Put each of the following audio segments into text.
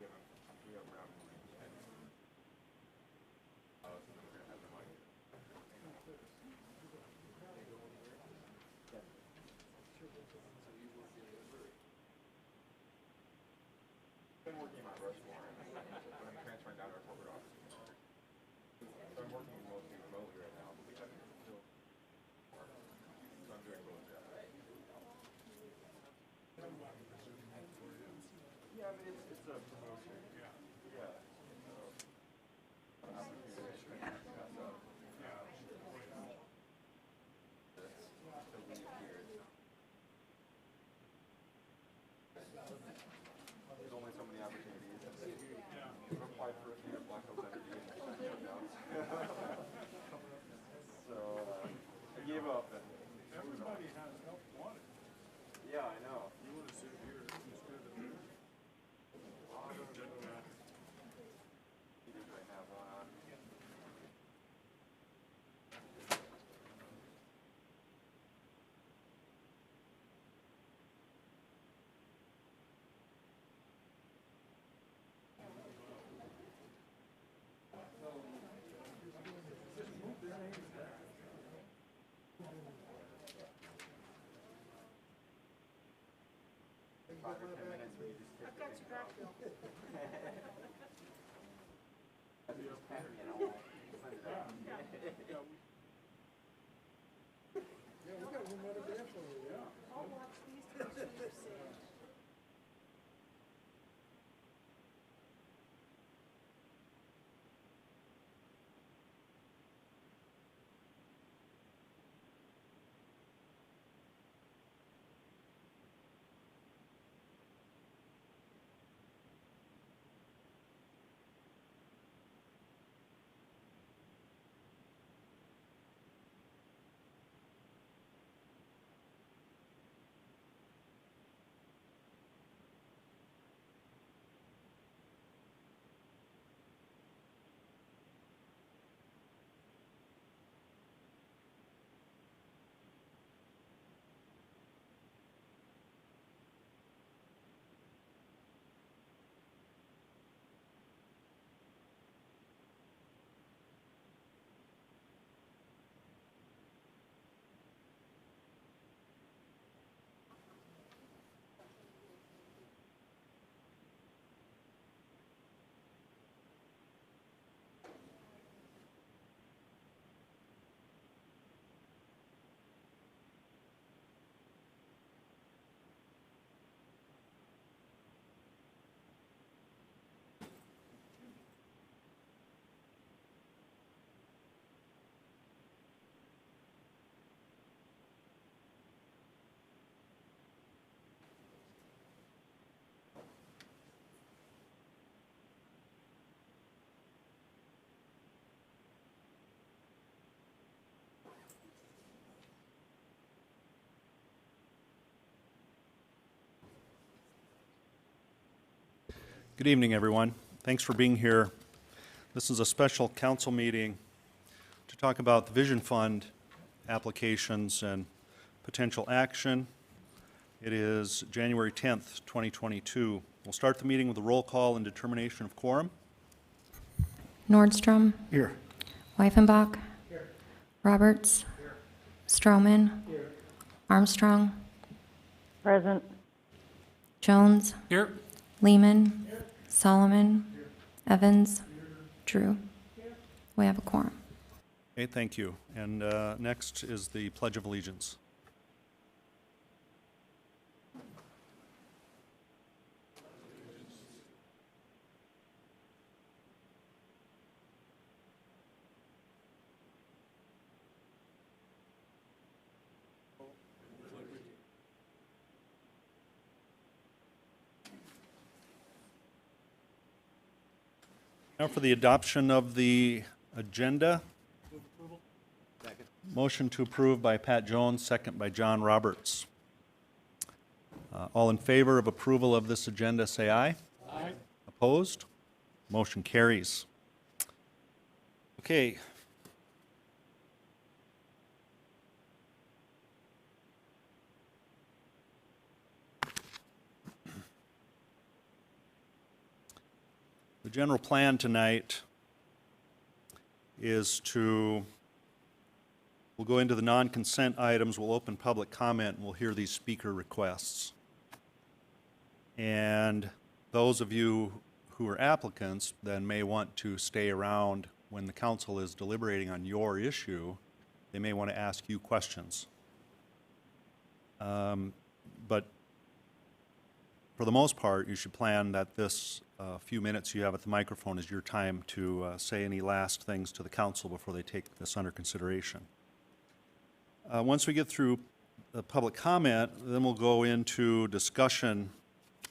I've been working in my restaurant, but I'm transferring down to our corporate office. So I'm working mostly remotely right now, but we have still work. So I'm doing both jobs. Yeah, I mean, it's a promotion. Yeah. Yeah. So, an opportunity to pass up. Yeah. To leave here. There's only so many opportunities. I've applied for a few at Black Hills Energy and I turned down. So I gave up. And everybody has help wanted. Yeah, I know. You want to sit here instead of there? He does right now going on. I've got your back, Bill. Yeah, we got one other day for you. Yeah. I'll watch these two shoes. Good evening, everyone. Thanks for being here. This is a special council meeting to talk about the Vision Fund applications and potential action. It is January 10th, 2022. We'll start the meeting with a roll call and determination of quorum. Nordstrom. Here. Weifenbach. Here. Roberts. Here. Stroman. Here. Armstrong. Present. Jones. Here. Lehman. Here. Solomon. Here. Evans. Here. Drew. Here. We have a quorum. Okay, thank you. And next is the Pledge of Allegiance. Now for the adoption of the agenda. Motion to approve by Pat Jones, second by John Roberts. All in favor of approval of this agenda, say aye. Aye. Opposed? Motion carries. Okay. The general plan tonight is we'll go into the non-consent items, we'll open public comment, and we'll hear these speaker requests. And those of you who are applicants then may want to stay around when the council is deliberating on your issue. They may want to ask you questions. But for the most part, you should plan that this few minutes you have at the microphone is your time to say any last things to the council before they take this under consideration. Once we get through the public comment, then we'll go into discussion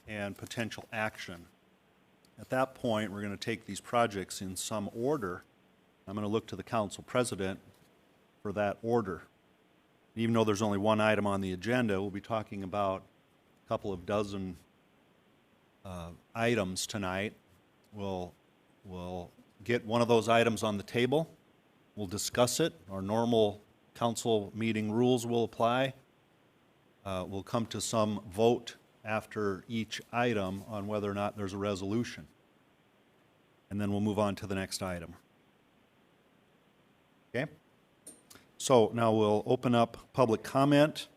and potential action. At that point, we're going to take these projects in some order. I'm going to look to the council president for that order. Even though there's only one item on the agenda, we'll be talking about a couple of dozen items tonight. We'll get one of those items on the table. We'll discuss it. Our normal council meeting rules will apply. We'll come to some vote after each item on whether or not there's a resolution. And then we'll move on to the next item. Okay? So now we'll open up public comment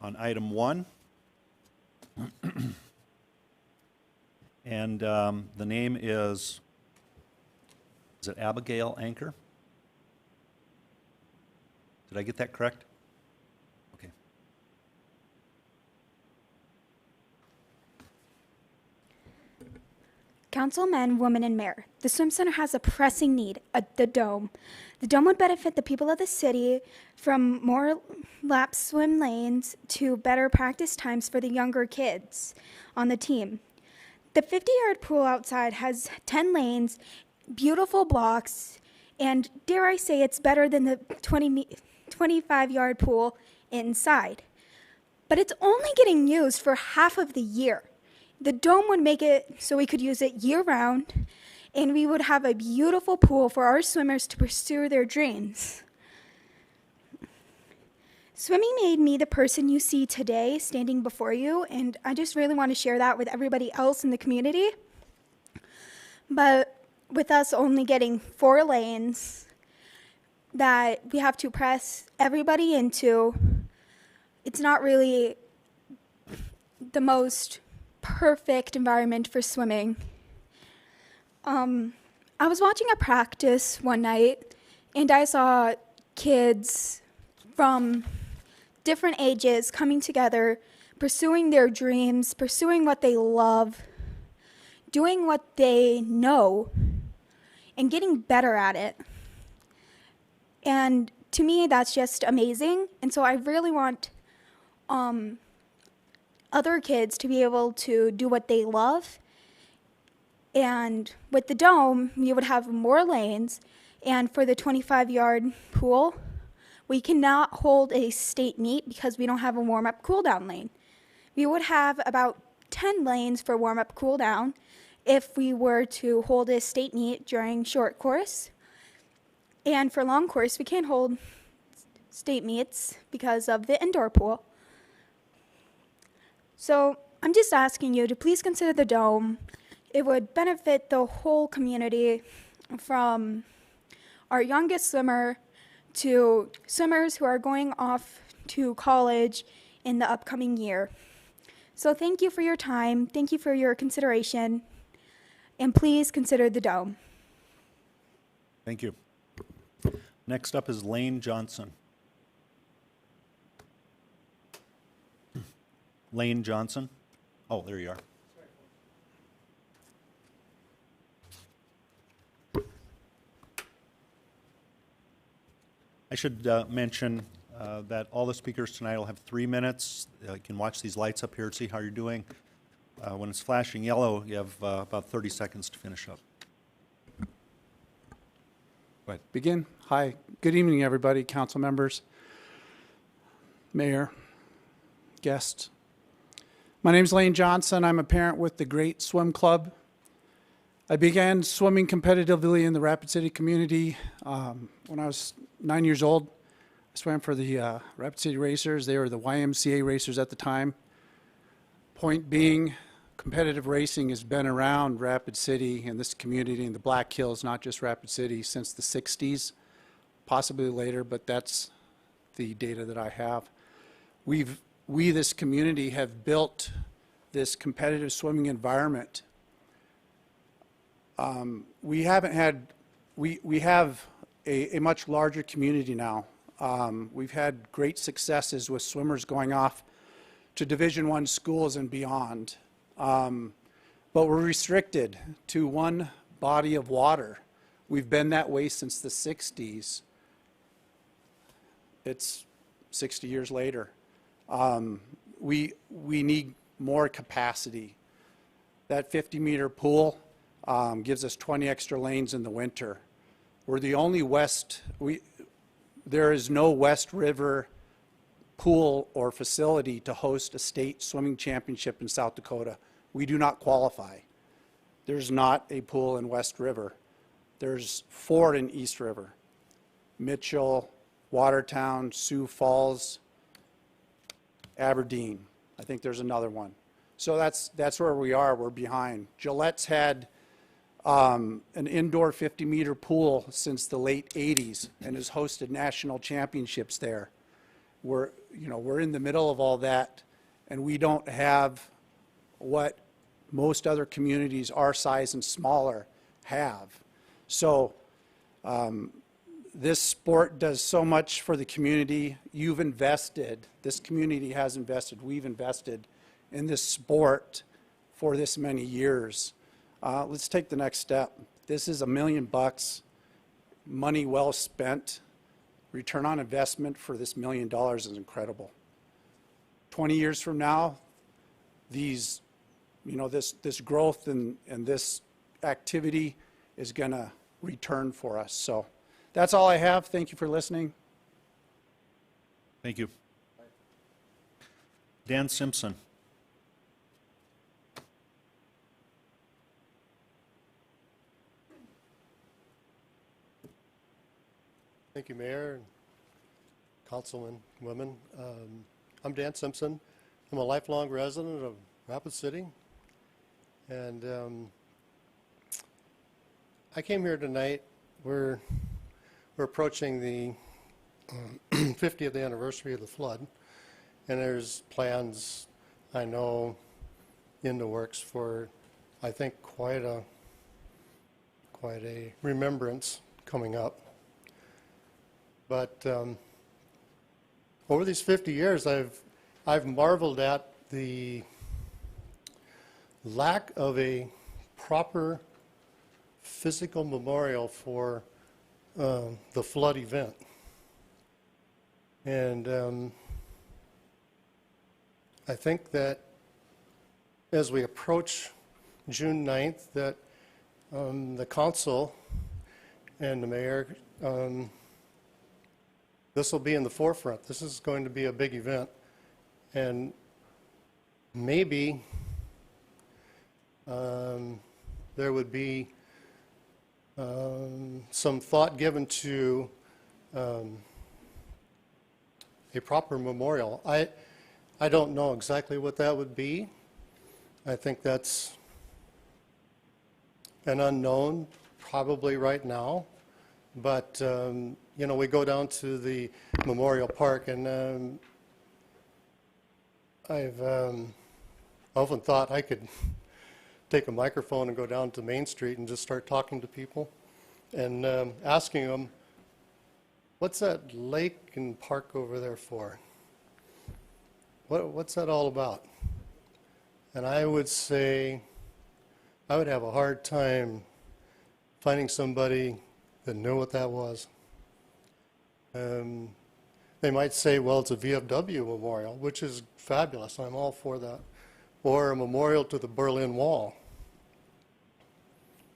on item 1. And the name is it Abigail Anchor? Did I get that correct? Okay. Councilmen, women, and mayor, the swim center has a pressing need, the dome. The dome would benefit the people of the city from more lap swim lanes to better practice times for the younger kids on the team. The 50-yard pool outside has 10 lanes, beautiful blocks, and dare I say it's better than the 25-yard pool inside. But it's only getting used for half of the year. The dome would make it so we could use it year-round, and we would have a beautiful pool for our swimmers to pursue their dreams. Swimming made me the person you see today standing before you, and I just really want to share that with everybody else in the community. But with us only getting 4 lanes that we have to press everybody into, it's not really the most perfect environment for swimming. I was watching a practice one night, and I saw kids from different ages coming together, pursuing their dreams, pursuing what they love, doing what they know, and getting better at it. And to me, that's just amazing. And so I really want other kids to be able to do what they love. And with the dome, we would have more lanes. And for the 25-yard pool, we cannot hold a state meet because we don't have a warm-up cool-down lane. We would have about 10 lanes for warm-up cool-down if we were to hold a state meet during short course. And for long course, we can't hold state meets because of the indoor pool. So I'm just asking you to please consider the dome. It would benefit the whole community, from our youngest swimmer to swimmers who are going off to college in the upcoming year. So thank you for your time. Thank you for your consideration. And please consider the dome. Thank you. Next up is Lane Johnson. Lane Johnson. Oh, there you are. I should mention that all the speakers tonight will have 3 minutes. You can watch these lights up here to see how you're doing. When it's flashing yellow, you have about 30 seconds to finish up. Go ahead. Begin. Hi. Good evening, everybody, council members, mayor, guests. My name is Lane Johnson. I'm a parent with the Great Swim Club. I began swimming competitively in the Rapid City community when I was 9 years old. I swam for the Rapid City Racers. They were the YMCA racers at the time. Point being, competitive racing has been around Rapid City and this community and the Black Hills, not just Rapid City, since the 60s, possibly later, but that's the data that I have. We, this community, have built this competitive swimming environment. We have a much larger community now. We've had great successes with swimmers going off to Division I schools and beyond. But we're restricted to one body of water. We've been that way since the 60s. It's 60 years later. We need more capacity. That 50-meter pool gives us 20 extra lanes in the winter. We're the only there is no West River pool or facility to host a state swimming championship in South Dakota. We do not qualify. There's not a pool in West River. There's 4 in East River: Mitchell, Watertown, Sioux Falls, Aberdeen. I think there's another one. So that's where we are. We're behind. Gillette's had an indoor 50-meter pool since the late 80s and has hosted national championships there. We're in the middle of all that, and we don't have what most other communities our size and smaller have. So this sport does so much for the community. You've invested, this community has invested, we've invested in this sport for this many years. Let's take the next step. This is $1 million, money well spent. Return on investment for this $1 million is incredible. 20 years from now, this growth and this activity is going to return for us. So that's all I have. Thank you for listening. Thank you. Dan Simpson. Thank you, Mayor and Councilman, women. I'm Dan Simpson. I'm a lifelong resident of Rapid City, and I came here tonight. We're approaching the 50th anniversary of the flood, and there's plans, I know, in the works for, I think, quite a remembrance coming up. But over these 50 years, I've marveled at the lack of a proper physical memorial for the flood event. And I think that as we approach June 9th, that the council and the mayor, this will be in the forefront. This is going to be a big event. And maybe there would be some thought given to a proper memorial. I don't know exactly what that would be. I think that's an unknown probably right now. But, we go down to the Memorial Park, and I've often thought I could take a microphone and go down to Main Street and just start talking to people and asking them, what's that lake and park over there for? What's that all about? And I would say I would have a hard time finding somebody that knew what that was. They might say, well, it's a VFW memorial, which is fabulous. I'm all for that. Or a memorial to the Berlin Wall.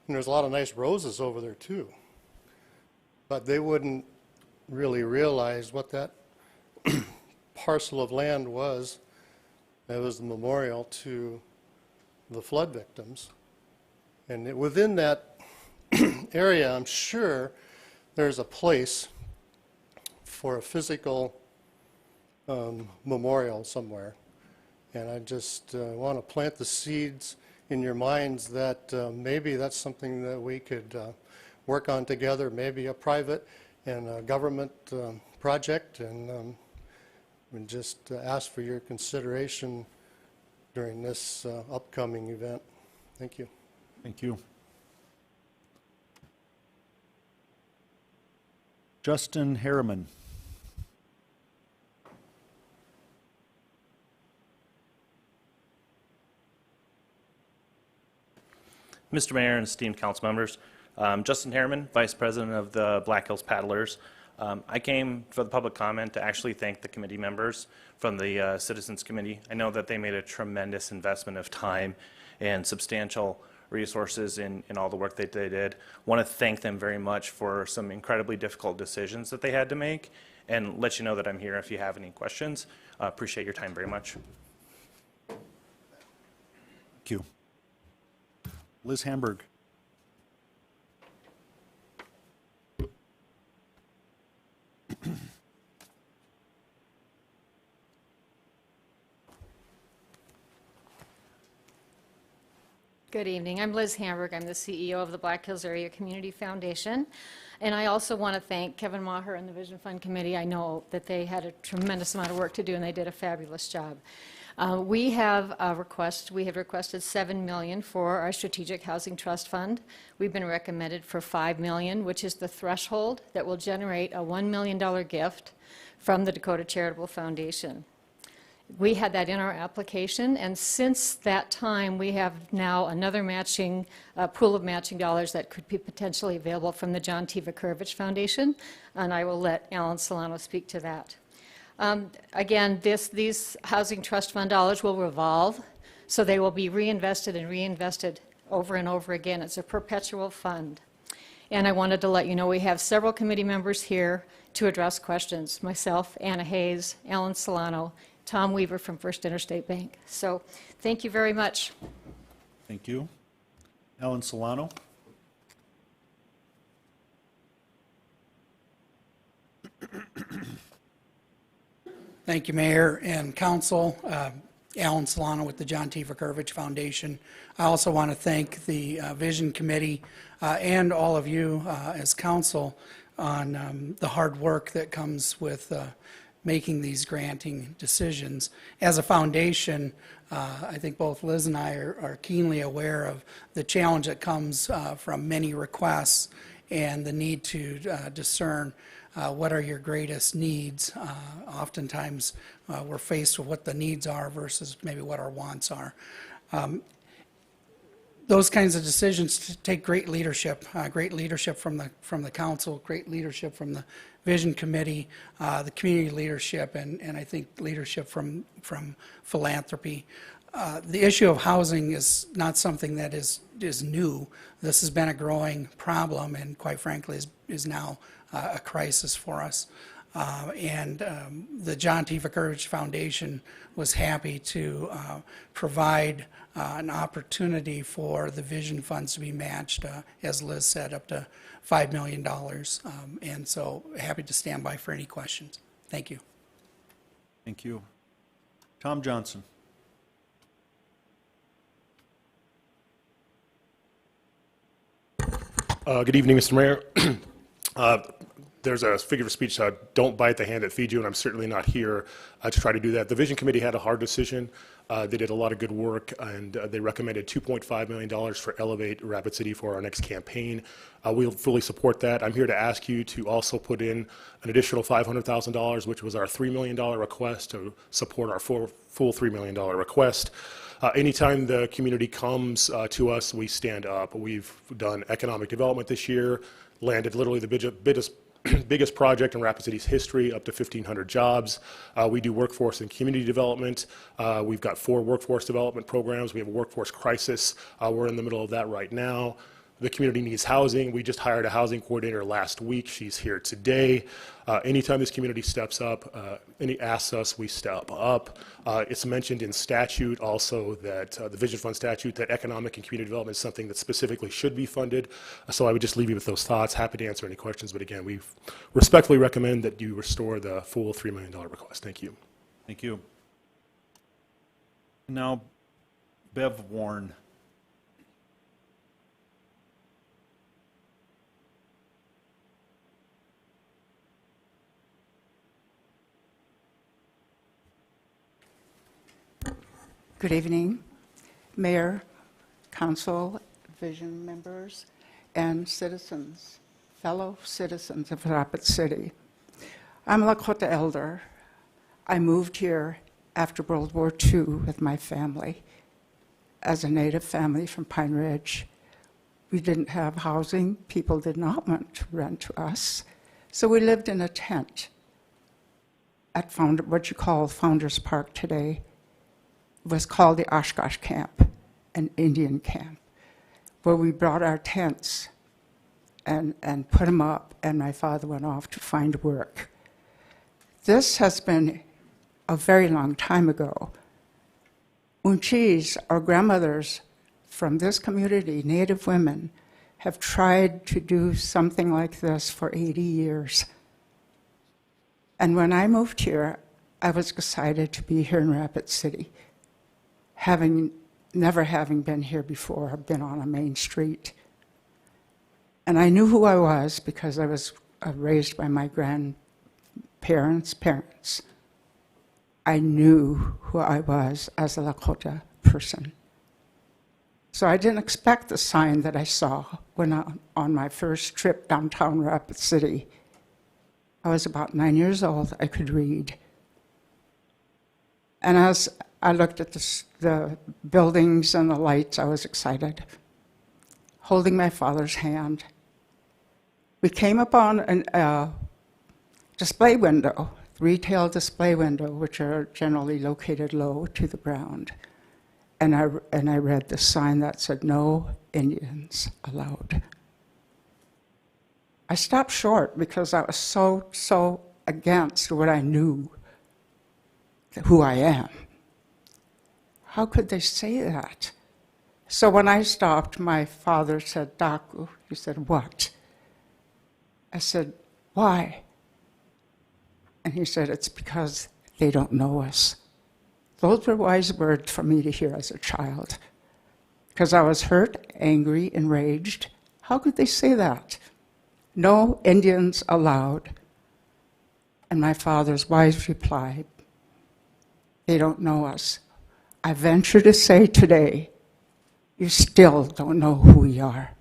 And there's a lot of nice roses over there, too. But they wouldn't really realize what that parcel of land was. It was the memorial to the flood victims. And within that area, I'm sure there's a place for a physical memorial somewhere. And I just want to plant the seeds in your minds that maybe that's something that we could work on together, maybe a private and a government project, and just ask for your consideration during this upcoming event. Thank you. Thank you. Justin Harriman. Mr. Mayor and esteemed council members, Justin Harriman, Vice President of the Black Hills Paddlers. I came for the public comment to actually thank the committee members from the Citizens Committee. I know that they made a tremendous investment of time and substantial resources in all the work that they did. Want to thank them very much for some incredibly difficult decisions that they had to make, and let you know that I'm here if you have any questions. Appreciate your time very much. Thank you. Liz Hamburg. Good evening. I'm Liz Hamburg. I'm the CEO of the Black Hills Area Community Foundation. And I also want to thank Kevin Maher and the Vision Fund Committee. I know that they had a tremendous amount of work to do, and they did a fabulous job. We have requested $7 million for our Strategic Housing Trust Fund. We've been recommended for $5 million, which is the threshold that will generate a $1 million gift from the Dakota Charitable Foundation. We had that in our application, and since that time, we have now another matching pool of matching dollars that could be potentially available from the John T. Vakurovich Foundation, and I will let Alan Solano speak to that. Again, these Housing Trust Fund dollars will revolve, so they will be reinvested and reinvested over and over again. It's a perpetual fund. And I wanted to let you know we have several committee members here to address questions. Myself, Anna Hayes, Alan Solano, Tom Weaver from First Interstate Bank. So thank you very much. Thank you. Alan Solano. Thank you, Mayor and Council. Alan Solano with the John T. Vakurovich Foundation. I also want to thank the Vision Committee and all of you as Council on the hard work that comes with making these granting decisions. As a foundation, I think both Liz and I are keenly aware of the challenge that comes from many requests and the need to discern what are your greatest needs. Oftentimes, we're faced with what the needs are versus maybe what our wants are. Those kinds of decisions take great leadership from the council, great leadership from the Vision Committee, the community leadership, and I think leadership from philanthropy. The issue of housing is not something that is new. This has been a growing problem, and quite frankly, is now a crisis for us. The John T. Vakurovich Foundation was happy to provide an opportunity for the Vision funds to be matched, as Liz said, up to $5 million. And so happy to stand by for any questions. Thank you. Thank you. Tom Johnson. Good evening, Mr. Mayor. There's a figure of speech, don't bite the hand that feeds you, and I'm certainly not here to try to do that. The Vision Committee had a hard decision. They did a lot of good work, and they recommended $2.5 million for Elevate Rapid City for our next campaign. We'll fully support that. I'm here to ask you to also put in an additional $500,000, which was our $3 million request, to support our full $3 million request. Anytime the community comes to us, we stand up. We've done economic development this year, landed literally the biggest project in Rapid City's history, up to 1,500 jobs. We do workforce and community development. We've got 4 workforce development programs. We have a workforce crisis. We're in the middle of that right now. The community needs housing. We just hired a housing coordinator last week. She's here today. Anytime this community steps up, asks us, we step up. It's mentioned in statute also that the Vision Fund statute that economic and community development is something that specifically should be funded. So I would just leave you with those thoughts. Happy to answer any questions. But again, we respectfully recommend that you restore the full $3 million request. Thank you. Thank you. Now, Bev Warren. Good evening, Mayor, Council, Vision members, and citizens, fellow citizens of Rapid City. I'm a Lakota elder. I moved here after World War II with my family as a Native family from Pine Ridge. We didn't have housing. People did not want to rent to us. So we lived in a tent at what you call Founders Park today. It was called the Oshkosh Camp, an Indian camp, where we brought our tents and put them up, and my father went off to find work. This has been a very long time ago. Unchis, our grandmothers from this community, Native women, have tried to do something like this for 80 years. And when I moved here, I was excited to be here in Rapid City. Never having been here before, I've been on a main street. And I knew who I was because I was raised by my grandparents' parents. I knew who I was as a Lakota person. So I didn't expect the sign that I saw when on my first trip downtown Rapid City. I was about 9 years old, I could read. And as I looked at the buildings and the lights, I was excited, holding my father's hand. We came upon a display window, retail display window, which are generally located low to the ground. And I read the sign that said, "No Indians allowed." I stopped short because I was so against what I knew, who I am. How could they say that? So when I stopped, my father said, "Daku." He said, "What?" I said, "Why?" And he said, "It's because they don't know us." Those were wise words for me to hear as a child, because I was hurt, angry, enraged. How could they say that? No Indians allowed. And my father's wise reply, "They don't know us." I venture to say today, you still don't know who we are.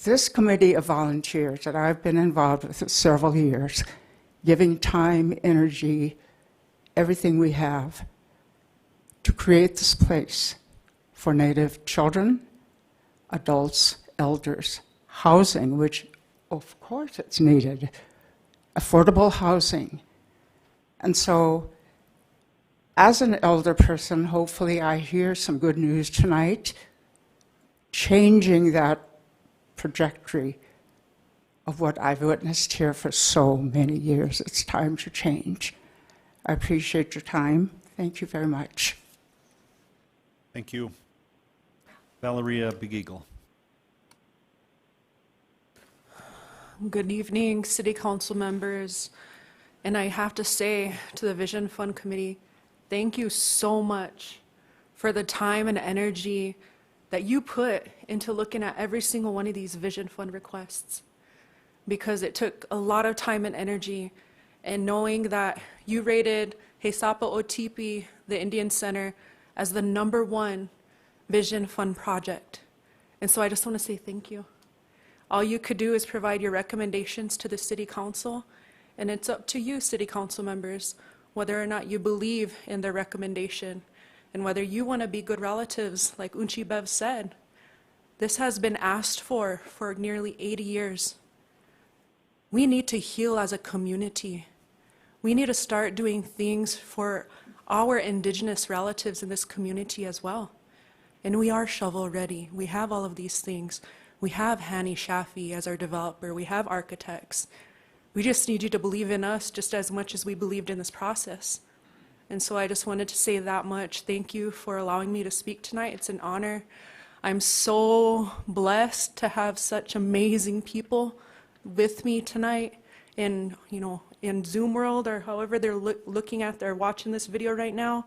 This committee of volunteers that I've been involved with for several years, giving time, energy, everything we have to create this place for Native children, adults, elders, housing, which of course it's needed, affordable housing. And so as an elder person, hopefully I hear some good news tonight, changing that trajectory of what I've witnessed here for so many years. It's time to change. I appreciate your time. Thank you very much. Thank you. Valeria Big Eagle. Good evening, City Council members. And I have to say to the Vision Fund Committee, thank you so much for the time and energy that you put into looking at every single one of these Vision Fund requests. Because it took a lot of time and energy, and knowing that you rated Hesapa Otipi, the Indian Center, as the #1 Vision Fund project. And so I just want to say thank you. All you could do is provide your recommendations to the City Council, and it's up to you, City Council members, whether or not you believe in their recommendation, and whether you want to be good relatives, like Unchi Bev said. This has been asked for nearly 80 years. We need to heal as a community. We need to start doing things for our Indigenous relatives in this community as well. And we are shovel ready. We have all of these things. We have Hani Shafi as our developer. We have architects. We just need you to believe in us just as much as we believed in this process. And so I just wanted to say that much. Thank you for allowing me to speak tonight. It's an honor. I'm so blessed to have such amazing people with me tonight in Zoom world, or however they're looking at, they're watching this video right now.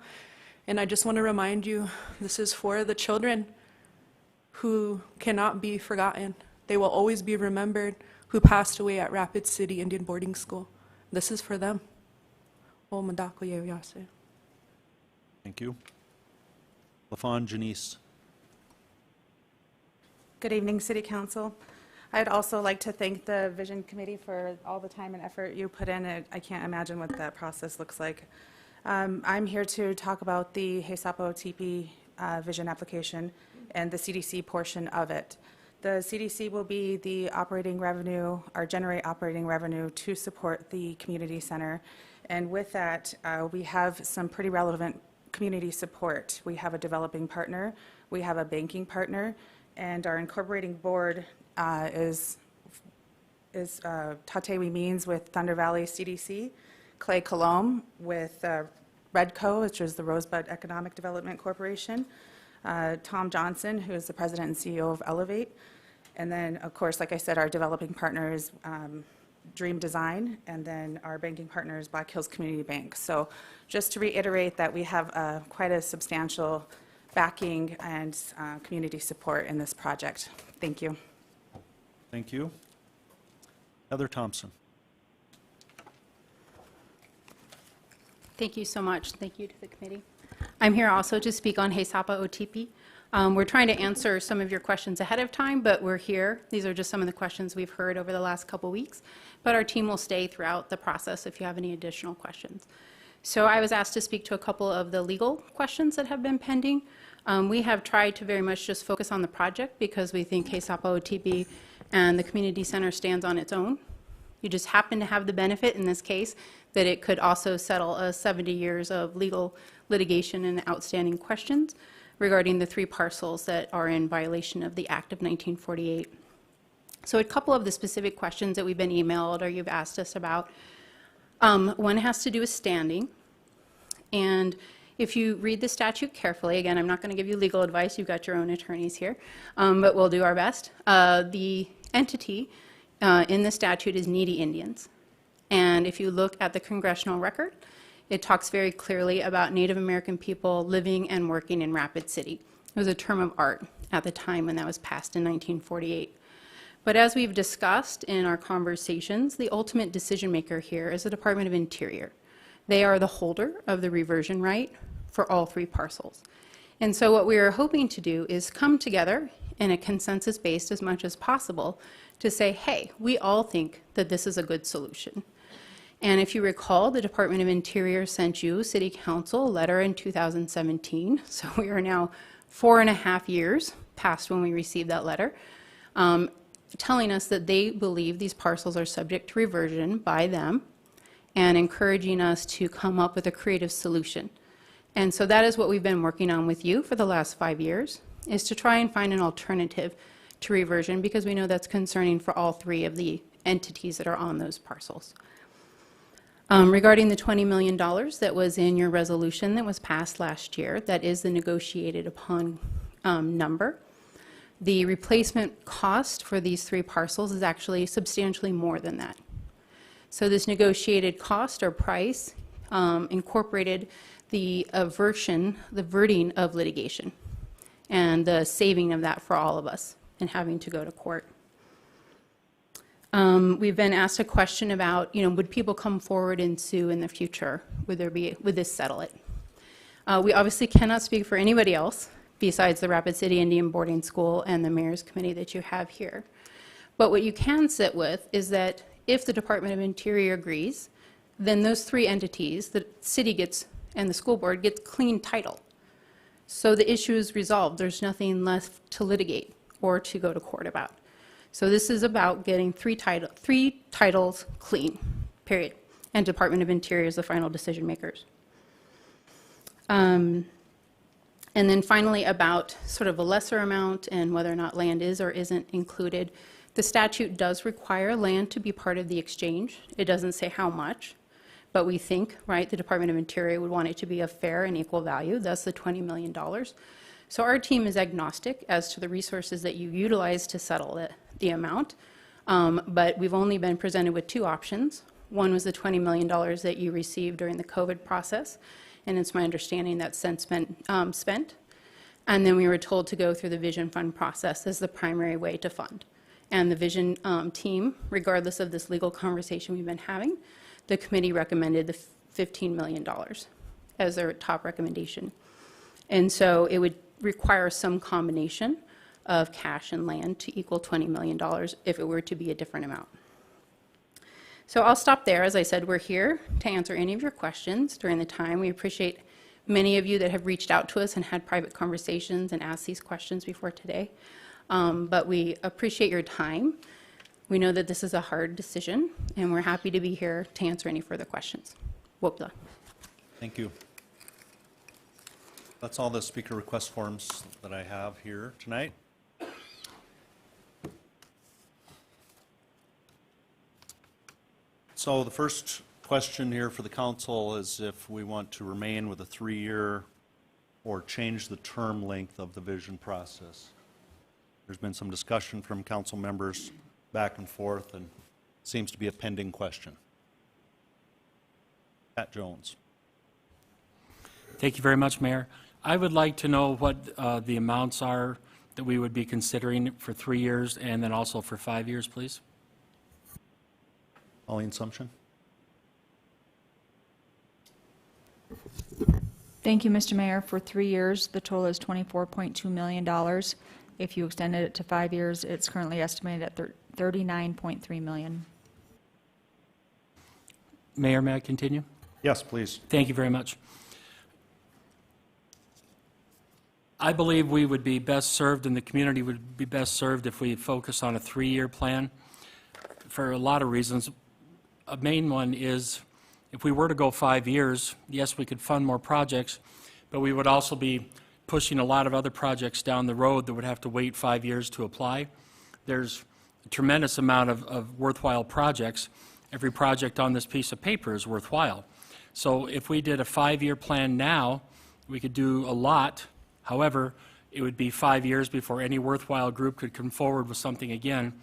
And I just want to remind you, this is for the children who cannot be forgotten. They will always be remembered, who passed away at Rapid City Indian Boarding School. This is for them. Thank you. LaFawn Janice. Good evening, City Council. I'd also like to thank the Vision Committee for all the time and effort you put in. I can't imagine what that process looks like. I'm here to talk about the HESAPO TP vision application and the CDC portion of it. The CDC will be the operating revenue, or generate operating revenue to support the community center. And with that, we have some pretty relevant community support. We have a developing partner, we have a banking partner, and our incorporating board is Tatewi Means with Thunder Valley CDC, Clay Colomb with Redco, which is the Rosebud Economic Development Corporation, Tom Johnson, who is the president and CEO of Elevate, and then, of course, like I said, our developing partner is Dream Design, and then our banking partner is Black Hills Community Bank. So just to reiterate that we have quite a substantial backing and community support in this project. Thank you. Thank you. Heather Thompson. Thank you so much. Thank you to the committee. I'm here also to speak on HESAPA OTP. We're trying to answer some of your questions ahead of time, but we're here. These are just some of the questions we've heard over the last couple weeks, but our team will stay throughout the process if you have any additional questions. So I was asked to speak to a couple of the legal questions that have been pending. We have tried to very much just focus on the project because we think HESAPA OTP and the community center stands on its own. You just happen to have the benefit in this case that it could also settle 70 years of legal litigation and outstanding questions regarding the 3 parcels that are in violation of the Act of 1948. So a couple of the specific questions that we've been emailed or you've asked us about. One has to do with standing. And if you read the statute carefully, again, I'm not going to give you legal advice, you've got your own attorneys here, but we'll do our best. The entity in the statute is Needy Indians. And if you look at the congressional record, it talks very clearly about Native American people living and working in Rapid City. It was a term of art at the time when that was passed in 1948. But as we've discussed in our conversations, the ultimate decision maker here is the Department of Interior. They are the holder of the reversion right for all 3 parcels. And so what we are hoping to do is come together in a consensus based as much as possible to say, hey, we all think that this is a good solution. And if you recall, the Department of Interior sent you, City Council, a letter in 2017. So we are now 4.5 years past when we received that letter, telling us that they believe these parcels are subject to reversion by them and encouraging us to come up with a creative solution. And so that is what we've been working on with you for the last 5 years, is to try and find an alternative to reversion because we know that's concerning for all 3 of the entities that are on those parcels. Regarding the $20 million that was in your resolution that was passed last year, that is the negotiated upon number. The replacement cost for these 3 parcels is actually substantially more than that. So this negotiated cost or price incorporated the averting of litigation and the saving of that for all of us and having to go to court. We've been asked a question about, would people come forward and sue in the future? Would this settle it? We obviously cannot speak for anybody else besides the Rapid City Indian Boarding School and the Mayor's Committee that you have here. But what you can sit with is that if the Department of Interior agrees, then those 3 entities, the city gets and the school board gets clean title. So the issue is resolved. There's nothing left to litigate or to go to court about. So this is about getting 3 titles clean, period. And Department of Interior is the final decision makers. And then finally about sort of a lesser amount and whether or not land is or isn't included. The statute does require land to be part of the exchange. It doesn't say how much, but we think, right, the Department of Interior would want it to be of fair and equal value. That's the $20 million. So our team is agnostic as to the resources that you utilize to settle the amount, but we've only been presented with 2 options. One was the $20 million that you received during the COVID process, and it's my understanding that's since been spent. And then we were told to go through the Vision Fund process as the primary way to fund. And the Vision team, regardless of this legal conversation we've been having, the committee recommended the $15 million as their top recommendation. And so it would require some combination of cash and land to equal $20 million if it were to be a different amount. So I'll stop there. As I said, we're here to answer any of your questions during the time. We appreciate many of you that have reached out to us and had private conversations and asked these questions before today. But we appreciate your time. We know that this is a hard decision, and we're happy to be here to answer any further questions. Wopla. Thank you. That's all the speaker request forms that I have here tonight. So the first question here for the council is if we want to remain with a 3-year or change the term length of the vision process. There's been some discussion from council members back and forth, and seems to be a pending question. Pat Jones. Thank you very much, Mayor. I would like to know what the amounts are that we would be considering for 3 years and then also for 5 years, please. Pauline Sumption. Thank you, Mr. Mayor. For 3 years, the total is $24.2 million. If you extended it to 5 years, it's currently estimated at $39.3 million. Mayor, may I continue? Yes, please. Thank you very much. I believe we would be best served and the community would be best served if we focus on a 3-year plan for a lot of reasons. A main one is if we were to go 5 years, yes, we could fund more projects, but we would also be pushing a lot of other projects down the road that would have to wait 5 years to apply. There's a tremendous amount of worthwhile projects. Every project on this piece of paper is worthwhile. So if we did a 5-year plan now, we could do a lot. However, it would be 5 years before any worthwhile group could come forward with something again,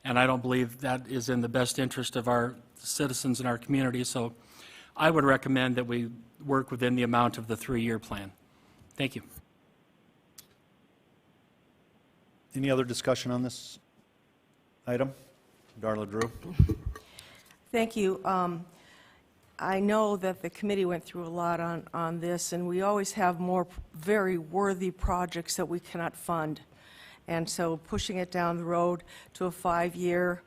and I don't believe that is in the best interest of our citizens in our community. So I would recommend that we work within the amount of the 3-year plan. Thank you. Any other discussion on this item? Darla Drew. Thank you. I know that the committee went through a lot on this, and we always have more very worthy projects that we cannot fund. And so pushing it down the road to a 5-year,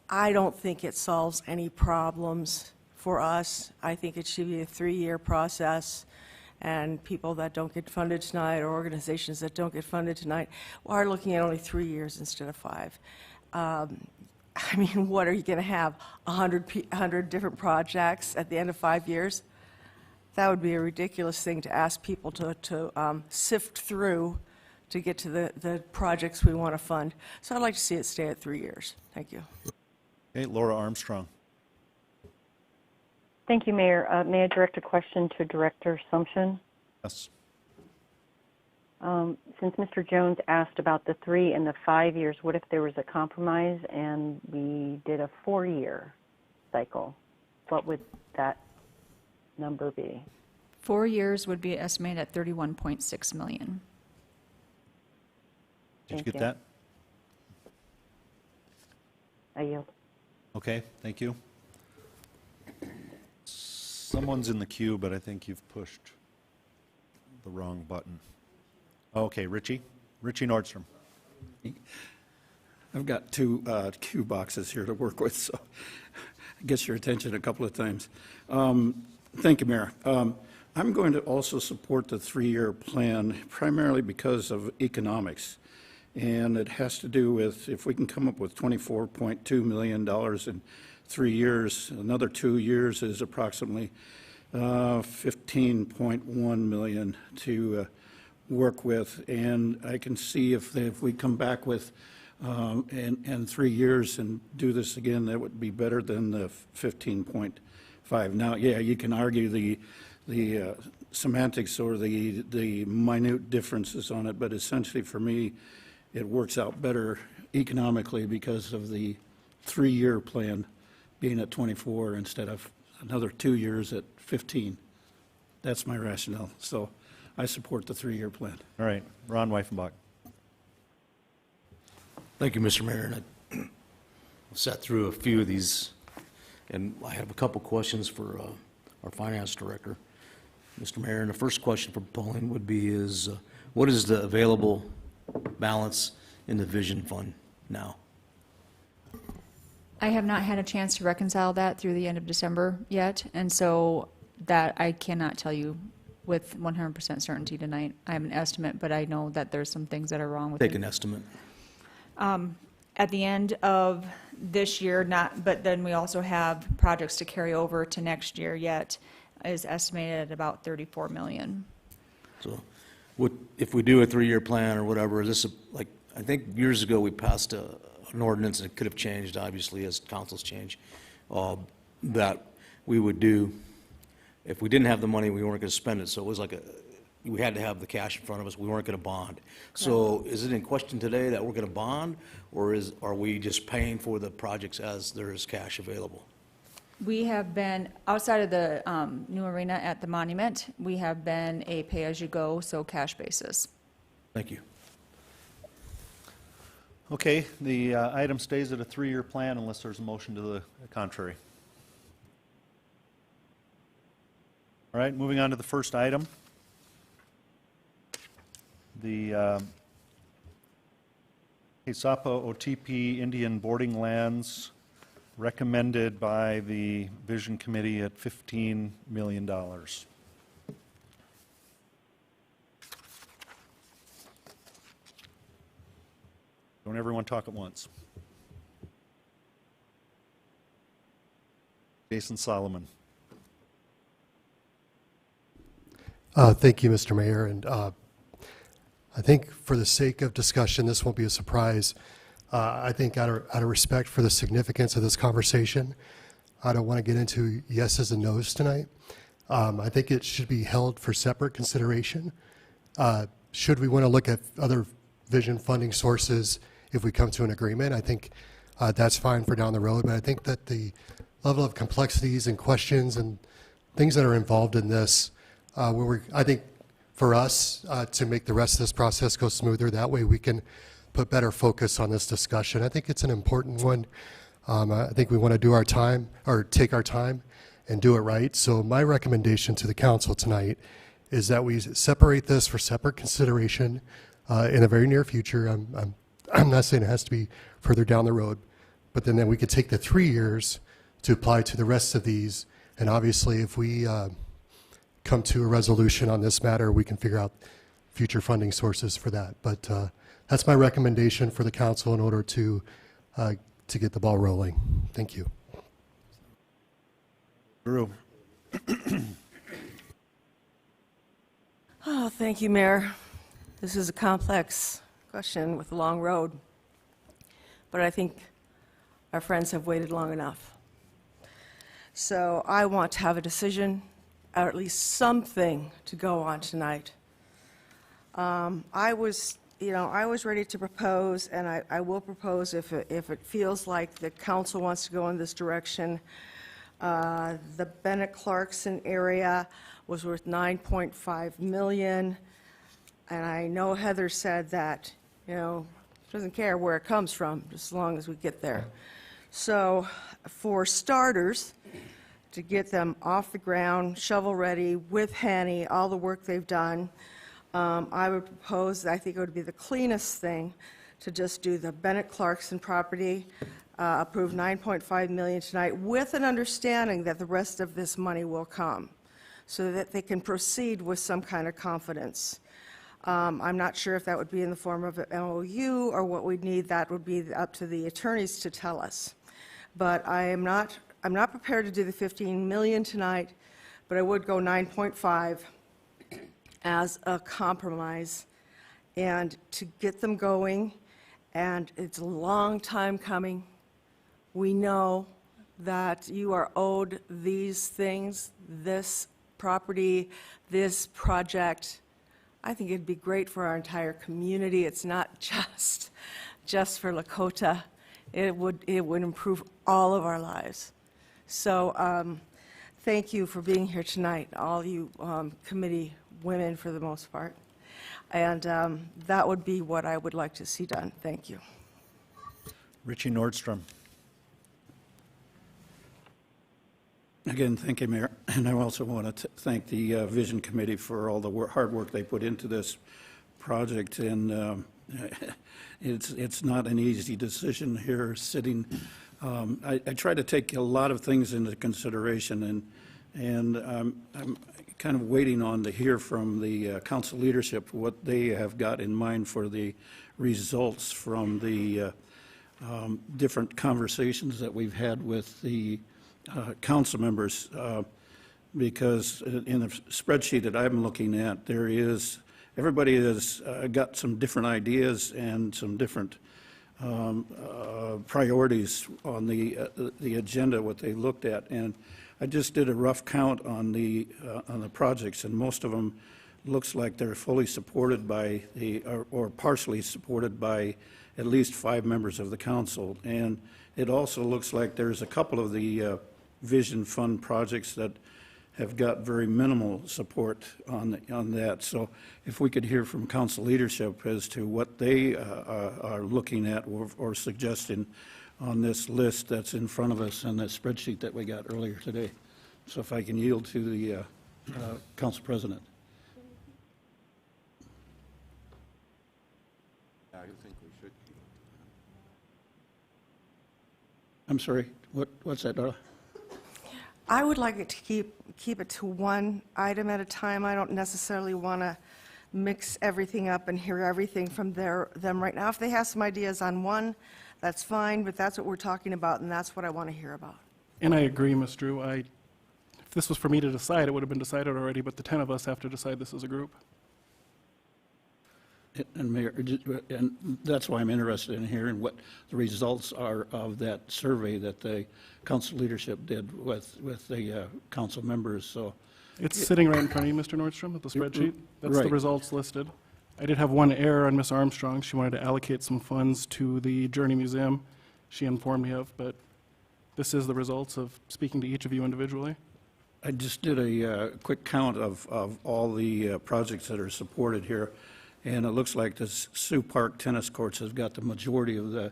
I don't think it solves any problems for us. I think it should be a 3-year process, and people that don't get funded tonight or organizations that don't get funded tonight are looking at only 3 years instead of 5. I mean, what are you going to have, 100 different projects at the end of 5 years? That would be a ridiculous thing to ask people to sift through to get to the projects we want to fund. So I'd like to see it stay at 3 years. Thank you. Okay, Laura Armstrong. Thank you, Mayor. May I direct a question to Director Sumption? Yes. Since Mr. Jones asked about the 3 and the 5 years, what if there was a compromise and we did a 4-year cycle? What would that number be? 4 years would be estimated at $31.6 million. Did you get that? I yield. Okay, thank you. Someone's in the queue, but I think you've pushed the wrong button. Okay, Richie Nordstrom. I've got two cue boxes here to work with, so I get your attention a couple of times. Thank you, Mayor. I'm going to also support the 3-year plan primarily because of economics. And it has to do with if we can come up with $24.2 million in 3 years, another 2 years is approximately $15.1 million to work with. And I can see if we come back with in 3 years and do this again, that would be better than the 15.5. Now, yeah, you can argue the semantics or the minute differences on it, but essentially for me, it works out better economically because of the 3-year plan being at 24 instead of another 2 years at 15. That's my rationale. So I support the 3-year plan. All right, Ron Weifenbach. Thank you, Mr. Mayor. And I've sat through a few of these, and I have a couple questions for our finance director, Mr. Mayor. And the first question for Pauline would be is, what is the available balance in the Vision Fund now? I have not had a chance to reconcile that through the end of December yet, and so that I cannot tell you with 100% certainty tonight. I have an estimate, but I know that there's some things that are wrong with it. Take an estimate. At the end of this year, but then we also have projects to carry over to next year yet, is estimated at about 34 million. So if we do a 3-year plan or whatever, is this like, I think years ago we passed an ordinance, and it could have changed obviously as councils change, that we would do, if we didn't have the money, we weren't going to spend it. So it was like we had to have the cash in front of us. We weren't going to bond. So is it in question today that we're going to bond, or are we just paying for the projects as there is cash available? We have been, outside of the new arena at the monument, we have been a pay-as-you-go, so cash basis. Thank you. Okay, the item stays at a 3-year plan unless there's a motion to the contrary. All right, moving on to the first item. The Haisapa OTP Indian Boarding Lands, recommended by the Vision Committee at $15 million. Don't everyone talk at once. Jason Solomon. Thank you, Mr. Mayor. And I think for the sake of discussion, this won't be a surprise. I think out of respect for the significance of this conversation, I don't want to get into yeses and nos tonight. I think it should be held for separate consideration. Should we want to look at other vision funding sources if we come to an agreement, I think that's fine for down the road. But I think that the level of complexities and questions and things that are involved in this, I think for us to make the rest of this process go smoother, that way we can put better focus on this discussion. I think it's an important one. I think we want to do our time, or take our time and do it right. So my recommendation to the council tonight is that we separate this for separate consideration in the very near future. I'm not saying it has to be further down the road, but then we could take the 3 years to apply to the rest of these. And obviously, if we come to a resolution on this matter, we can figure out future funding sources for that. But that's my recommendation for the council in order to get the ball rolling. Thank you. Drew. Oh, thank you, Mayor. This is a complex question with a long road, but I think our friends have waited long enough. So I want to have a decision, or at least something to go on tonight. I was ready to propose, and I will propose if it feels like the council wants to go in this direction. The Bennett Clarkson area was worth $9.5 million, and I know Heather said that, she doesn't care where it comes from, just as long as we get there. So for starters, to get them off the ground, shovel-ready, with Hanny, all the work they've done, I would propose, I think it would be the cleanest thing, to just do the Bennett Clarkson property, approve $9.5 million tonight, with an understanding that the rest of this money will come, so that they can proceed with some kind of confidence. I'm not sure if that would be in the form of an MOU or what we'd need. That would be up to the attorneys to tell us. But I'm not prepared to do the $15 million tonight, but I would go 9.5 as a compromise, and to get them going. And it's a long time coming. We know that you are owed these things, this property, this project. I think it'd be great for our entire community. It's not just for Lakota. It would improve all of our lives. So thank you for being here tonight, all you committee women for the most part. And that would be what I would like to see done. Thank you. Richie Nordstrom. Again, thank you, Mayor. And I also want to thank the Vision Committee for all the hard work they put into this project. And it's not an easy decision here sitting. I try to take a lot of things into consideration, and I'm kind of waiting on to hear from the council leadership what they have got in mind for the results from the different conversations that we've had with the council members, because in the spreadsheet that I'm looking at, everybody has got some different ideas and some different priorities on the agenda, what they looked at. And I just did a rough count on the projects, and most of them looks like they're fully supported by or partially supported by at least 5 members of the council. And it also looks like there's a couple of the Vision Fund projects that have got very minimal support on that. So if we could hear from council leadership as to what they are looking at or suggesting on this list that's in front of us and that spreadsheet that we got earlier today. So if I can yield to the council president. I think we should. I'm sorry, what's that, Darla? I would like it to keep it to one item at a time. I don't necessarily want to mix everything up and hear everything from them right now. If they have some ideas on one, that's fine, but that's what we're talking about, and that's what I want to hear about. And I agree, Ms. Drew. If this was for me to decide, it would have been decided already, but the 10 of us have to decide this as a group. And Mayor, and that's why I'm interested in hearing what the results are of that survey that the council leadership did with the council members. So it's sitting right in front of you, Mr. Nordstrom, with the spreadsheet. That's right. the results listed. I did have one error on Ms. Armstrong. She wanted to allocate some funds to the Journey Museum. She informed me of, but this is the results of speaking to each of you individually. I just did a quick count of all the projects that are supported here. And it looks like the Sioux Park tennis courts has got the majority of the,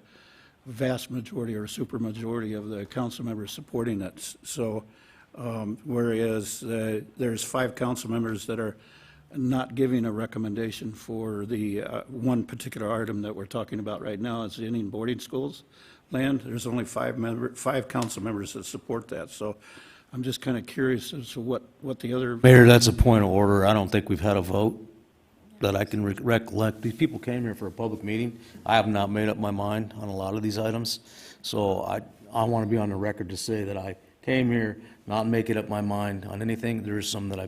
vast majority or super majority of the council members supporting it. So whereas there's 5 council members that are not giving a recommendation for the one particular item that we're talking about right now, is the Indian boarding schools land. There's only 5 council members that support that. So I'm just kind of curious as to what the other... Mayor, that's a point of order. I don't think we've had a vote that I can recollect. These people came here for a public meeting. I have not made up my mind on a lot of these items. So I want to be on the record to say that I came here not making up my mind on anything. There is some that I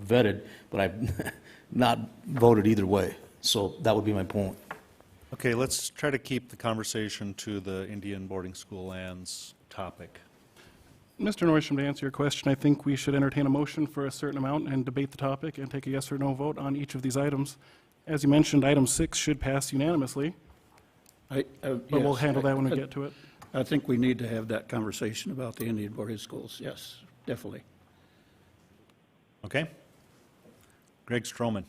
vetted, but I've not voted either way. So that would be my point. Okay, let's try to keep the conversation to the Indian boarding school lands topic. Mr. Nordstrom, to answer your question, I think we should entertain a motion for a certain amount and debate the topic and take a yes or no vote on each of these items. As you mentioned, item 6 should pass unanimously, but we'll handle that when we get to it. I think we need to have that conversation about the Indian boarding schools. Yes, definitely. Okay. Greg Stroman.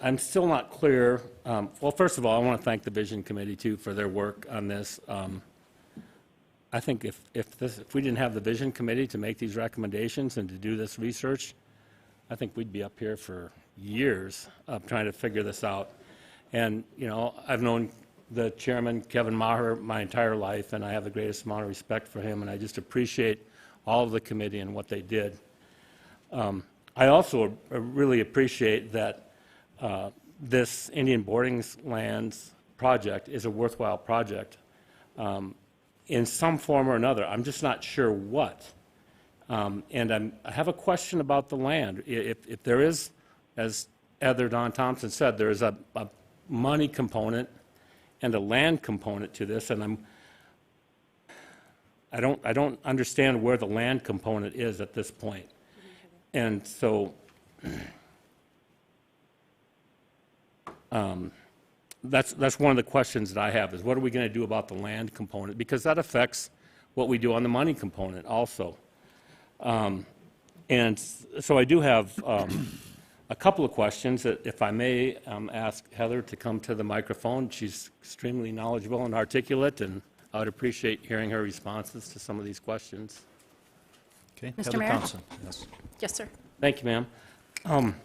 I'm still not clear. Well, first of all, I want to thank the Vision Committee, too, for their work on this. I think if we didn't have the Vision Committee to make these recommendations and to do this research, I think we'd be up here for years trying to figure this out. And, you know, I've known the chairman, Kevin Maher, my entire life, and I have the greatest amount of respect for him, and I just appreciate all of the committee and what they did. I also really appreciate that this Indian boarding lands project is a worthwhile project in some form or another. I'm just not sure what. And I have a question about the land. If there is, as Heather Don Thompson said, there is a money component and a land component to this, and I don't understand where the land component is at this point. And so that's one of the questions that I have, is what are we going to do about the land component? Because that affects what we do on the money component also. And so I do have a couple of questions that, if I may, ask Heather to come to the microphone. She's extremely knowledgeable and articulate, and I would appreciate hearing her responses to some of these questions. Okay, Mr. Heather Mayor? Thompson. Yes. Yes, sir. Thank you, ma'am.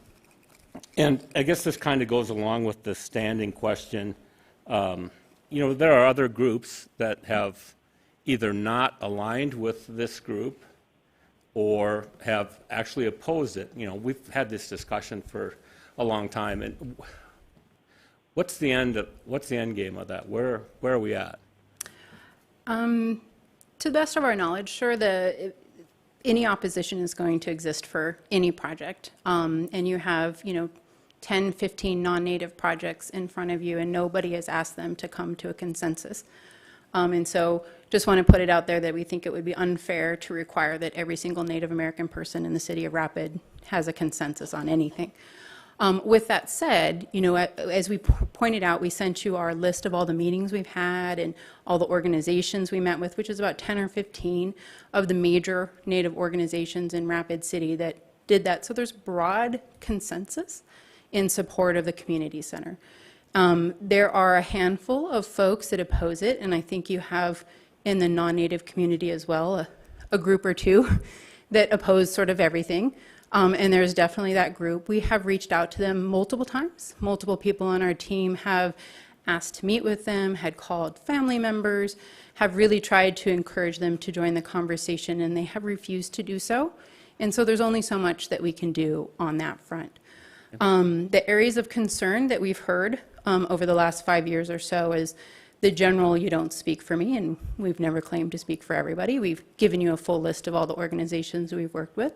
And I guess this kind of goes along with the standing question. You know, there are other groups that have either not aligned with this group or have actually opposed it. You know, we've had this discussion for a long time, and what's the end game of that? Where are we at? To the best of our knowledge, sure, any opposition is going to exist for any project. And you have, 10, 15 non-native projects in front of you, and nobody has asked them to come to a consensus. And so just want to put it out there that we think it would be unfair to require that every single Native American person in the city of Rapid has a consensus on anything. With that said, as we pointed out, we sent you our list of all the meetings we've had and all the organizations we met with, which is about 10 or 15 of the major Native organizations in Rapid City that did that. So there's broad consensus in support of the community center. There are a handful of folks that oppose it, and I think you have in the non-Native community as well a group or two that oppose sort of everything. And there's definitely that group. We have reached out to them multiple times. Multiple people on our team have asked to meet with them, had called family members, have really tried to encourage them to join the conversation, and they have refused to do so. And so there's only so much that we can do on that front. The areas of concern that we've heard over the last 5 years or so is the general, you don't speak for me, and we've never claimed to speak for everybody. We've given you a full list of all the organizations we've worked with.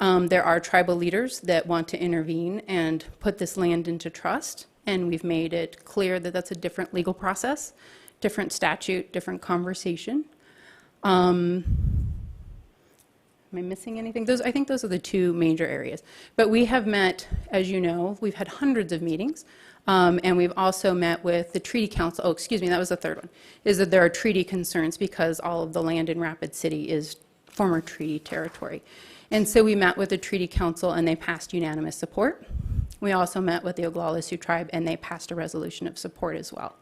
There are tribal leaders that want to intervene and put this land into trust, and we've made it clear that that's a different legal process, different statute, different conversation. Am I missing anything? I think those are the two major areas. But we have met, as you know, we've had hundreds of meetings, and we've also met with the Treaty Council. Oh, excuse me, that was the third one, is that there are treaty concerns because all of the land in Rapid City is former treaty territory. And so we met with the Treaty Council, and they passed unanimous support. We also met with the Oglala Sioux Tribe, and they passed a resolution of support as well.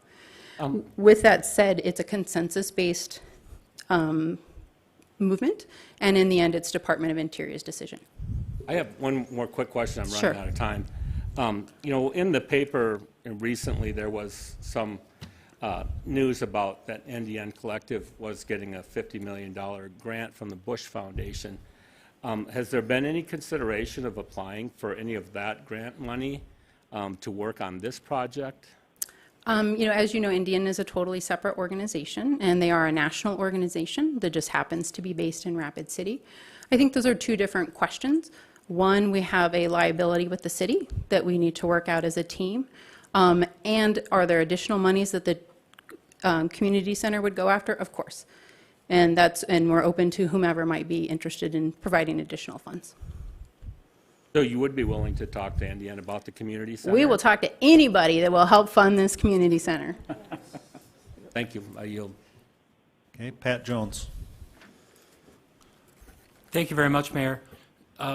With that said, it's a consensus-based movement, and in the end, it's Department of Interior's decision. I have one more quick question. I'm running Sure. out of time. In the paper recently, there was some news about that NDN Collective was getting a $50 million grant from the Bush Foundation. Has there been any consideration of applying for any of that grant money to work on this project? As you know, Indian is a totally separate organization, and they are a national organization that just happens to be based in Rapid City. I think those are two different questions. One, we have a liability with the city that we need to work out as a team. And are there additional monies that the community center would go after? Of course. And we're open to whomever might be interested in providing additional funds. So you would be willing to talk to Indiana about the community center? We will talk to anybody that will help fund this community center. Thank you. I yield. Okay, Pat Jones. Thank you very much, Mayor.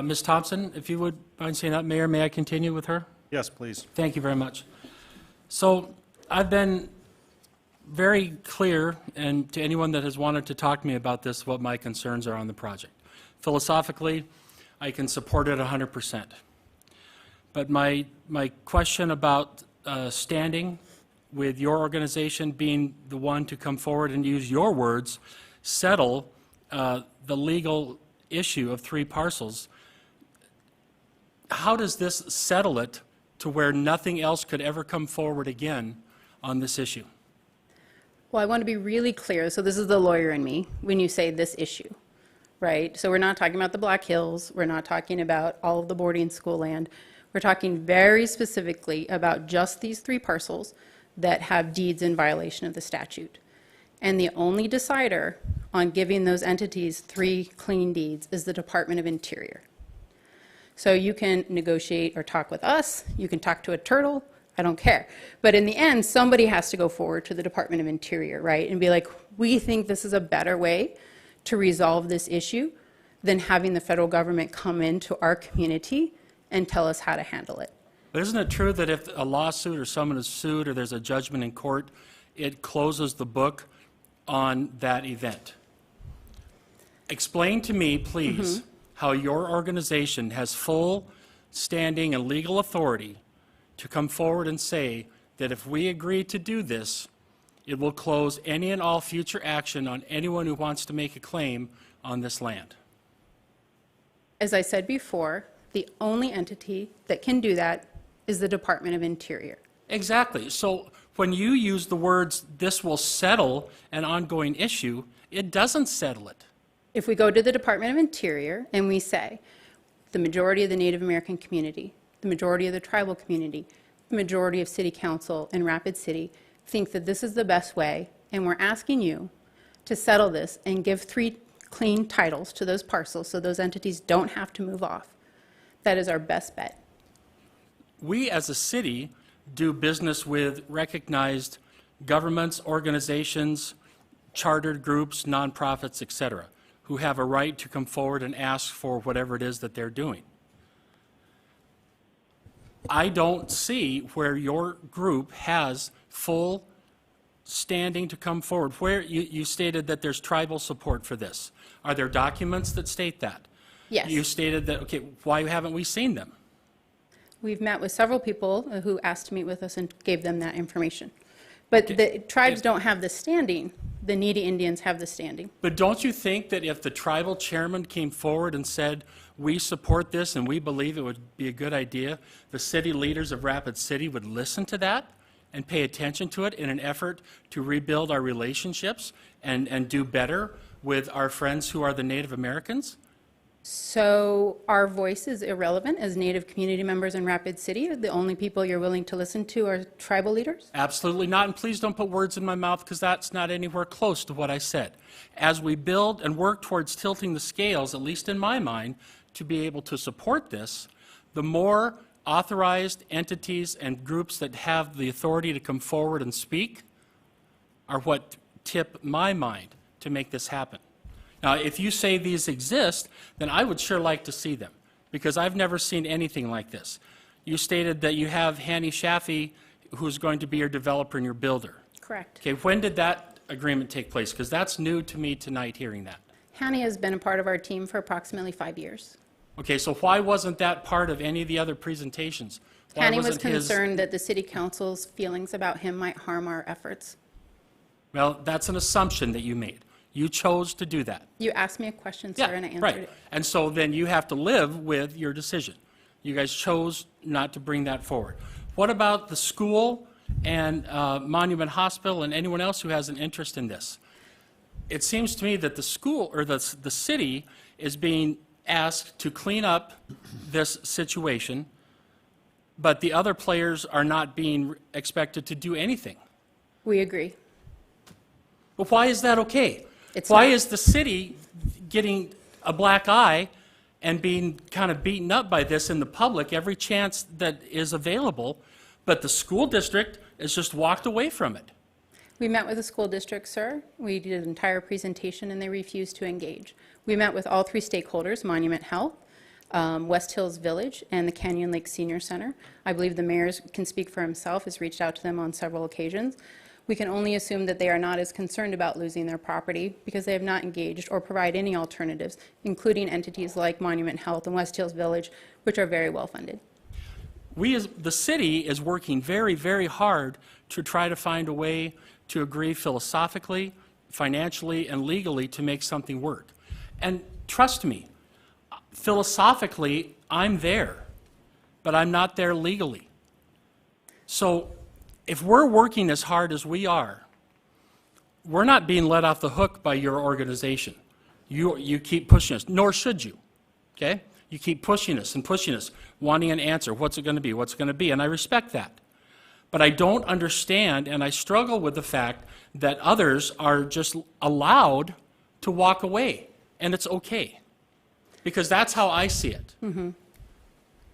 Ms. Thompson, if you would mind saying that, Mayor, may I continue with her? Yes, please. Thank you very much. So I've been very clear, and to anyone that has wanted to talk to me about this, what my concerns are on the project. Philosophically, I can support it 100%. But my question about standing with your organization being the one to come forward and use your words, settle the legal issue of 3 parcels, how does this settle it to where nothing else could ever come forward again on this issue? Well, I want to be really clear. So this is the lawyer in me when you say this issue, right? So we're not talking about the Black Hills. We're not talking about all of the boarding school land. We're talking very specifically about just these 3 parcels that have deeds in violation of the statute. And the only decider on giving those entities 3 clean deeds is the Department of Interior. So you can negotiate or talk with us. You can talk to a turtle. I don't care. But in the end, somebody has to go forward to the Department of Interior, right, and be like, we think this is a better way to resolve this issue than having the federal government come into our community and tell us how to handle it. But isn't it true that if a lawsuit or someone is sued or there's a judgment in court, it closes the book on that event? Explain to me, please, how your organization has full standing and legal authority to come forward and say that if we agree to do this, it will close any and all future action on anyone who wants to make a claim on this land. As I said before, the only entity that can do that is the Department of Interior. Exactly. So when you use the words, this will settle an ongoing issue, it doesn't settle it. If we go to the Department of Interior and we say, the majority of the Native American community, the majority of the tribal community, the majority of City Council in Rapid City think that this is the best way, and we're asking you to settle this and give 3 clean titles to those parcels so those entities don't have to move off. That is our best bet. We as a city do business with recognized governments, organizations, chartered groups, nonprofits, etc., who have a right to come forward and ask for whatever it is that they're doing. I don't see where your group has full standing to come forward. Where you stated that there's tribal support for this. Are there documents that state that? Yes. You stated that, okay, why haven't we seen them? We've met with several people who asked to meet with us and gave them that information. But the tribes don't have the standing. The needy Indians have the standing. But don't you think that if the tribal chairman came forward and said, we support this and we believe it would be a good idea, the city leaders of Rapid City would listen to that and pay attention to it in an effort to rebuild our relationships and do better with our friends who are the Native Americans? So our voice is irrelevant as Native community members in Rapid City? The only people you're willing to listen to are tribal leaders? Absolutely not, and please don't put words in my mouth because that's not anywhere close to what I said. As we build and work towards tilting the scales, at least in my mind, to be able to support this, the more authorized entities and groups that have the authority to come forward and speak are what tip my mind to make this happen. Now, if you say these exist, then I would sure like to see them, because I've never seen anything like this. You stated that you have Hanny Shaffey, who's going to be your developer and your builder. Correct. Okay, when did that agreement take place? Because that's new to me tonight, hearing that. Hanny has been a part of our team for approximately 5 years. Okay, so why wasn't that part of any of the other presentations? Why Hanny was wasn't his- concerned that the city council's feelings about him might harm our efforts. Well, that's an assumption that you made. You chose to do that. You asked me a question, sir, Yeah, and I answered right. it. And so then you have to live with your decision. You guys chose not to bring that forward. What about the school and Monument Hospital and anyone else who has an interest in this? It seems to me that the school or the city is being asked to clean up this situation, but the other players are not being expected to do anything. We agree. Well, why is that okay? It's Why not. is the city getting a black eye and being kind of beaten up by this in the public every chance that is available, but the school district has just walked away from it? We met with the school district, sir. We did an entire presentation, and they refused to engage. We met with all 3 stakeholders, Monument Health, West Hills Village, and the Canyon Lake Senior Center. I believe the mayor can speak for himself, has reached out to them on several occasions. We can only assume that they are not as concerned about losing their property because they have not engaged or provide any alternatives, including entities like Monument Health and West Hills Village, which are very well funded. We as the city is working very, very hard to try to find a way to agree philosophically, financially, and legally to make something work. And trust me, philosophically, I'm there, but I'm not there legally. So if we're working as hard as we are, we're not being let off the hook by your organization. You keep pushing us, nor should you, okay? You keep pushing us, wanting an answer. What's it going to be? What's it going to be? And I respect that. But I don't understand, and I struggle with the fact that others are just allowed to walk away, and it's okay, because that's how I see it. Mm-hmm.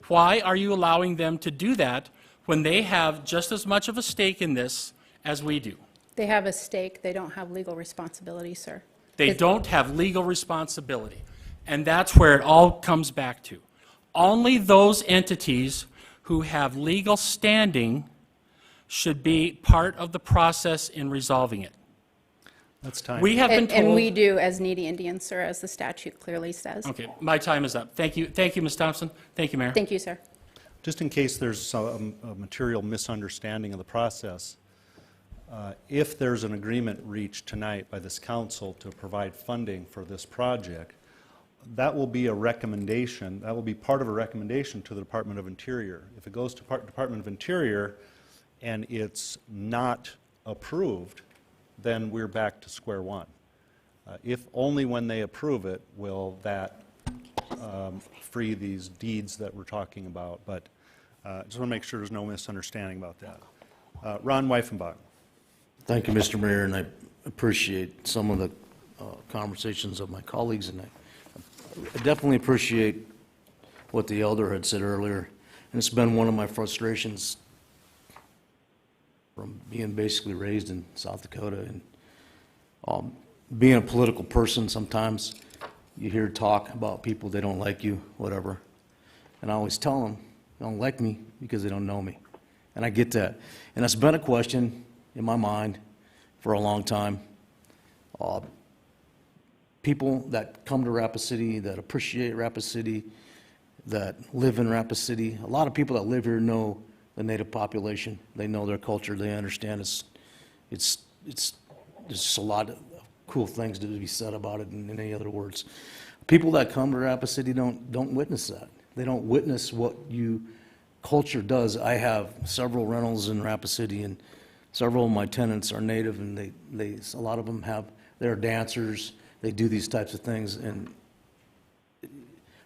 Why are you allowing them to do that when they have just as much of a stake in this as we do. They have a stake, they don't have legal responsibility, sir. They don't have legal responsibility. And that's where it all comes back to. Only those entities who have legal standing should be part of the process in resolving it. That's time. We have been told... And we do as needy Indians, sir, as the statute clearly says. Okay, my time is up. Thank you, Ms. Thompson. Thank you, Mayor. Thank you, sir. Just in case there's a material misunderstanding of the process, if there's an agreement reached tonight by this council to provide funding for this project, that will be a recommendation, that will be part of a recommendation to the Department of Interior. If it goes to Department of Interior and it's not approved, then we're back to square one. If only when they approve it will that free these deeds that we're talking about. But just want to make sure there's no misunderstanding about that. Ron Weifenbach. Thank you, Mr. Mayor, and I appreciate some of the conversations of my colleagues, and I definitely appreciate what the elder had said earlier. And it's been one of my frustrations from being basically raised in South Dakota and being a political person. Sometimes you hear talk about people, they don't like you, whatever. And I always tell them, they don't like me because they don't know me. And I get that. And it's been a question in my mind for a long time. People that come to Rapid City, that appreciate Rapid City, that live in Rapid City, a lot of people that live here know the Native population. They know their culture. They understand there's just a lot of cool things to be said about it in any other words. People that come to Rapid City don't witness that. They don't witness what culture does. I have several rentals in Rapid City, and several of my tenants are Native, and a lot of them they're dancers. They do these types of things, and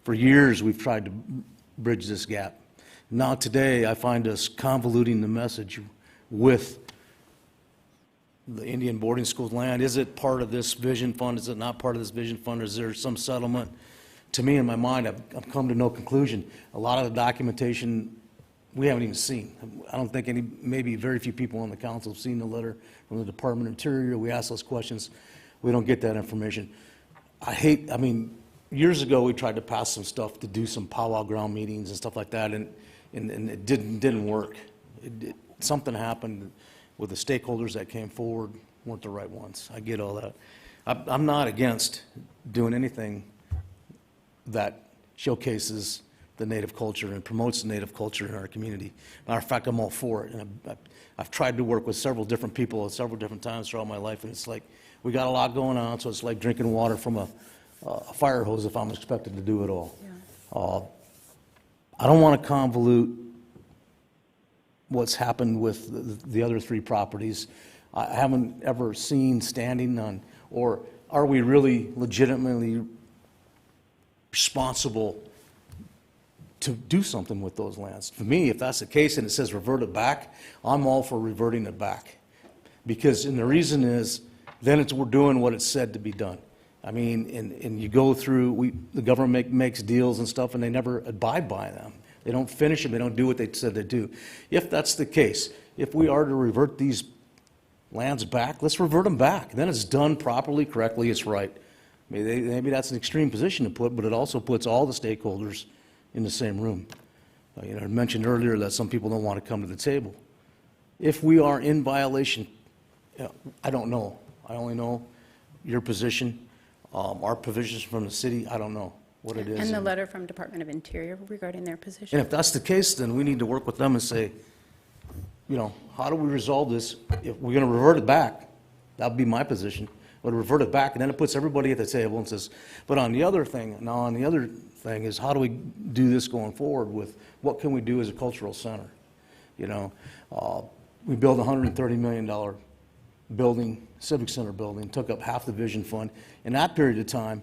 for years we've tried to bridge this gap. Now today I find us convoluting the message with the Indian boarding school land. Is it part of this vision fund? Is it not part of this vision fund? Is there some settlement? To me, in my mind, I've come to no conclusion. A lot of the documentation we haven't even seen. I don't think maybe very few people on the council have seen the letter from the Department of Interior. We ask those questions. We don't get that information. I mean, years ago we tried to pass some stuff to do some powwow ground meetings and stuff like that, and it didn't work. Something happened with the stakeholders that came forward weren't the right ones. I get all that. I'm not against doing anything that showcases the Native culture and promotes the Native culture in our community. Matter of fact, I'm all for it. And I've tried to work with several different people at several different times throughout my life, and it's like we got a lot going on, so it's like drinking water from a fire hose if I'm expected to do it all. Yeah. I don't want to convolute what's happened with the other three properties. I haven't ever seen standing on, or are we really legitimately responsible to do something with those lands? For me, if that's the case and it says revert it back, I'm all for reverting it back. And the reason is, then we're doing what it's said to be done. I mean, and you go through, the government makes deals and stuff, and they never abide by them. They don't finish them. They don't do what they said they do. If that's the case, if we are to revert these lands back, let's revert them back. Then it's done properly, correctly, it's right. Maybe that's an extreme position to put, but it also puts all the stakeholders in the same room. I mentioned earlier that some people don't want to come to the table. If we are in violation, I don't know. I only know your position. Our position from the city, I don't know what it is. And the letter from Department of Interior regarding their position. And if that's the case, then we need to work with them and say, how do we resolve this? If we're going to revert it back, that would be my position. But revert it back, and then it puts everybody at the table and says, but on the other thing is, how do we do this going forward with what can we do as a cultural center? We built a $130 million building, civic center building, took up half the vision fund. In that period of time,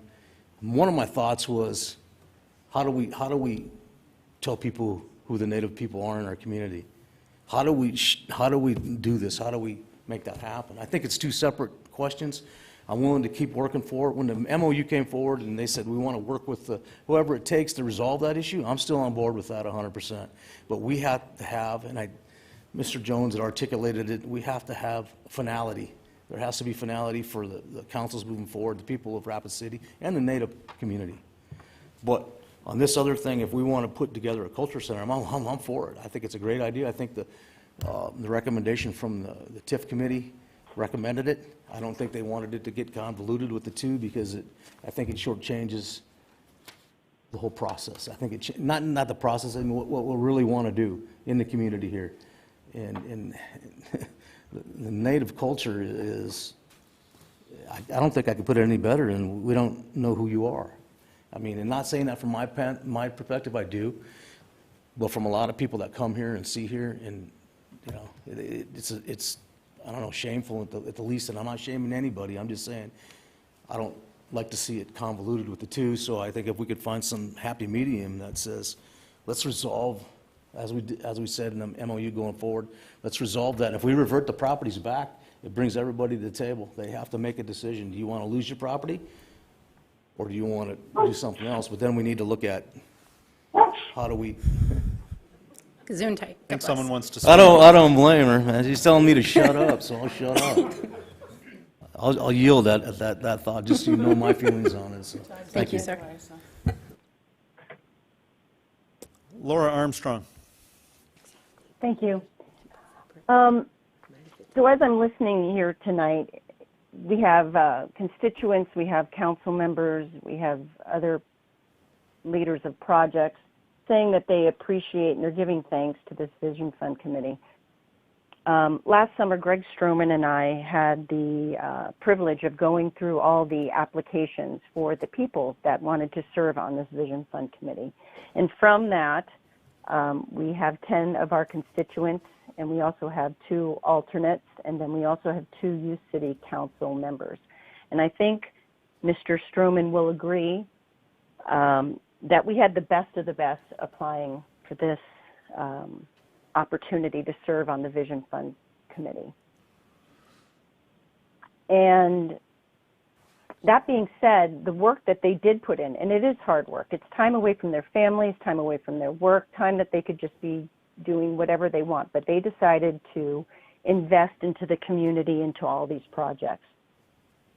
one of my thoughts was, how do we tell people who the Native people are in our community? How do we do this? How do we make that happen? I think it's two separate questions. I'm willing to keep working for it. When the MOU came forward and they said we want to work with whoever it takes to resolve that issue, I'm still on board with that 100%. But we have to have, and Mr. Jones had articulated it, we have to have finality. There has to be finality for the councils moving forward, the people of Rapid City, and the Native community. But on this other thing, if we want to put together a culture center, I'm for it. I think it's a great idea. I think the recommendation from the TIF committee recommended it. I don't think they wanted it to get convoluted with the two because I think it shortchanges the whole process. I think it, not the process, I mean what we'll really want to do in the community here. And the Native culture is, I don't think I could put it any better, and we don't know who you are. I mean, and not saying that from my perspective, I do, but from a lot of people that come here and see here, and you know, it's I don't know, shameful at the least, and I'm not shaming anybody. I'm just saying I don't like to see it convoluted with the two. So I think if we could find some happy medium that says, let's resolve, as we said in the MOU going forward, let's resolve that. If we revert the properties back, it brings everybody to the table. They have to make a decision. Do you want to lose your property, or do you want to do something else? But then we need to look at how do we. Gesundheit. I think someone wants to speak. I don't blame her, man. She's telling me to shut up, so I'll shut up. I'll yield at that thought, just so you know my feelings on it. So. Thank you, sir. Laura Armstrong. Thank you. So as I'm listening here tonight, we have constituents, we have council members, we have other leaders of projects saying that they appreciate and they're giving thanks to this Vision Fund Committee. Last summer, Greg Stroman and I had the privilege of going through all the applications for the people that wanted to serve on this Vision Fund Committee. And from that, we have 10 of our constituents, and we also have 2 alternates, and then we also have 2 youth city council members. And I think Mr. Stroman will agree that we had the best of the best applying for this opportunity to serve on the Vision Fund Committee. And that being said, the work that they did put in, and it is hard work, it's time away from their families, time away from their work, time that they could just be doing whatever they want, but they decided to invest into the community, into all these projects.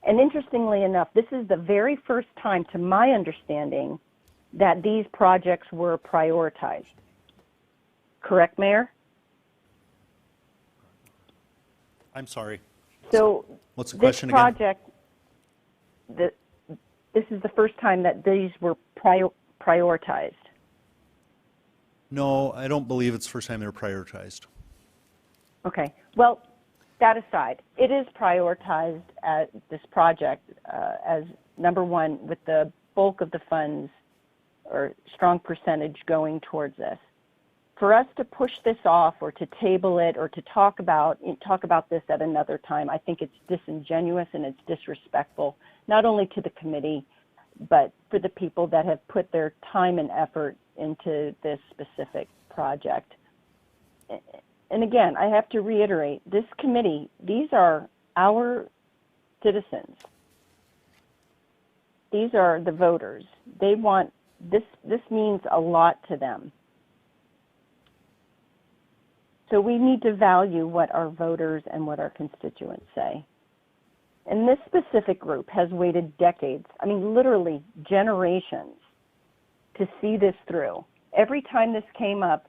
And interestingly enough, this is the very first time, to my understanding, that these projects were prioritized. Correct, Mayor? I'm sorry. So what's the question this project, again? This is the first time that these were prioritized. No, I don't believe it's the first time they were prioritized. Okay. Well, that aside, it is prioritized at this project as number one, with the bulk of the funds or strong percentage going towards this. For us to push this off or to table it or to talk about this at another time, I think it's disingenuous and it's disrespectful, not only to the committee, but for the people that have put their time and effort into this specific project. And again, I have to reiterate, this committee, these are our citizens. These are the voters. They want, this means a lot to them. So we need to value what our voters and what our constituents say. And this specific group has waited decades, I mean literally generations, to see this through. Every time this came up,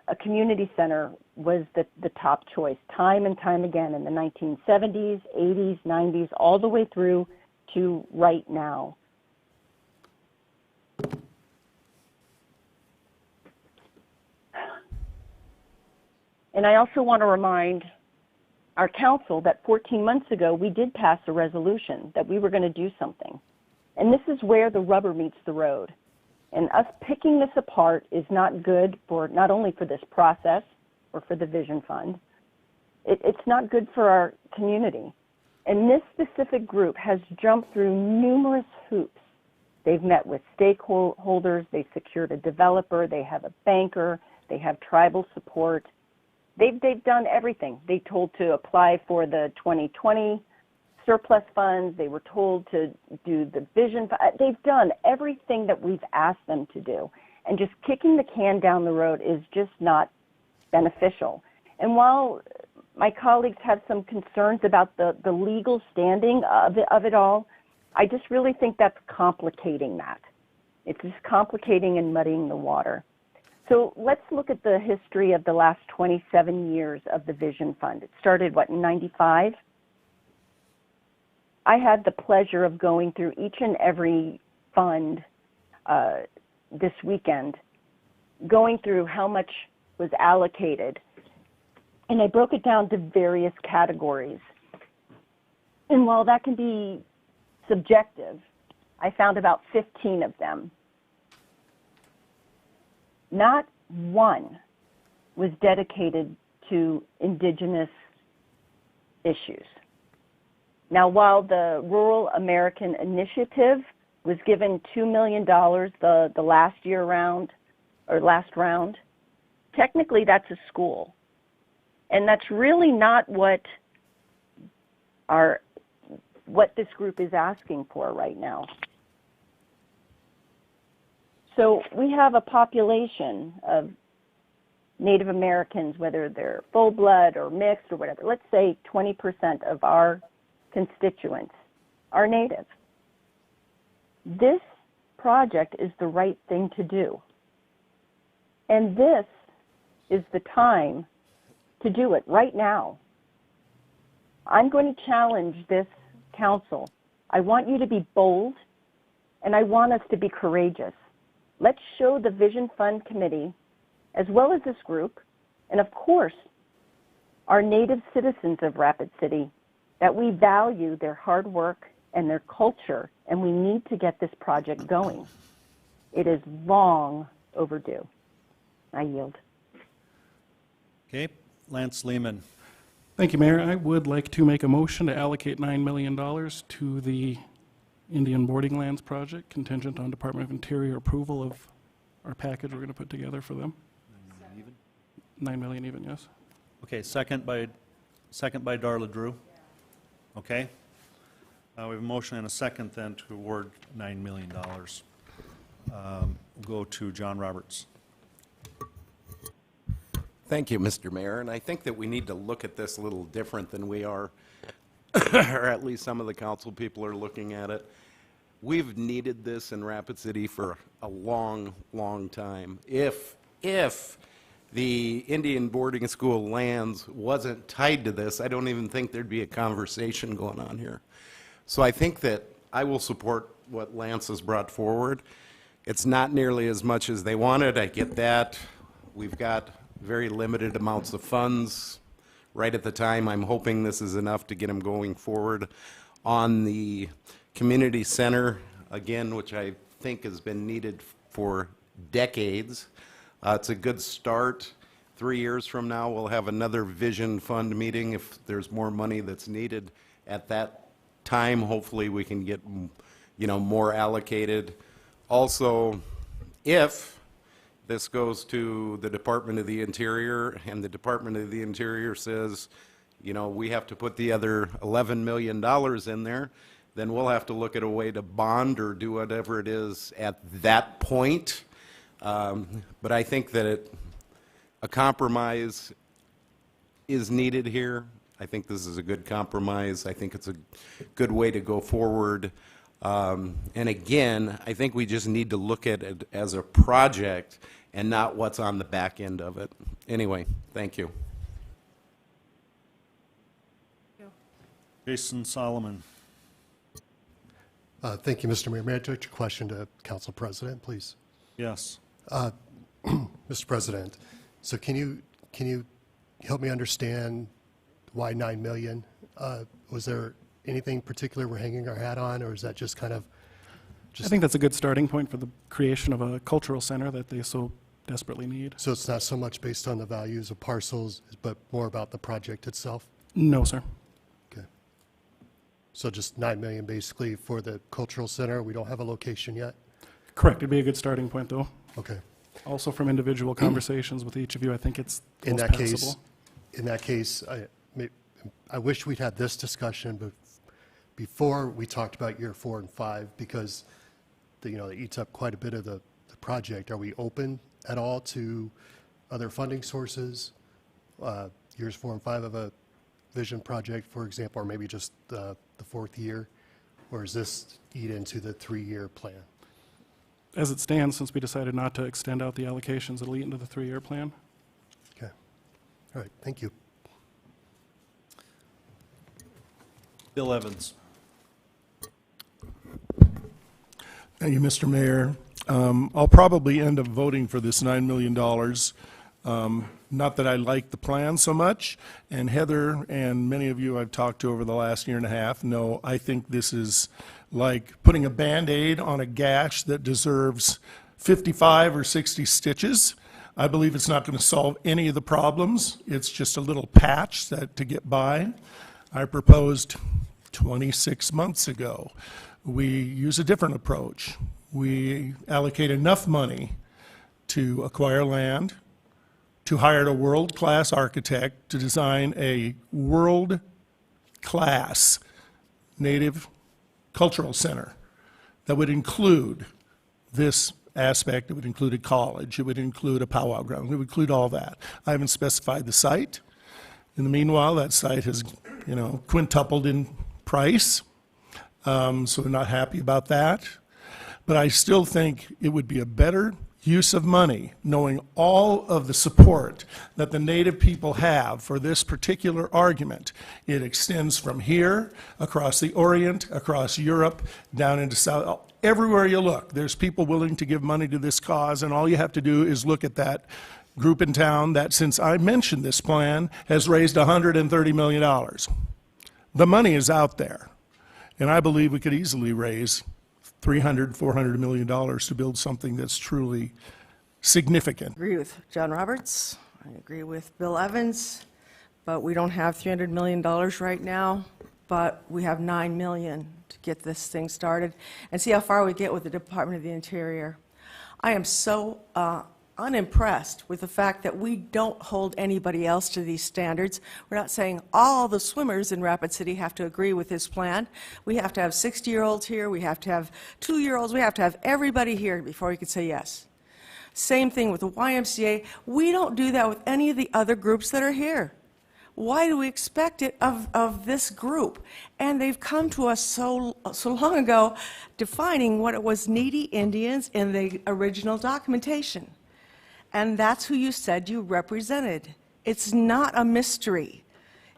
a community center was the top choice, time and time again, in the 1970s, 80s, 90s, all the way through to right now. And I also want to remind our council that 14 months ago, we did pass a resolution that we were going to do something. And this is where the rubber meets the road. And us picking this apart is not good for, not only for this process or for the Vision Fund, it's not good for our community. And this specific group has jumped through numerous hoops. They've met with stakeholders, they secured a developer, they have a banker, they have tribal support. They've done everything. They told to apply for the 2020 surplus funds. They were told to do the vision. They've done everything that we've asked them to do. And just kicking the can down the road is just not beneficial. And while my colleagues have some concerns about the legal standing of it all, I just really think that's complicating that. It's just complicating and muddying the water. So let's look at the history of the last 27 years of the Vision Fund. It started, what, in 95? I had the pleasure of going through each and every fund this weekend, going through how much was allocated. And I broke it down to various categories. And while that can be subjective, I found about 15 of them. Not one was dedicated to indigenous issues. Now, while the Rural American Initiative was given $2 million the last year round, or last round, technically that's a school. And that's really not what this group is asking for right now. So we have a population of Native Americans, whether they're full blood or mixed or whatever. Let's say 20% of our constituents are Native. This project is the right thing to do. And this is the time to do it right now. I'm going to challenge this council. I want you to be bold, and I want us to be courageous. Let's show the Vision Fund Committee, as well as this group, and of course, our Native citizens of Rapid City, that we value their hard work and their culture, and we need to get this project going. It is long overdue. I yield. Okay, Lance Lehman. Thank you, Mayor. I would like to make a motion to allocate $9 million to the Indian Boarding Lands project, contingent on Department of Interior approval of our package we're going to put together for them. 9 million even, yes. Okay, second by Darla Drew. Okay. We have a motion and a second then to award $9 million. We'll go to John Roberts. Thank you, Mr. Mayor. And I think that we need to look at this a little different than we are, or at least some of the council people are looking at it. We've needed this in Rapid City for a long, long time. If the Indian boarding school lands wasn't tied to this, I don't even think there'd be a conversation going on here. So I think that I will support what Lance has brought forward. It's not nearly as much as they wanted. I get that. We've got very limited amounts of funds. Right at the time, I'm hoping this is enough to get them going forward. On the community center, again, which I think has been needed for decades, it's a good start. 3 years from now, we'll have another Vision Fund meeting. If there's more money that's needed at that time, hopefully we can get, more allocated. Also, if this goes to the Department of the Interior, and the Department of the Interior says, we have to put the other $11 million in there, then we'll have to look at a way to bond or do whatever it is at that point. But I think that a compromise is needed here. I think this is a good compromise. I think it's a good way to go forward. And again, I think we just need to look at it as a project and not what's on the back end of it. Anyway, thank you. Jason Solomon. Thank you, Mr. Mayor. May I direct your question to Council President, please? Yes. Mr. President, so can you help me understand why 9 million? Was there anything particular we're hanging our hat on, or is that just kind of I think that's a good starting point for the creation of a cultural center that they so desperately need. So it's not so much based on the values of parcels, but more about the project itself? No, sir. Okay. So just 9 million basically for the cultural center. We don't have a location yet? Correct. It'd be a good starting point, though. Okay. Also, from individual conversations with each of you, I think it's In most that passable. case, I wish we'd had this discussion, but before we talked about year 4 and 5, because it eats up quite a bit of the project. Are we open at all to other funding sources? years 4 and 5 of a vision project, for example, or maybe just the 4th year? Or does this eat into the 3-year plan? As it stands, since we decided not to extend out the allocations, it'll eat into the 3-year plan. Okay. All right, thank you. Bill Evans. Thank you, Mr. Mayor. I'll probably end up voting for this $9 million. Not that I like the plan so much, and Heather and many of you I've talked to over the last year and a half know I think this is like putting a Band-Aid on a gash that deserves 55 or 60 stitches. I believe it's not going to solve any of the problems. It's just a little patch to get by. I proposed 26 months ago. We use a different approach. We allocate enough money to acquire land, to hire a world-class architect to design a world-class Native cultural center that would include this aspect. It would include a college. It would include a powwow ground. It would include all that. I haven't specified the site. In the meanwhile, that site has, quintupled in price, so we're not happy about that. But I still think it would be a better use of money, knowing all of the support that the Native people have for this particular argument. It extends from here, across the Orient, across Europe, down into South. Everywhere you look, there's people willing to give money to this cause, and all you have to do is look at that group in town that, since I mentioned this plan, has raised $130 million. The money is out there, and I believe we could easily raise $300, $400 million to build something that's truly significant. I agree with John Roberts. I agree with Bill Evans, but we don't have $300 million right now, but we have $9 million to get this thing started and see how far we get with the Department of the Interior. I am so unimpressed with the fact that we don't hold anybody else to these standards. We're not saying all the swimmers in Rapid City have to agree with this plan. We have to have 60-year-olds here. We have to have 2-year-olds. We have to have everybody here before we can say yes. Same thing with the YMCA. We don't do that with any of the other groups that are here. Why do we expect it of this group? And they've come to us so long ago defining what it was needy Indians in the original documentation. And that's who you said you represented. It's not a mystery,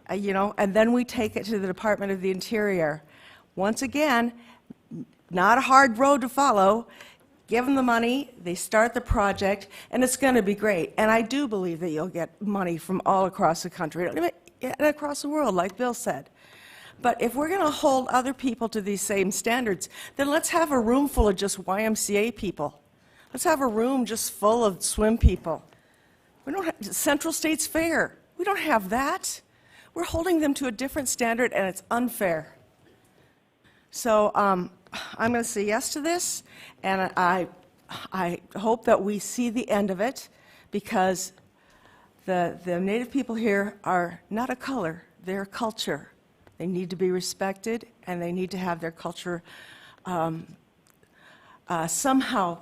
and then we take it to the Department of the Interior. Once again, not a hard road to follow. Give them the money, they start the project, and it's going to be great. And I do believe that you'll get money from all across the country and across the world, like Bill said. But if we're going to hold other people to these same standards, then let's have a room full of just YMCA people. Let's have a room just full of swim people. We don't have Central States Fair. We don't have that. We're holding them to a different standard, and it's unfair. So I'm going to say yes to this, and I hope that we see the end of it, because the Native people here are not a color, they're a culture. They need to be respected, and they need to have their culture somehow.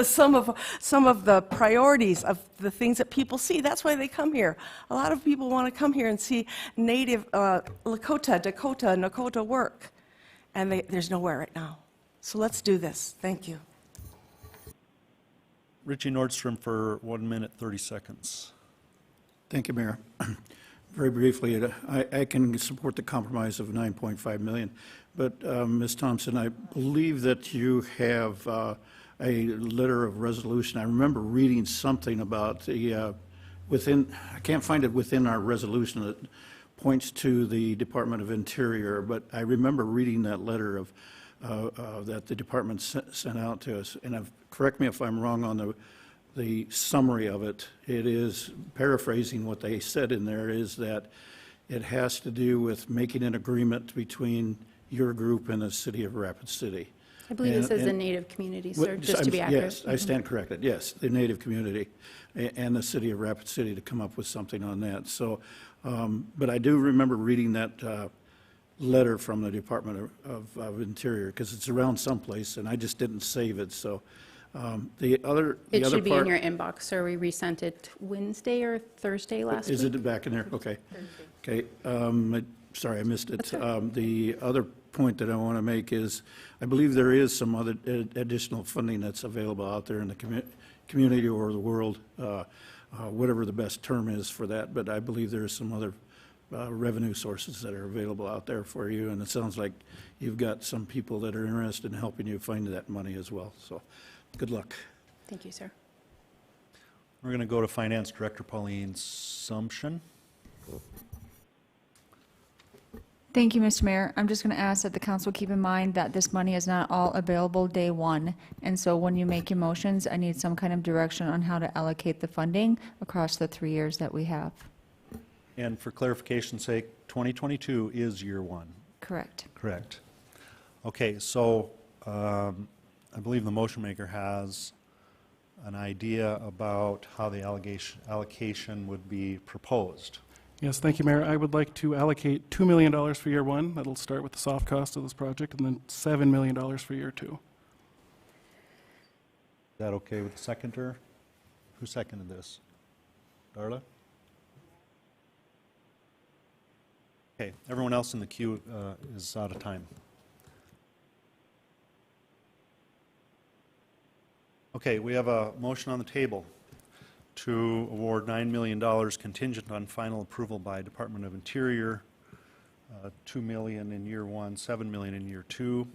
Some of the priorities of the things that people see. That's why they come here. A lot of people want to come here and see Native Lakota, Dakota, Nakota work, and there's nowhere right now. So let's do this. Thank you. Richie Nordstrom for 1 minute, 30 seconds. Thank you, Mayor. Very briefly, I can support the compromise of $9.5 million, but Ms. Thompson, I believe that you have a letter of resolution. I remember reading something about the I can't find it within our resolution that points to the Department of Interior, but I remember reading that letter that the department sent out to us. And correct me if I'm wrong on the summary of it. It is, paraphrasing what they said in there, is that it has to do with making an agreement between your group and the city of Rapid City. I believe it says the Native community, sir, just to be accurate. Yes, I stand corrected. Yes, the Native community and the city of Rapid City to come up with something on that. So, but I do remember reading that letter from the Department of Interior, because it's around someplace, and I just didn't save it. So The other It part. should be in your inbox, sir. We resent it Wednesday or Thursday last week. Is it back in there? Okay. Okay. Sorry, I missed it. The other point that I want to make is, I believe there is some other additional funding that's available out there in the community or the world, whatever the best term is for that, but I believe there is some other revenue sources that are available out there for you, and it sounds like you've got some people that are interested in helping you find that money as well. So, good luck. Thank you, sir. We're going to go to Finance Director Pauline Sumption. Thank you, Mr. Mayor. I'm just going to ask that the council keep in mind that this money is not all available day one. And so when you make your motions, I need some kind of direction on how to allocate the funding across the 3 years that we have. And for clarification's sake, 2022 is year one. Correct. Correct. Okay, so I believe the motion maker has an idea about how the allocation would be proposed. Yes, thank you, Mayor. I would like to allocate $2 million for year one. That'll start with the soft cost of this project, and then $7 million for year two. Is that okay with the seconder? Who seconded this? Darla? Okay, everyone else in the queue is out of time. Okay, we have a motion on the table to award $9 million contingent on final approval by Department of Interior, $2 million in year one, $7 million in year two.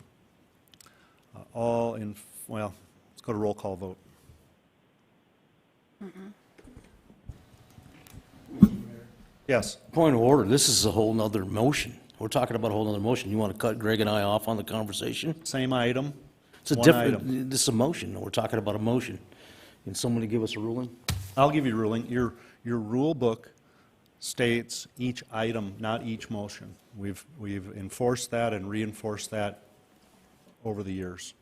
All in, well, let's go to roll call vote. Yes. Point of order, this is a whole nother motion. We're talking about a whole nother motion. You want to cut Greg and I off on the conversation? Same item. It's a One different, item. this is a motion. We're talking about a motion. Can somebody give us a ruling? I'll give you a ruling. Your rule book states each item, not each motion. We've enforced that and reinforced that over the years.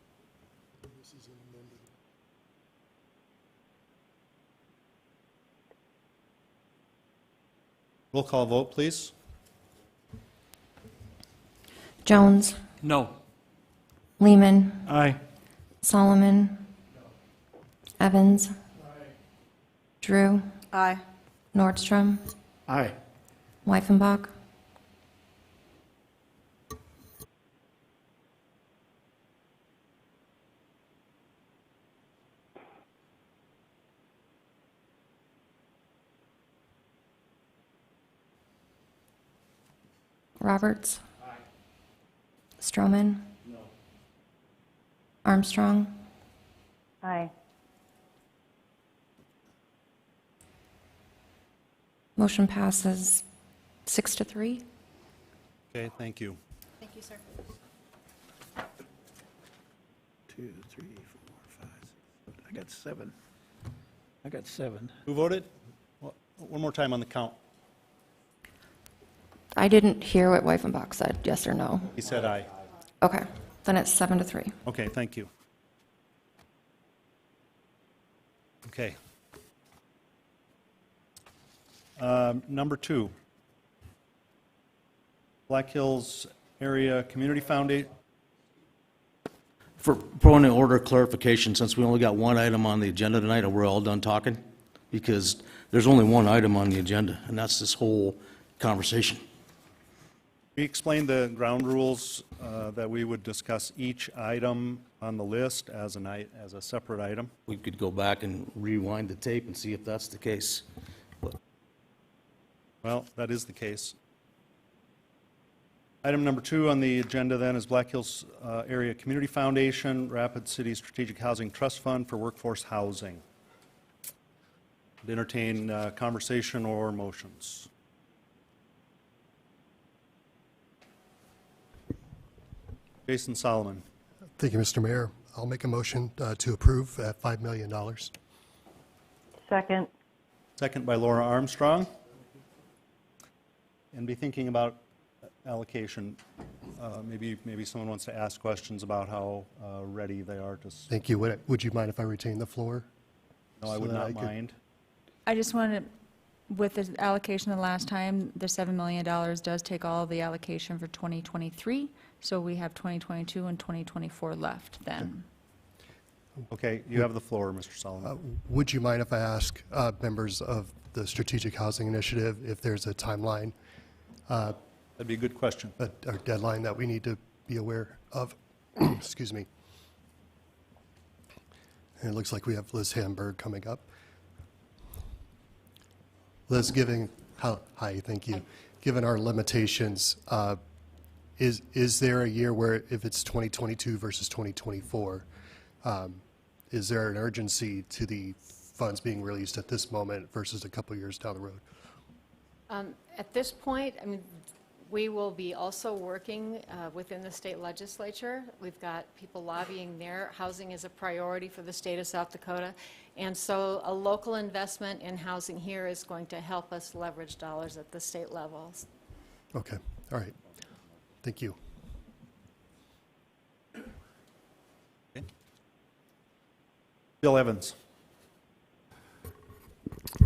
Roll call vote, please. Jones. No. Lehman. Aye. Solomon. Evans. Drew. Aye. Nordstrom. Aye. Weifenbach. Roberts. Aye. Stroman. No. Armstrong. Aye. Motion passes 6-3. Okay, thank you. Thank you, sir. 2, 3, 4, 5. I got 7. I got 7. Who voted? One more time on the count. I didn't hear what Weifenbach said, yes or no. He said aye. Okay, then it's 7-3. Okay, thank you. Okay. Number 2. Black Hills Area Community Foundation. For point of order clarification, since we only got one item on the agenda tonight, are we all done talking? Because there's only one item on the agenda, and that's this whole conversation. We explained the ground rules that we would discuss each item on the list as a separate item. We could go back and rewind the tape and see if that's the case. But Well, that is the case. Item number 2 on the agenda then is Black Hills Area Community Foundation, Rapid City Strategic Housing Trust Fund for Workforce Housing. Would entertain conversation or motions. Jason Solomon. Thank you, Mr. Mayor. I'll make a motion to approve at $5 million. Second. Second by Laura Armstrong. And be thinking about allocation. Maybe someone wants to ask questions about how ready they are to. Thank you. Would you mind if I retain the floor? No, I So would that not I could- mind. I just wanted, with the allocation the last time, the $7 million does take all of the allocation for 2023, so we have 2022 and 2024 left then. Okay, you have the floor, Mr. Solomon. Would you mind if I ask members of the Strategic Housing Initiative if there's a timeline? That'd be a good question. A deadline that we need to be aware of? Excuse me. And it looks like we have Liz Hamburg coming up. Liz, hi, thank you. Given our limitations, is there a year where if it's 2022 versus 2024, is there an urgency to the funds being released at this moment versus a couple years down the road? At this point, I mean, we will be also working within the state legislature. We've got people lobbying there. Housing is a priority for the state of South Dakota. And so a local investment in housing here is going to help us leverage dollars at the state levels. Okay, all right. Thank you. Okay. Bill Evans.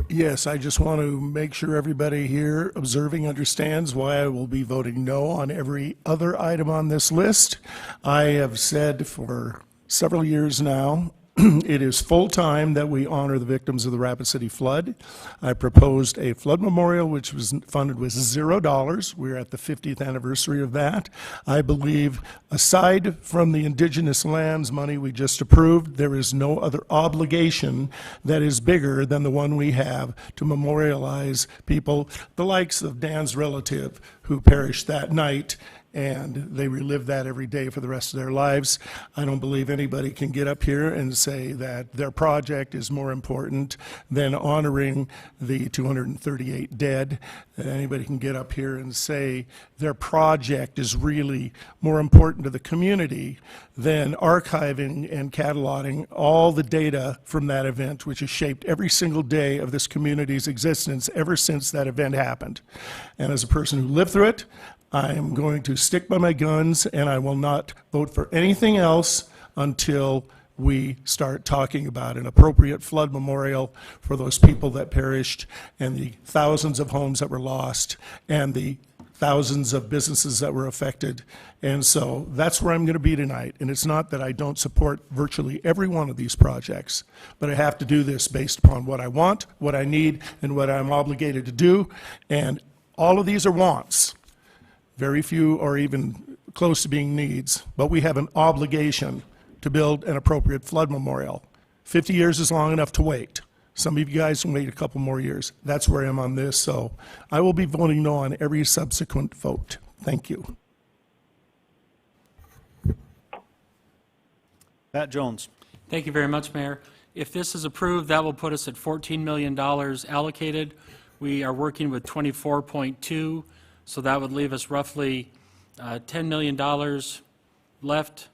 Yes, I just want to make sure everybody here observing understands why I will be voting no on every other item on this list. I have said for several years now, it is full time that we honor the victims of the Rapid City flood. I proposed a flood memorial which was funded with $0. We're at the 50th anniversary of that. I believe aside from the indigenous lands money we just approved, there is no other obligation that is bigger than the one we have to memorialize people, the likes of Dan's relative who perished that night, and they relive that every day for the rest of their lives. I don't believe anybody can get up here and say that their project is more important than honoring the 238 dead. That anybody can get up here and say their project is really more important to the community than archiving and cataloging all the data from that event, which has shaped every single day of this community's existence ever since that event happened. And as a person who lived through it, I am going to stick by my guns, and I will not vote for anything else until we start talking about an appropriate flood memorial for those people that perished and the thousands of homes that were lost and the thousands of businesses that were affected. And so that's where I'm going to be tonight. And it's not that I don't support virtually every one of these projects, but I have to do this based upon what I want, what I need, and what I'm obligated to do. And all of these are wants. Very few are even close to being needs, but we have an obligation to build an appropriate flood memorial. 50 years is long enough to wait. Some of you guys can wait a couple more years. That's where I am on this, so I will be voting no on every subsequent vote. Thank you. Pat Jones. Thank you very much, Mayor. If this is approved, that will put us at $14 million allocated. We are working with 24.2. So that would leave us roughly $10 million left,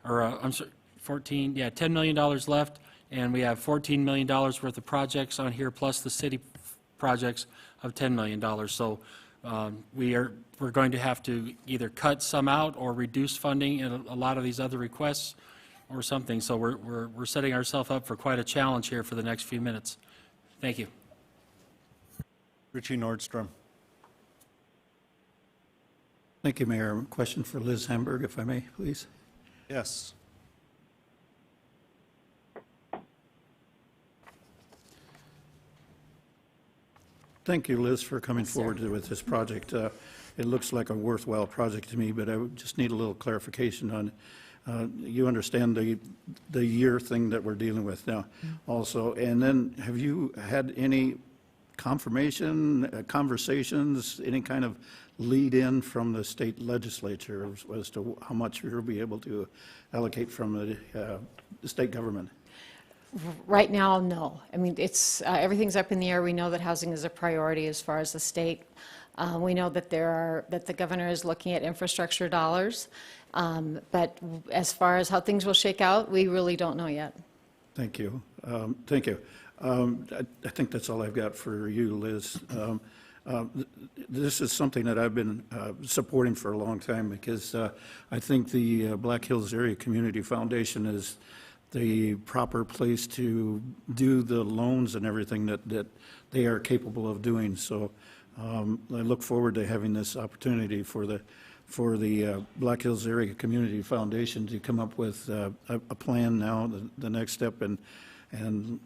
or I'm sorry, $10 million left, and we have $14 million worth of projects on here, plus the city projects of $10 million. So we're going to have to either cut some out or reduce funding in a lot of these other requests or something. So we're setting ourselves up for quite a challenge here for the next few minutes. Thank you. Richie Nordstrom. Thank you, Mayor. Question for Liz Hamburg, if I may, please. Yes. Thank you, Liz, for coming forward with this project. It looks like a worthwhile project to me, but I would just need a little clarification on, you understand the year thing that we're dealing with now also. And then have you had any confirmation, conversations, any kind of lead-in from the state legislature as to how much you'll be able to allocate from the state government? Right now, no. I mean, it's everything's up in the air. We know that housing is a priority as far as the state. We know that that the governor is looking at infrastructure dollars, but as far as how things will shake out, we really don't know yet. Thank you. Thank you. I think that's all I've got for you, Liz. This is something that I've been supporting for a long time because I think the Black Hills Area Community Foundation is the proper place to do the loans and everything that they are capable of doing. So I look forward to having this opportunity for the for the Black Hills Area Community Foundation to come up with a plan now, the next step, and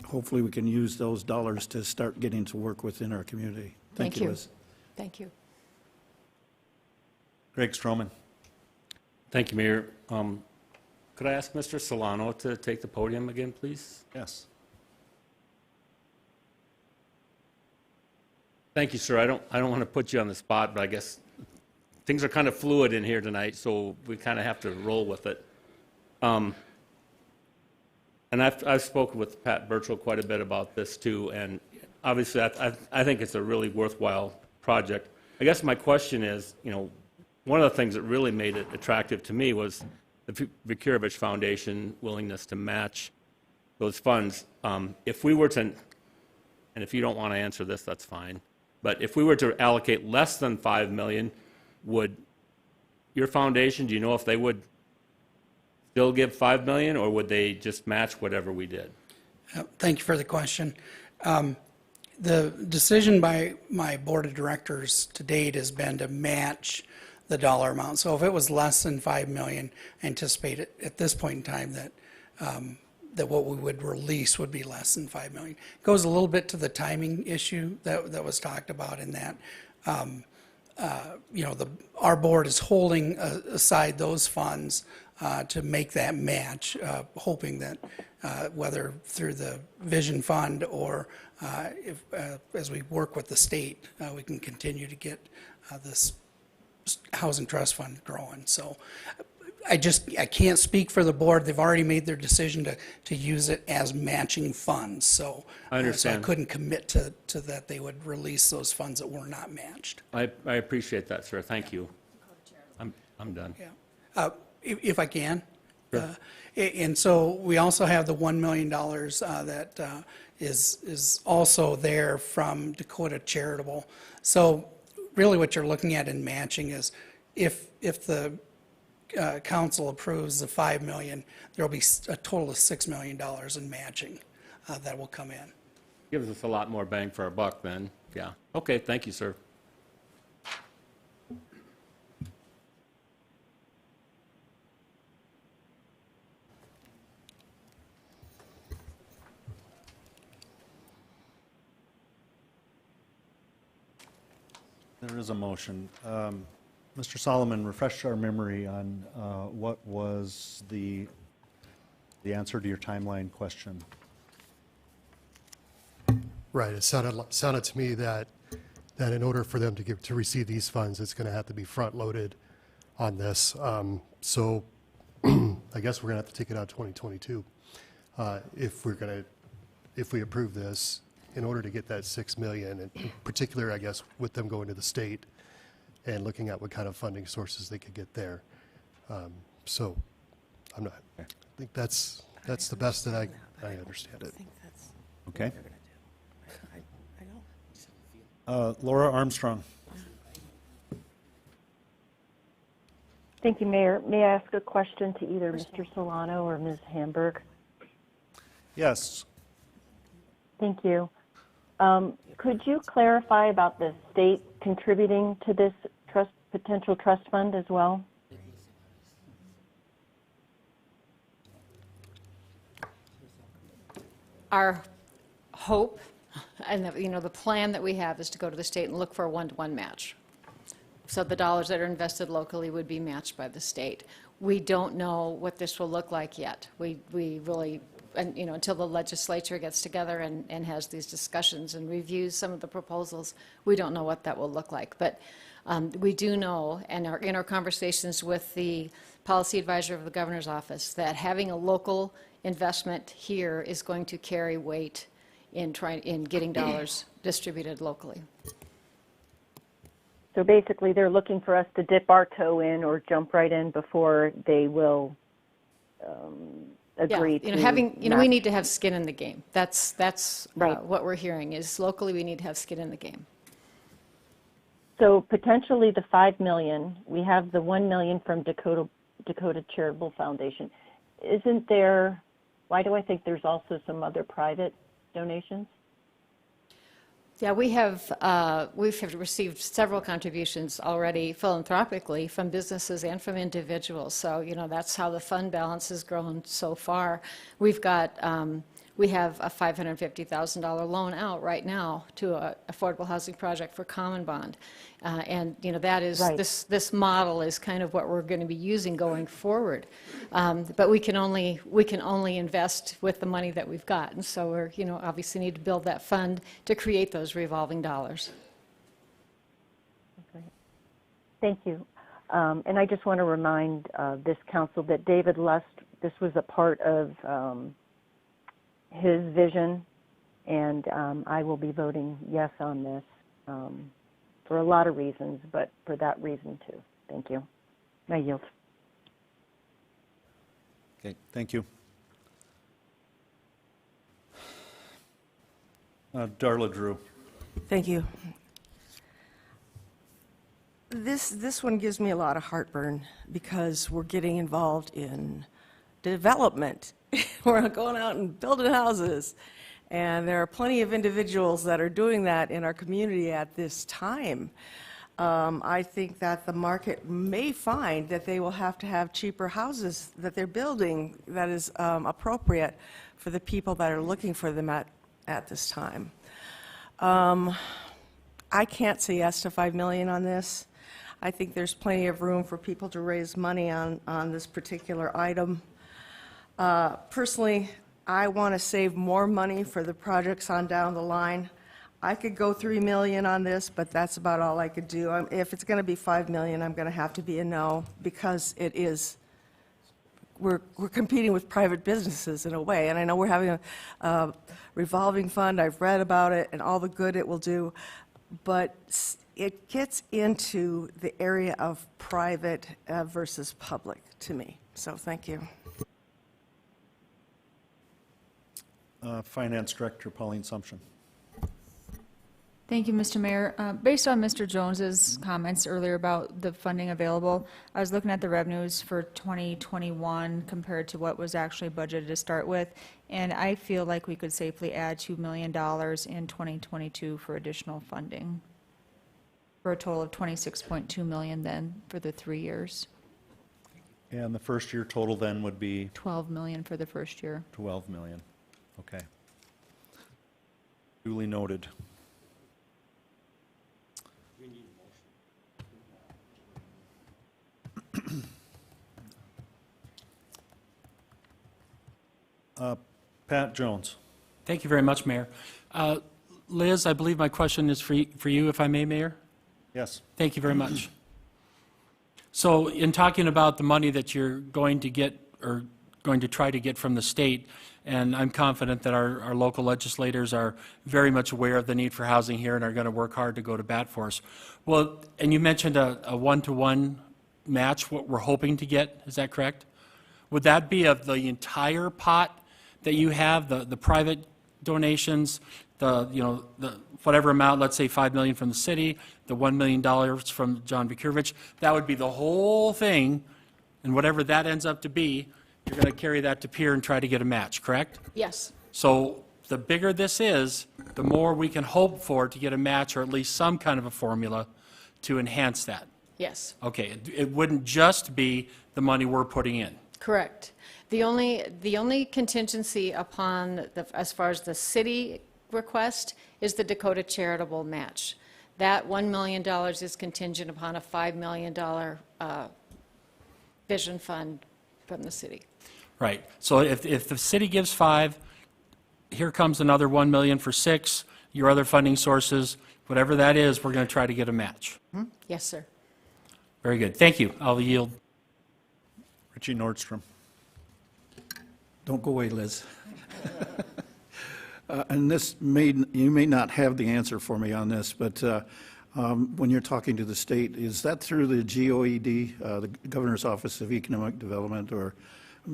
hopefully we can use those dollars to start getting to work within our community. Thank you, Liz. Thank you. Greg Stroman. Thank you, Mayor. Could I ask Mr. Solano to take the podium again, please? Yes. Thank you, sir. I don't want to put you on the spot, but I guess things are kind of fluid in here tonight, so we kind of have to roll with it. And I've spoken with Pat Burchell quite a bit about this too, and obviously I think it's a really worthwhile project. I guess my question is, you know, one of the things that really made it attractive to me was the Vukirovich Foundation willingness to match those funds. If we were to, and if you don't want to answer this, that's fine, but if we were to allocate less than $5 million, would your foundation, do you know if they would still give $5 million, or would they just match whatever we did? Thank you for the question. The decision by my board of directors to date has been to match the dollar amount. So if it was less than $5 million, I anticipate it at this point in time that that what we would release would be less than $5 million. It goes a little bit to the timing issue that was talked about in that. You know, our board is holding aside those funds to make that match, hoping that whether through the Vision Fund or if, as we work with the state, we can continue to get this Housing Trust Fund growing. So I can't speak for the board. They've already made their decision to use it as matching funds. So I understand. So I couldn't commit to that they would release those funds that were not matched. I appreciate that, sir. Thank you. I'm done. Yeah. If I can. Sure. And so we also have the $1 million that is also there from Dakota Charitable. So really what you're looking at in matching is if the council approves the $5 million, there will be a total of $6 million in matching that will come in. Gives us a lot more bang for our buck then. Yeah. Okay, thank you, sir. There is a motion. Mr. Solomon, refresh our memory on what was the answer to your timeline question. Right. It sounded to me that in order for them to receive these funds, it's going to have to be front-loaded on this. So I guess we're going to have to take it out 2022 if we approve this. In order to get that $6 million, and in particular, I guess, with them going to the state and looking at what kind of funding sources they could get there. So I think that's the best that I understand it. Okay. Laura Armstrong. Thank you, Mayor. May I ask a question to either Mr. Solano or Ms. Hamburg? Yes. Thank you. Could you clarify about the state contributing to this potential trust fund as well? Our hope, and the plan that we have is to go to the state and look for a one-to-one match. So the dollars that are invested locally would be matched by the state. We don't know what this will look like yet. We really, and until the legislature gets together and has these discussions and reviews some of the proposals, we don't know what that will look like. But we do know, and in our conversations with the policy advisor of the governor's office, that having a local investment here is going to carry weight in getting dollars distributed locally. So basically, they're looking for us to dip our toe in or jump right in before they will agree to. We need to have skin in the game. That's right. What we're hearing is locally we need to have skin in the game. So potentially the $5 million, we have the $1 million from Dakota Charitable Foundation. Isn't there? Why do I think there's also some other private donations? Yeah, we've received several contributions already philanthropically from businesses and from individuals. So, that's how the fund balance has grown so far. We have a $550,000 loan out right now to an affordable housing project for Common Bond. And, that is, Right. this model is kind of what we're going to be using going forward. But we can only invest with the money that we've got. And so we're, obviously need to build that fund to create those revolving dollars. Okay. Thank you. And I just want to remind this council that David Lust, this was a part of his vision, and I will be voting yes on this for a lot of reasons, but for that reason too. Thank you. I yield. Okay, thank you. Darla Drew. Thank you. This one gives me a lot of heartburn because we're getting involved in development. We're going out and building houses. And there are plenty of individuals that are doing that in our community at this time. I think that the market may find that they will have to have cheaper houses that they're building that is appropriate for the people that are looking for them at this time. I can't say yes to $5 million on this. I think there's plenty of room for people to raise money on this particular item. Personally, I want to save more money for the projects on down the line. I could go $3 million on this, but that's about all I could do. If it's going to be $5 million, I'm going to have to be a no, because it is, we're competing with private businesses in a way. And I know we're having a revolving fund. I've read about it and all the good it will do, but it gets into the area of private versus public to me. So thank you. Finance Director Pauline Sumption. Thank you, Mr. Mayor. Based on Mr. Jones's comments earlier about the funding available, I was looking at the revenues for 2021 compared to what was actually budgeted to start with, and I feel like we could safely add $2 million in 2022 for additional funding, for a total of $26.2 million then for the 3 years. And the first year total then would be? $12 million for the first year. $12 million. Okay. Duly noted. Pat Jones. Thank you very much, Mayor. Liz, I believe my question is for you, if I may, Mayor? Yes. Thank you very much. So in talking about the money that you're going to get or going to try to get from the state, and I'm confident that our local legislators are very much aware of the need for housing here and are going to work hard to go to bat for us. Well, and you mentioned a one-to-one match, what we're hoping to get, is that correct? Would that be of the entire pot that you have, the private donations, the whatever amount, let's say $5 million from the city, the $1 million from John Bukurevich, that would be the whole thing, and whatever that ends up to be, you're going to carry that to Pier and try to get a match, correct? Yes. So the bigger this is, the more we can hope for to get a match or at least some kind of a formula to enhance that. Yes. Okay, it wouldn't just be the money we're putting in. Correct. The only contingency upon, as far as the city request, is the Dakota charitable match. That $1 million is contingent upon a $5 million vision fund from the city. Right. So if the city gives 5, here comes another 1 million for 6, your other funding sources, whatever that is, we're going to try to get a match. Yes, sir. Very good. Thank you. I'll yield. Richie Nordstrom. Don't go away, Liz. And you may not have the answer for me on this, but when you're talking to the state, is that through the GOED, the Governor's Office of Economic Development, or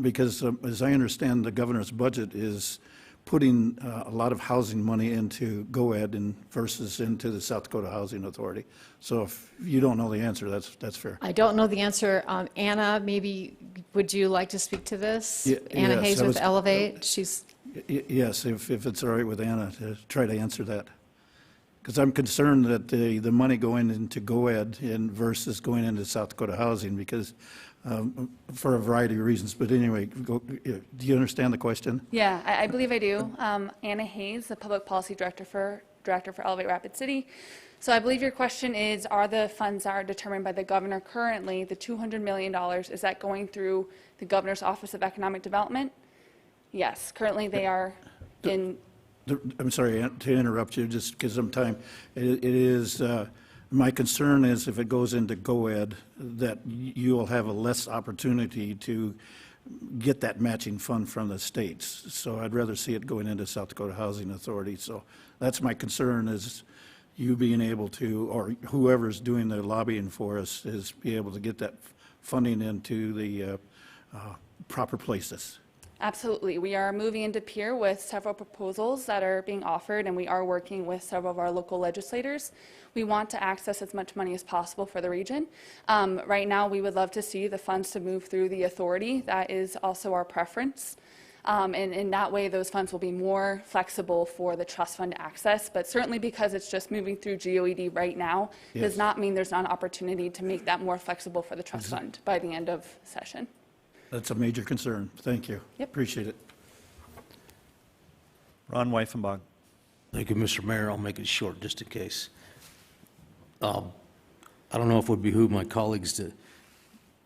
because as I understand, the governor's budget is putting a lot of housing money into GOED versus into the South Dakota Housing Authority. So if you don't know the answer, that's fair. I don't know the answer. Anna, maybe would you like to speak to this? Anna yes, Hayes with Elevate. She's. Yes, if it's all right with Anna to try to answer that. Because I'm concerned that the money going into GoEd versus going into South Dakota Housing, because for a variety of reasons. But anyway, do you understand the question? Yeah, I believe I do. Anna Hayes, the Public Policy Director for Elevate Rapid City. So I believe your question is, are the funds that are determined by the governor currently, the $200 million, is that going through the Governor's Office of Economic Development? Yes, currently they are in... I'm sorry to interrupt you, just because of time. It is, my concern is if it goes into GoEd, that you will have a less opportunity to get that matching fund from the states. So I'd rather see it going into South Dakota Housing Authority. So that's my concern, is you being able to, or whoever's doing the lobbying for us, is be able to get that funding into the proper places. Absolutely. We are moving into peer with several proposals that are being offered, and we are working with several of our local legislators. We want to access as much money as possible for the region. Right now, we would love to see the funds to move through the authority. That is also our preference. And in that way, those funds will be more flexible for the trust fund access. But certainly because it's just moving through GOED right now, does not mean there's not an opportunity to make that more flexible for the trust fund by the end of session. That's a major concern. Thank you. Yep. Appreciate it. Ron Weifenbach. Thank you, Mr. Mayor. I'll make it short just in case. I don't know if it would behoove my colleagues to,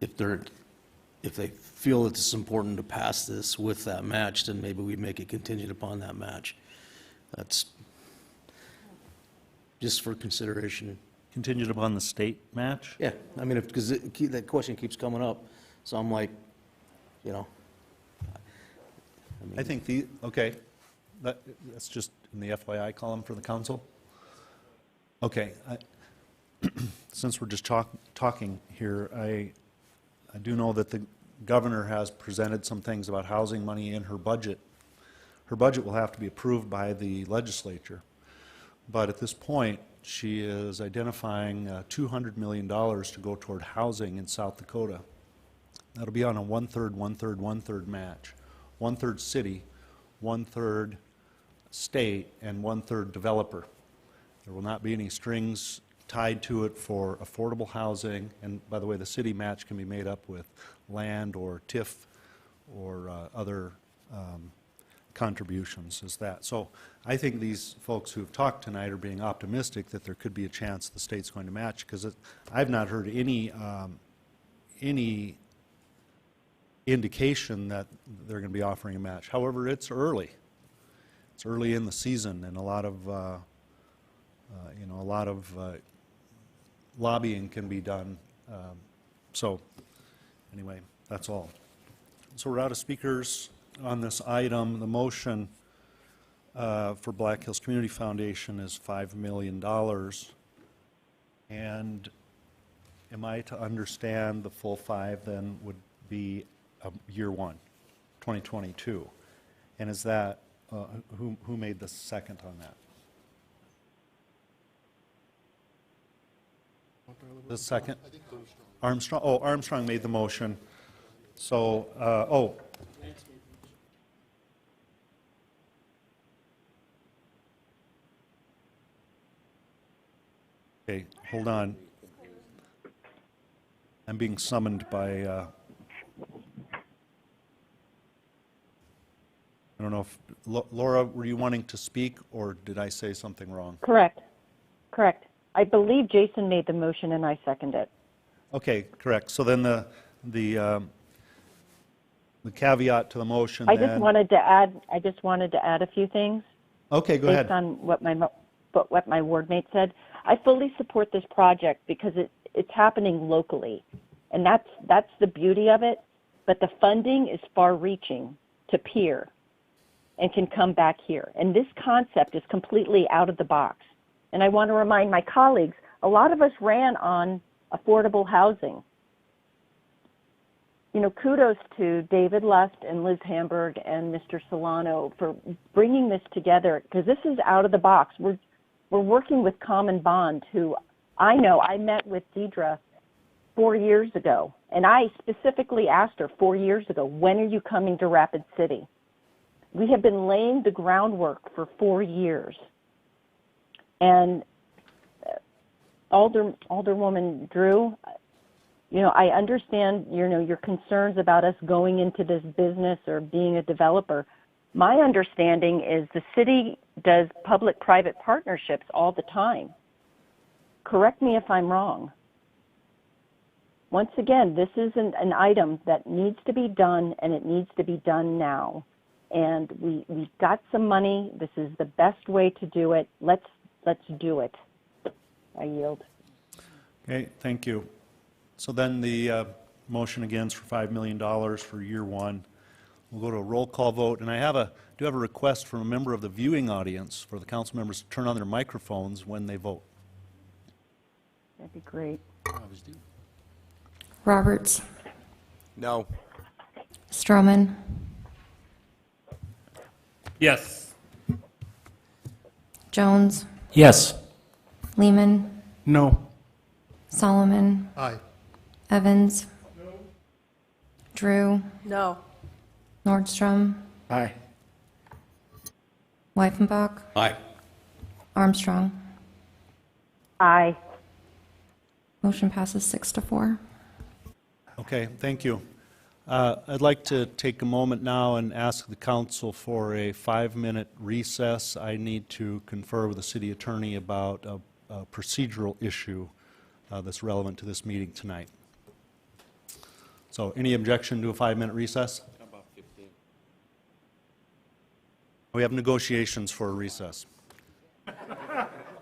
if they feel that it's important to pass this with that match, then maybe we make it contingent upon that match. That's just for consideration. Contingent upon the state match? Yeah, I mean, because that question keeps coming up, so I'm like, you know. I think okay, that's just in the FYI column for the council. Okay, since we're just talking here, I do know that the governor has presented some things about housing money in her budget. Her budget will have to be approved by the legislature, but at this point, she is identifying $200 million to go toward housing in South Dakota. That'll be on a 1/3, 1/3, 1/3 match. 1/3 city, 1/3 state, and 1/3 developer. There will not be any strings tied to it for affordable housing. And by the way, the city match can be made up with land or TIF or other contributions as that. So I think these folks who have talked tonight are being optimistic that there could be a chance the state's going to match, because I've not heard any indication that they're going to be offering a match. However, it's early. It's early in the season, and a lot of lobbying can be done. So anyway, that's all. So we're out of speakers on this item. The motion for Black Hills Community Foundation is $5 million. And am I to understand the full 5 then would be year 1, 2022? And is that, who made the second on that? The second? Armstrong. Oh, Armstrong made the motion. So, okay, hold on. I'm being summoned by, I don't know if, Laura, were you wanting to speak, or did I say something wrong? Correct. I believe Jason made the motion and I second it. Okay, correct. So then the caveat to the motion. I just wanted to add a few things. Okay, go ahead. Based on what my ward mate said. I fully support this project because it's happening locally, and that's the beauty of it. But the funding is far-reaching to peer, and can come back here. And this concept is completely out of the box. And I want to remind my colleagues, a lot of us ran on affordable housing. You know, kudos to David Lust and Liz Hamburg and Mr. Solano for bringing this together, because this is out of the box. We're working with Common Bond, who I know I met with Deidre 4 years ago, and I specifically asked her 4 years ago, when are you coming to Rapid City? We have been laying the groundwork for 4 years. And Alderwoman Drew, you know, I understand, you know, your concerns about us going into this business or being a developer. My understanding is the city does public-private partnerships all the time. Correct me if I'm wrong. Once again, this is an item that needs to be done, and it needs to be done now. And we've got some money. This is the best way to do it. Let's do it. I yield. Okay, thank you. So then the motion again is for $5 million for year one. We'll go to a roll call vote, and I do have a request from a member of the viewing audience for the council members to turn on their microphones when they vote. That'd be great. Roberts. No. Stroman. Yes. Jones. Yes. Lehman. No. Solomon. Aye. Evans. Drew. No. Nordstrom. Aye. Weifenbach. Aye. Armstrong. Aye. Motion passes 6-4. Okay, thank you. I'd like to take a moment now and ask the council for a 5-minute recess. I need to confer with the city attorney about a procedural issue that's relevant to this meeting tonight. So any objection to a 5-minute recess? About 15. We have negotiations for a recess.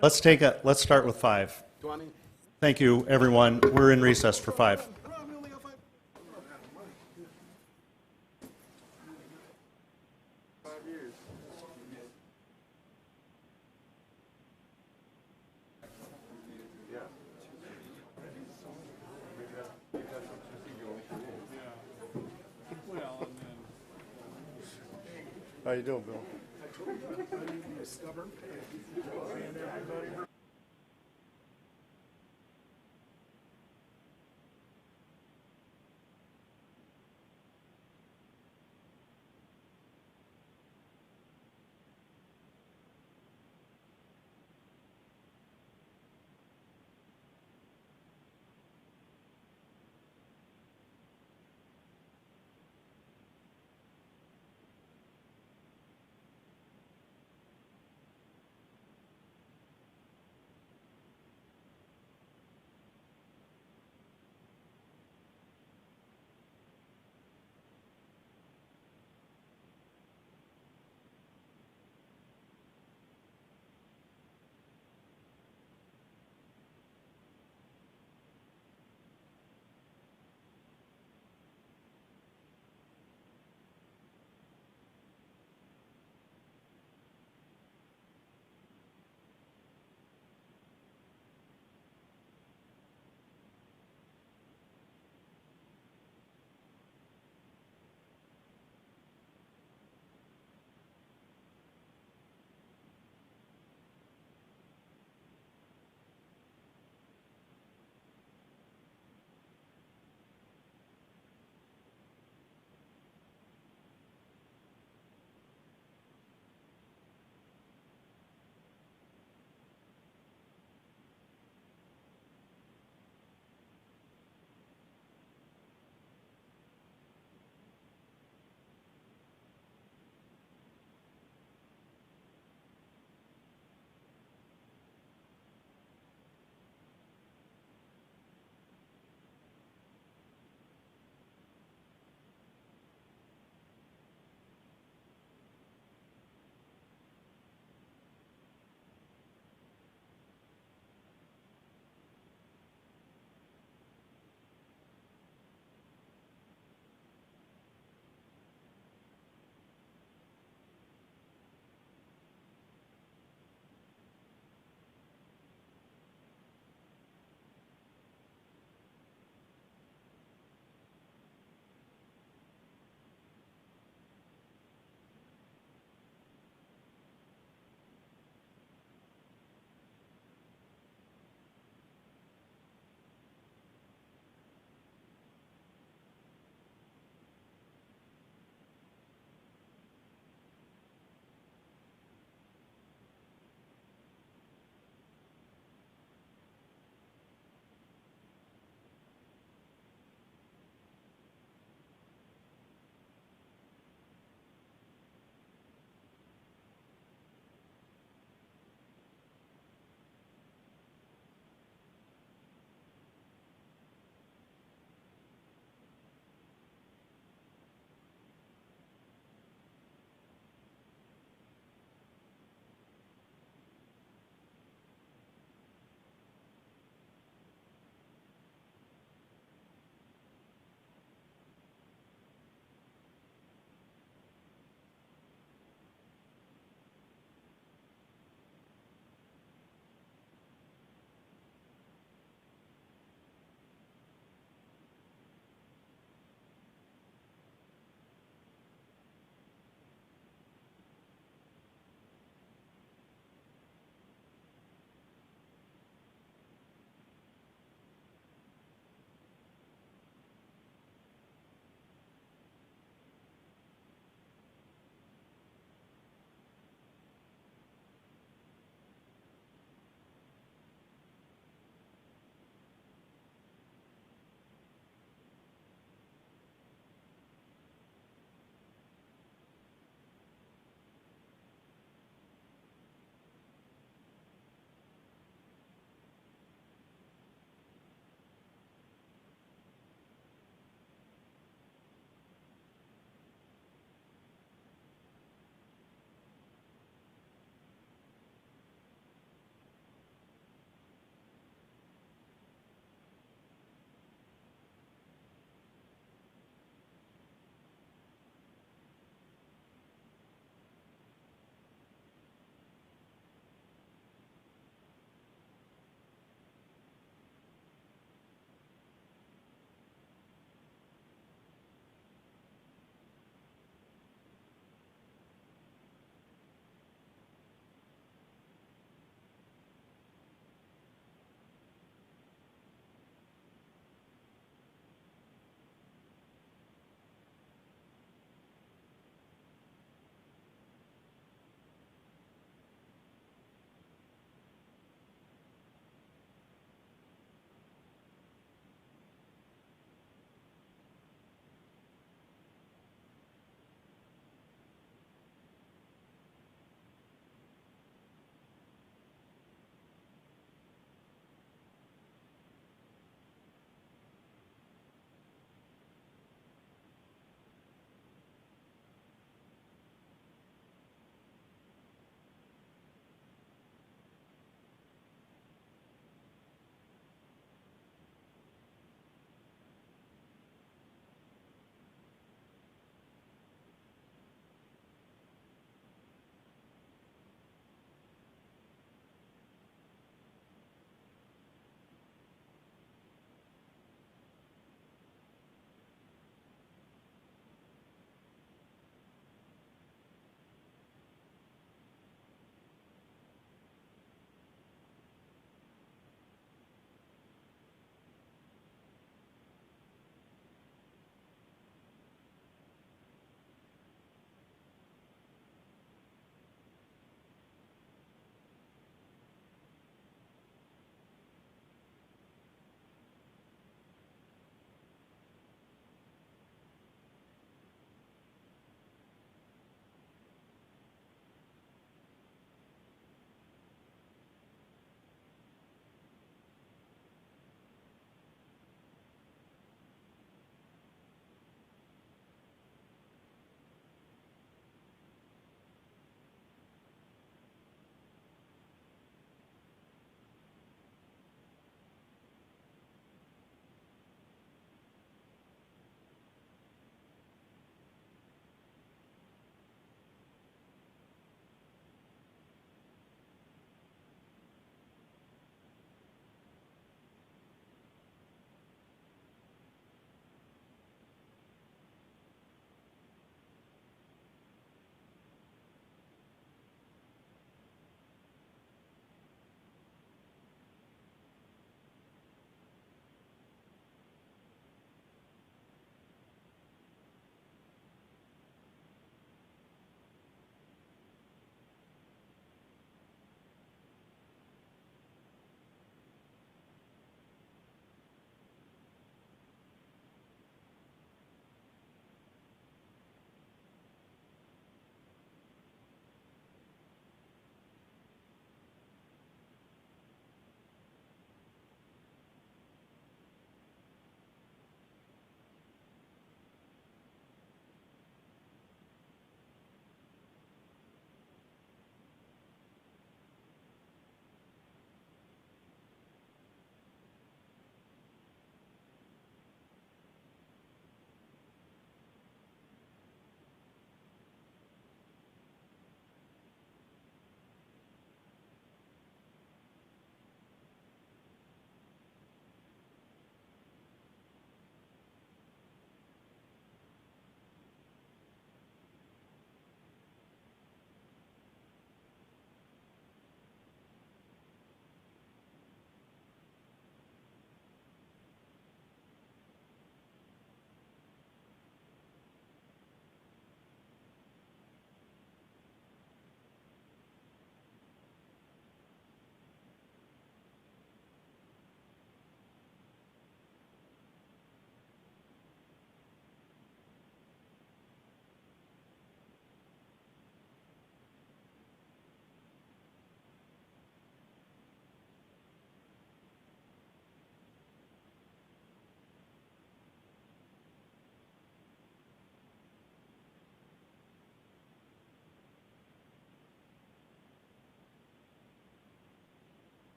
Let's start with 5. 20. Thank you, everyone. We're in recess for 5. How you doing, Bill?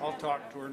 I'll talk to her.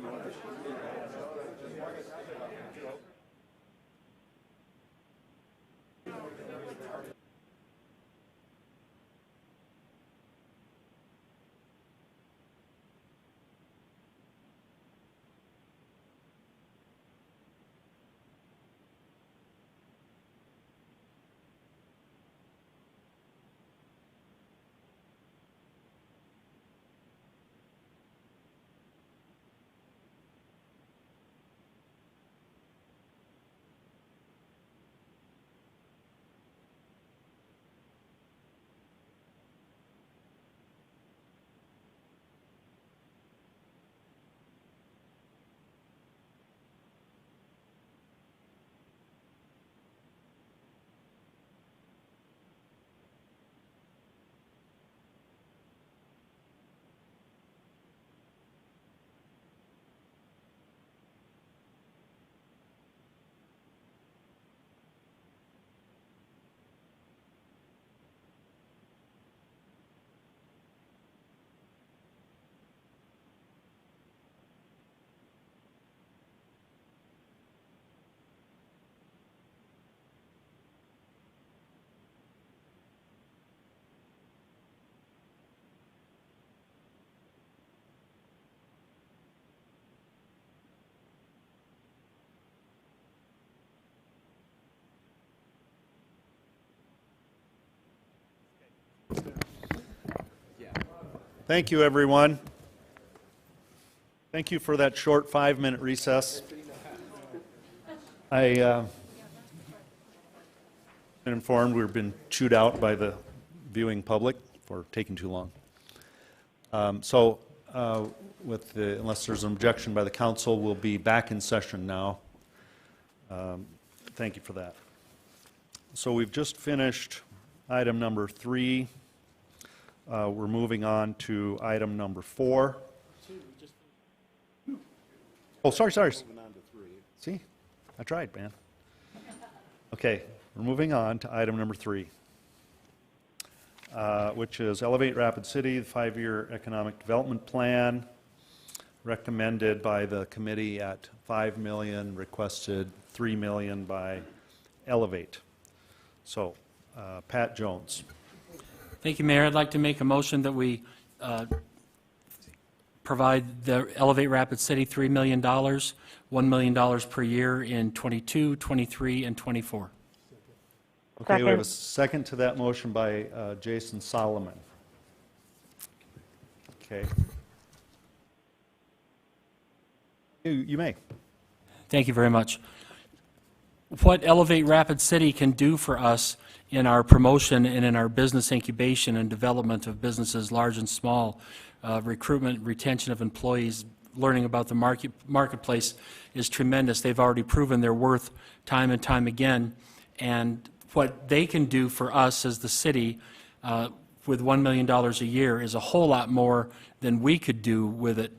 Thank you, everyone. Thank you for that short 5-minute recess. I've been informed we've been chewed out by the viewing public for taking too long. Unless there's an objection by the council, we'll be back in session now. Thank you for that. So we've just finished item number 3. We're moving on to item number 4. Oh, sorry. See, I tried, man. Okay, we're moving on to item number 3, which is Elevate Rapid City, the 5-year economic development plan, recommended by the committee at $5 million, requested $3 million by Elevate. So, Pat Jones. Thank you, Mayor. I'd like to make a motion that we provide the Elevate Rapid City $3 million, $1 million per year in 22, 23, and 24. Okay, we have a second to that motion by Jason Solomon. Okay. You may. Thank you very much. What Elevate Rapid City can do for us in our promotion and in our business incubation and development of businesses large and small, recruitment, retention of employees, learning about the marketplace is tremendous. They've already proven their worth time and time again. And what they can do for us as the city with $1 million a year is a whole lot more than we could do with it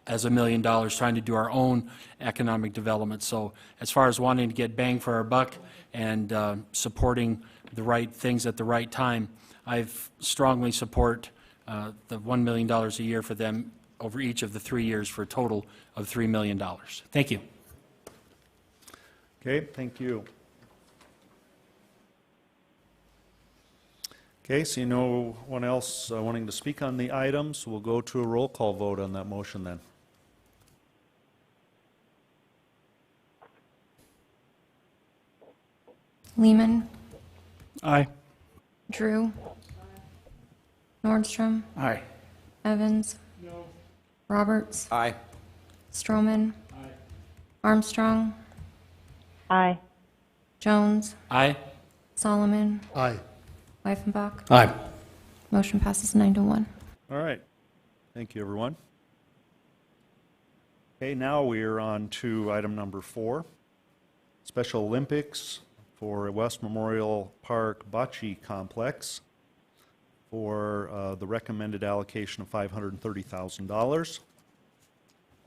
as $1 million trying to do our own economic development. So as far as wanting to get bang for our buck and supporting the right things at the right time, I strongly support the $1 million a year for them over each of the 3 years for a total of $3 million. Thank you. Okay, thank you. Okay, so no one else wanting to speak on the items, we'll go to a roll call vote on that motion then. Lehman. Aye. Drew. Nordstrom. Aye. Evans. No. Roberts. Aye. Stroman. Aye. Armstrong. Aye. Jones. Aye. Solomon. Aye. Weifenbach. Aye. Motion passes 9-1. All right. Thank you, everyone. Okay, now we are on to item number 4, Special Olympics for West Memorial Park Bocce Complex for the recommended allocation of $530,000.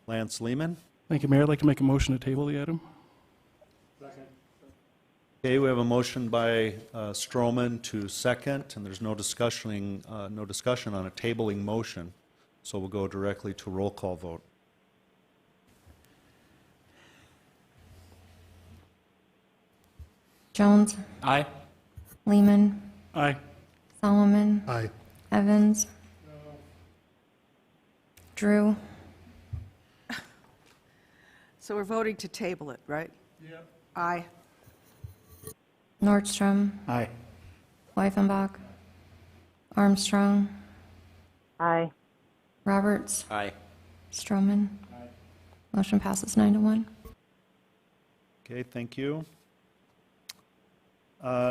Lance Lehman. Thank you, Mayor. I'd like to make a motion to table the item. Okay, we have a motion by Stroman to second, and there's no discussion on a tabling motion, so we'll go directly to roll call vote. Jones. Aye. Lehman. Aye. Solomon. Aye. Evans. Drew. So we're voting to table it, right? Yep. Aye. Nordstrom. Aye. Wyffenbach. Armstrong. Aye. Roberts. Aye. Stroman. Motion passes 9-1. Okay, thank you.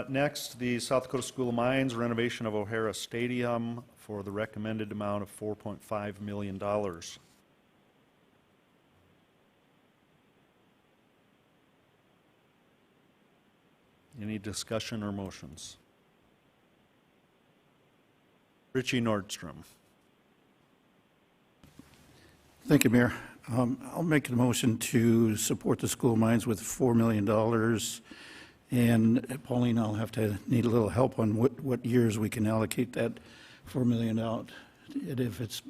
Next, the South Dakota School of Mines renovation of O'Hara Stadium for the recommended amount of $4.5 million. Any discussion or motions? Richie Nordstrom. Thank you, Mayor. I'll make a motion to support the School of Mines with $4 million. And Pauline, I'll need a little help on what years we can allocate that $4 million out. And if it's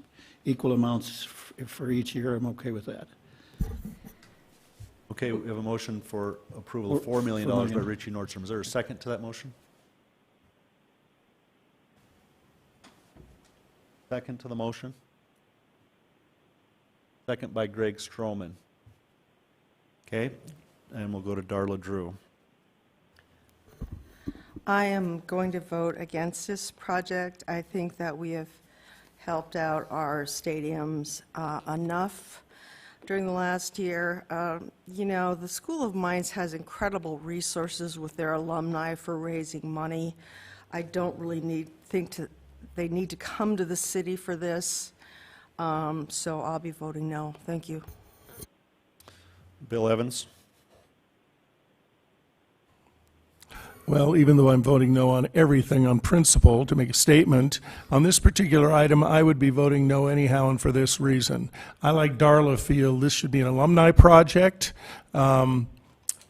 equal amounts for each year, I'm okay with that. Okay, we have a motion for approval of $4 million by Richie Nordstrom. Is there a second to that motion? Second to the motion? Second by Greg Stroman. Okay, and we'll go to Darla Drew. I am going to vote against this project. I think that we have helped out our stadiums enough during the last year. You know, the School of Mines has incredible resources with their alumni for raising money. I don't really think they need to come to the city for this. So I'll be voting no. Thank you. Bill Evans. Well, even though I'm voting no on everything on principle, to make a statement, on this particular item, I would be voting no anyhow, and for this reason. I, like Darla, feel this should be an alumni project. I'm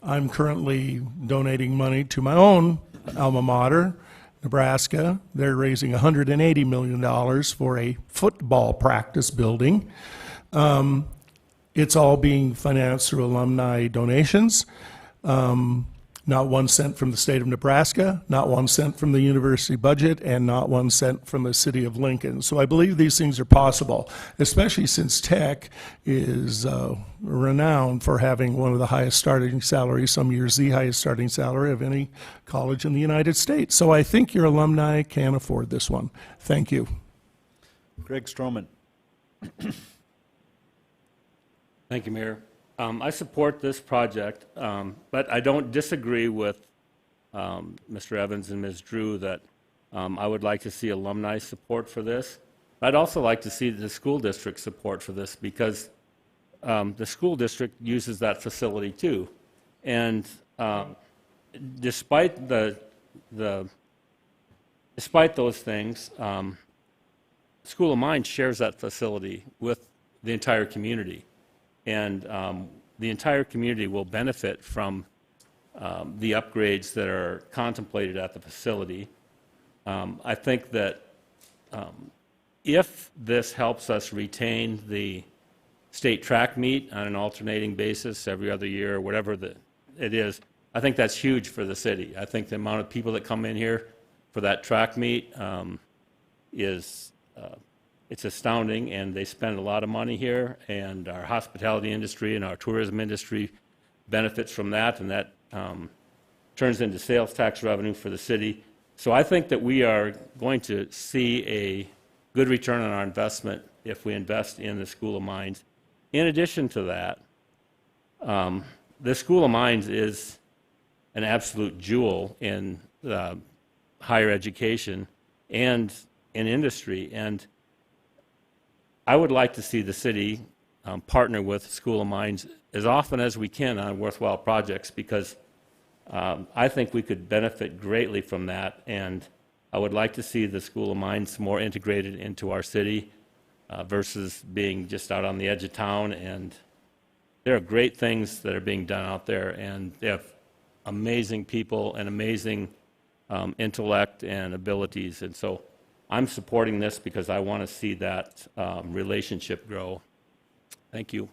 currently donating money to my own alma mater, Nebraska. They're raising $180 million for a football practice building. It's all being financed through alumni donations. Not 1 cent from the state of Nebraska, not 1 cent from the university budget, and not 1 cent from the city of Lincoln. So I believe these things are possible, especially since Tech is renowned for having one of the highest starting salaries, some years the highest starting salary of any college in the United States. So I think your alumni can afford this one. Thank you. Greg Stroman. Thank you, Mayor. I support this project, but I don't disagree with Mr. Evans and Ms. Drew that I would like to see alumni support for this. I'd also like to see the school district support for this because the school district uses that facility too. And despite despite those things, School of Mines shares that facility with the entire community. And the entire community will benefit from the upgrades that are contemplated at the facility. I think that if this helps us retain the state track meet on an alternating basis every other year or whatever it is, I think that's huge for the city. I think the amount of people that come in here for that track meet is it's astounding, and they spend a lot of money here, and our hospitality industry and our tourism industry benefits from that, and that turns into sales tax revenue for the city. So I think that we are going to see a good return on our investment if we invest in the School of Mines. In addition to that, the School of Mines is an absolute jewel in higher education and in industry, and I would like to see the city partner with School of Mines as often as we can on worthwhile projects because I think we could benefit greatly from that, and I would like to see the School of Mines more integrated into our city versus being just out on the edge of town. And there are great things that are being done out there, and they have amazing people and amazing intellect and abilities. And so I'm supporting this because I want to see that relationship grow. Thank you.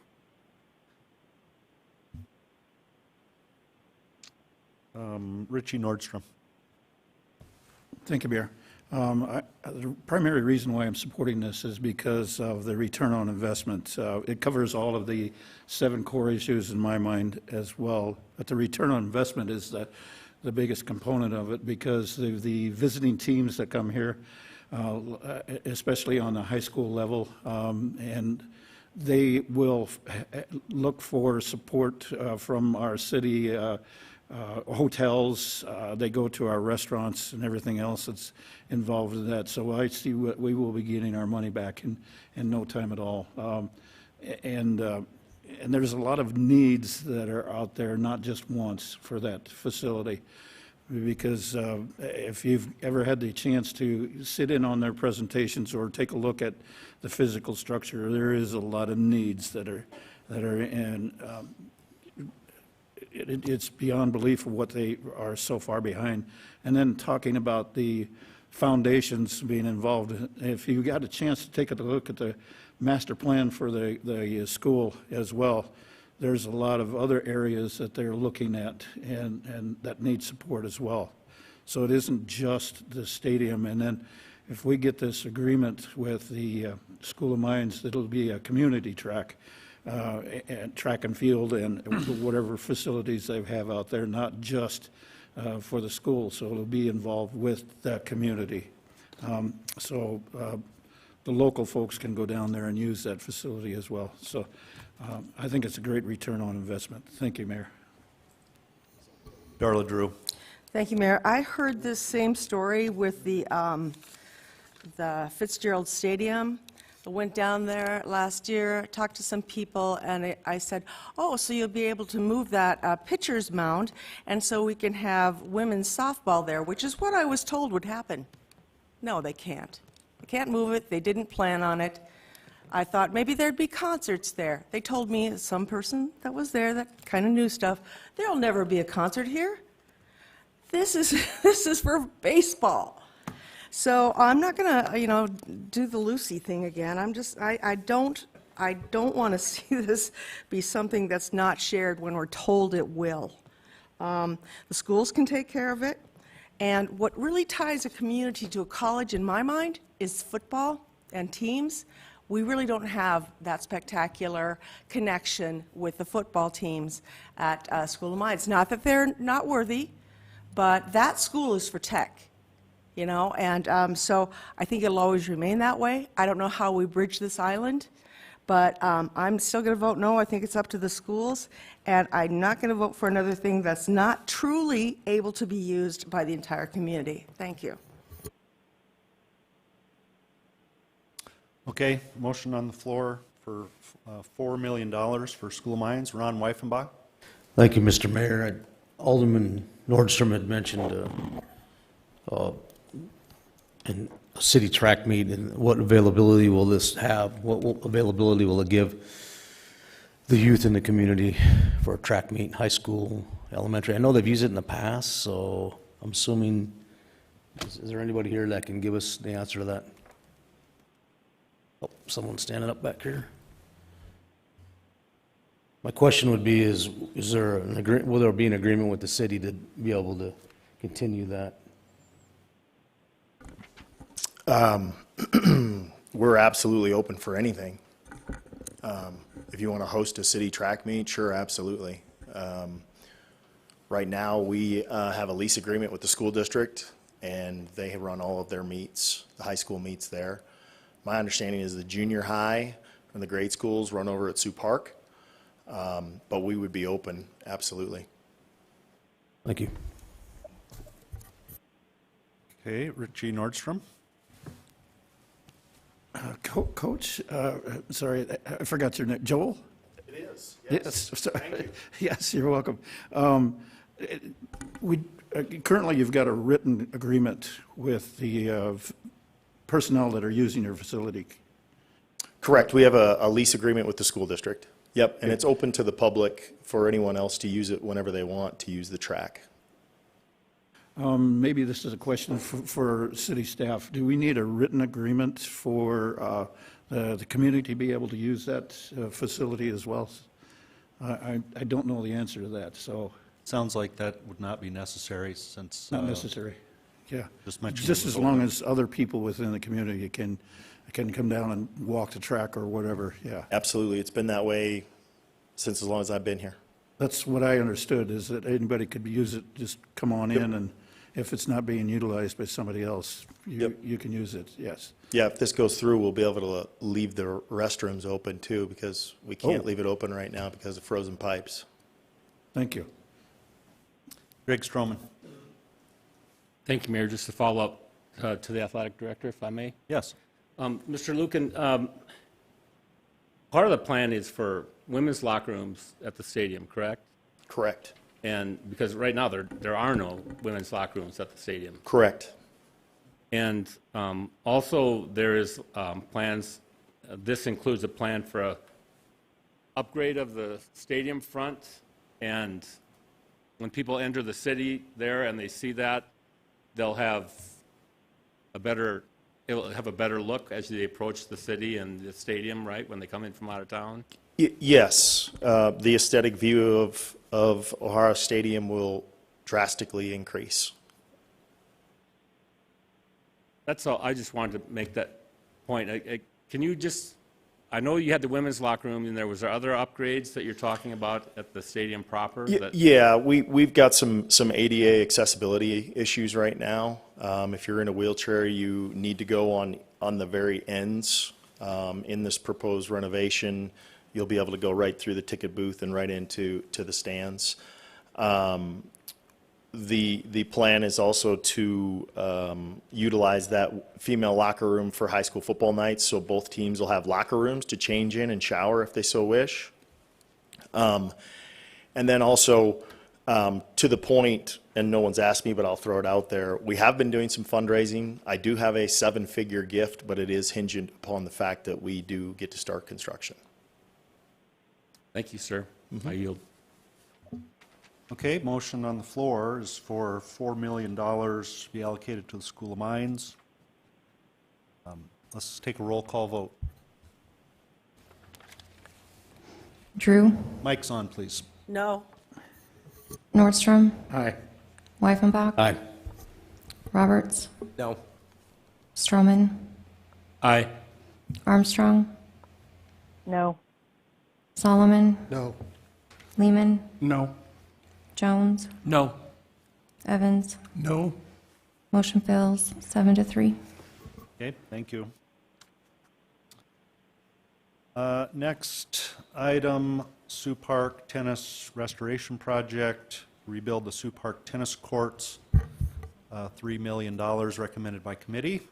Richie Nordstrom. Thank you, Mayor. The primary reason why I'm supporting this is because of the return on investment. It covers all of the 7 core issues in my mind as well, but the return on investment is the biggest component of it, because the visiting teams that come here, especially on the high school level, and they will look for support from our city hotels. They go to our restaurants and everything else that's involved in that. So I see what we will be getting our money back in no time at all. And there's a lot of needs that are out there, not just once, for that facility. Because if you've ever had the chance to sit in on their presentations or take a look at the physical structure, there is a lot of needs that are in. It's beyond belief of what they are so far behind. And then talking about the foundations being involved, if you got a chance to take a look at the master plan for the school as well, there's a lot of other areas that they're looking at and that need support as well. So it isn't just the stadium. And then if we get this agreement with the School of Mines, it'll be a community track. And track and field and whatever facilities they have out there, not just for the school. So it'll be involved with that community. So the local folks can go down there and use that facility as well. So I think it's a great return on investment. Thank you, Mayor. Darla Drew. Thank you, Mayor. I heard this same story with the Fitzgerald Stadium. I went down there last year, talked to some people, and I said, oh, so you'll be able to move that pitcher's mound, and so we can have women's softball there, which is what I was told would happen. No, they can't. They can't move it. They didn't plan on it. I thought maybe there'd be concerts there. They told me, some person that was there that kind of knew stuff, there'll never be a concert here. This is for baseball. So I'm not going to, do the Lucy thing again. I don't want to see this be something that's not shared when we're told it will. The schools can take care of it. And what really ties a community to a college, in my mind, is football and teams. We really don't have that spectacular connection with the football teams at School of Mines. Not that they're not worthy, but that school is for tech. And so I think it'll always remain that way. I don't know how we bridge this island, but I'm still going to vote no. I think it's up to the schools, and I'm not going to vote for another thing that's not truly able to be used by the entire community. Thank you. Okay, motion on the floor for $4 million for School of Mines. Ron Weifenbach. Thank you, Mr. Mayor. Alderman Nordstrom had mentioned and a city track meet, and what availability will this have? What availability will it give the youth in the community for a track meet, high school, elementary? I know they've used it in the past, so I'm assuming, is there anybody here that can give us the answer to that? Oh, someone's standing up back here. My question would be, is there will there be an agreement with the city to be able to continue that? We're absolutely open for anything. If you want to host a city track meet, sure, absolutely. Right now, we have a lease agreement with the school district, and they run all of their meets, the high school meets there. My understanding is the junior high and the grade schools run over at Sioux Park, but we would be open, absolutely. Thank you. Okay, Richie Nordstrom. Coach, sorry, I forgot your name. Joel? It is. Yes. Sorry. Thank you. Yes, you're welcome. Currently, you've got a written agreement with the personnel that are using your facility. Correct. We have a lease agreement with the school district. Yep, and it's open to the public for anyone else to use it whenever they want to use the track. Maybe this is a question for city staff. Do we need a written agreement for the community to be able to use that facility as well? I don't know the answer to that, so. Sounds like that would not be necessary since. Not necessary, yeah. Just as long as other people within the community can come down and walk the track or whatever, yeah. Absolutely. It's been that way since as long as I've been here. That's what I understood, is that anybody could use it, just come on in, and if it's not being utilized by somebody else, you can use it, yes. Yeah, if this goes through, we'll be able to leave the restrooms open too, because we can't leave it open right now because of frozen pipes. Thank you. Greg Stroman. Thank you, Mayor. Just to follow up to the athletic director, if I may. Yes. Mr. Lucan, part of the plan is for women's locker rooms at the stadium, correct? Correct. And because right now there are no women's locker rooms at the stadium. Correct. And also there is plans, this includes a plan for a upgrade of the stadium front, and when people enter the city there and they see that, they'll have a better, it'll have a better look as they approach the city and the stadium, right, when they come in from out of town? Yes. The aesthetic view of O'Hara Stadium will drastically increase. That's all. I just wanted to make that point. Can you just, I know you had the women's locker room, and was there other upgrades that you're talking about at the stadium proper? Yeah, we've got some ADA accessibility issues right now. If you're in a wheelchair, you need to go on the very ends. In this proposed renovation, you'll be able to go right through the ticket booth and right into the stands. The plan is also to utilize that female locker room for high school football nights, so both teams will have locker rooms to change in and shower if they so wish. And then also, to the point, and no one's asked me, but I'll throw it out there, we have been doing some fundraising. I do have a 7-figure gift, but it is hinged upon the fact that we do get to start construction. Thank you, sir. I yield. Okay, motion on the floor is for $4 million to be allocated to the School of Mines. Let's take a roll call vote. Drew, Mic's on, please. No. Nordstrom, Aye. Wyffenbach, Aye. Roberts, No. Stroman, Aye. Armstrong, No. Solomon, No. Lehman, No. Jones, No. Evans. No. Motion fails 7-3. Okay, thank you. Next item, Sioux Park Tennis Restoration Project, rebuild the Sioux Park tennis courts, $3 million recommended by committee.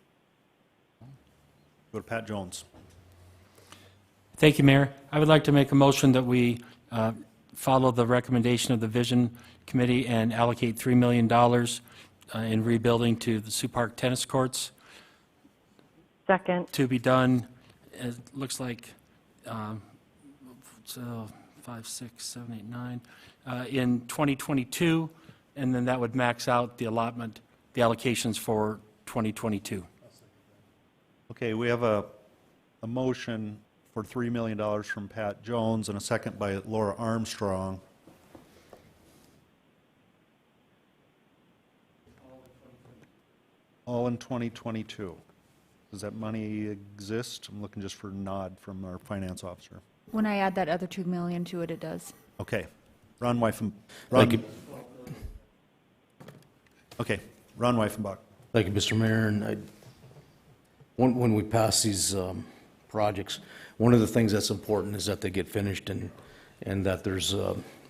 Go to Pat Jones. Thank you, Mayor. I would like to make a motion that we follow the recommendation of the Vision Committee and allocate $3 million in rebuilding to the Sioux Park tennis courts. Second. To be done, it looks like, so 5, 6, 7, 8, 9, in 2022, and then that would max out the allotment, the allocations for 2022. Okay, we have a motion for $3 million from Pat Jones and a second by Laura Armstrong. All in 2022. Does that money exist? I'm looking just for a nod from our finance officer. When I add that other 2 million to it, it does. Okay. Ron Wyffenbach. Thank you. Okay, Ron Wyffenbach. Thank you, Mr. Mayor. And when we pass these projects, one of the things that's important is that they get finished and that there's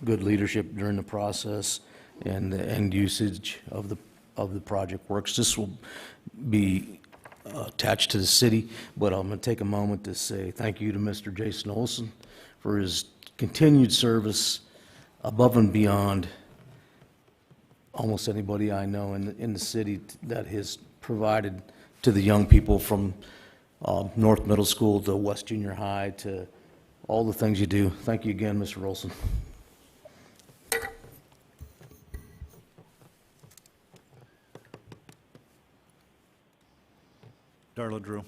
good leadership during the process and the end usage of the project works. This will be attached to the city, but I'm going to take a moment to say thank you to Mr. Jason Olson for his continued service above and beyond almost anybody I know in the city that has provided to the young people from North Middle School to West Junior High to all the things you do. Thank you again, Mr. Olson. Darla Drew.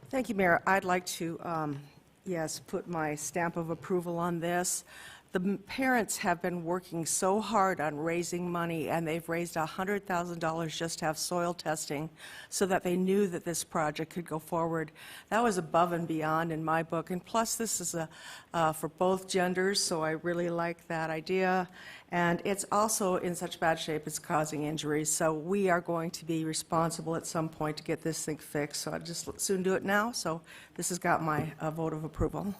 Thank you, Mayor. I'd like to, yes, put my stamp of approval on this. The parents have been working so hard on raising money, and they've raised $100,000 just to have soil testing so that they knew that this project could go forward. That was above and beyond in my book, and plus this is for both genders, so I really like that idea. And it's also in such bad shape it's causing injuries, so we are going to be responsible at some point to get this thing fixed, so I'd just soon do it now. So this has got my vote of approval.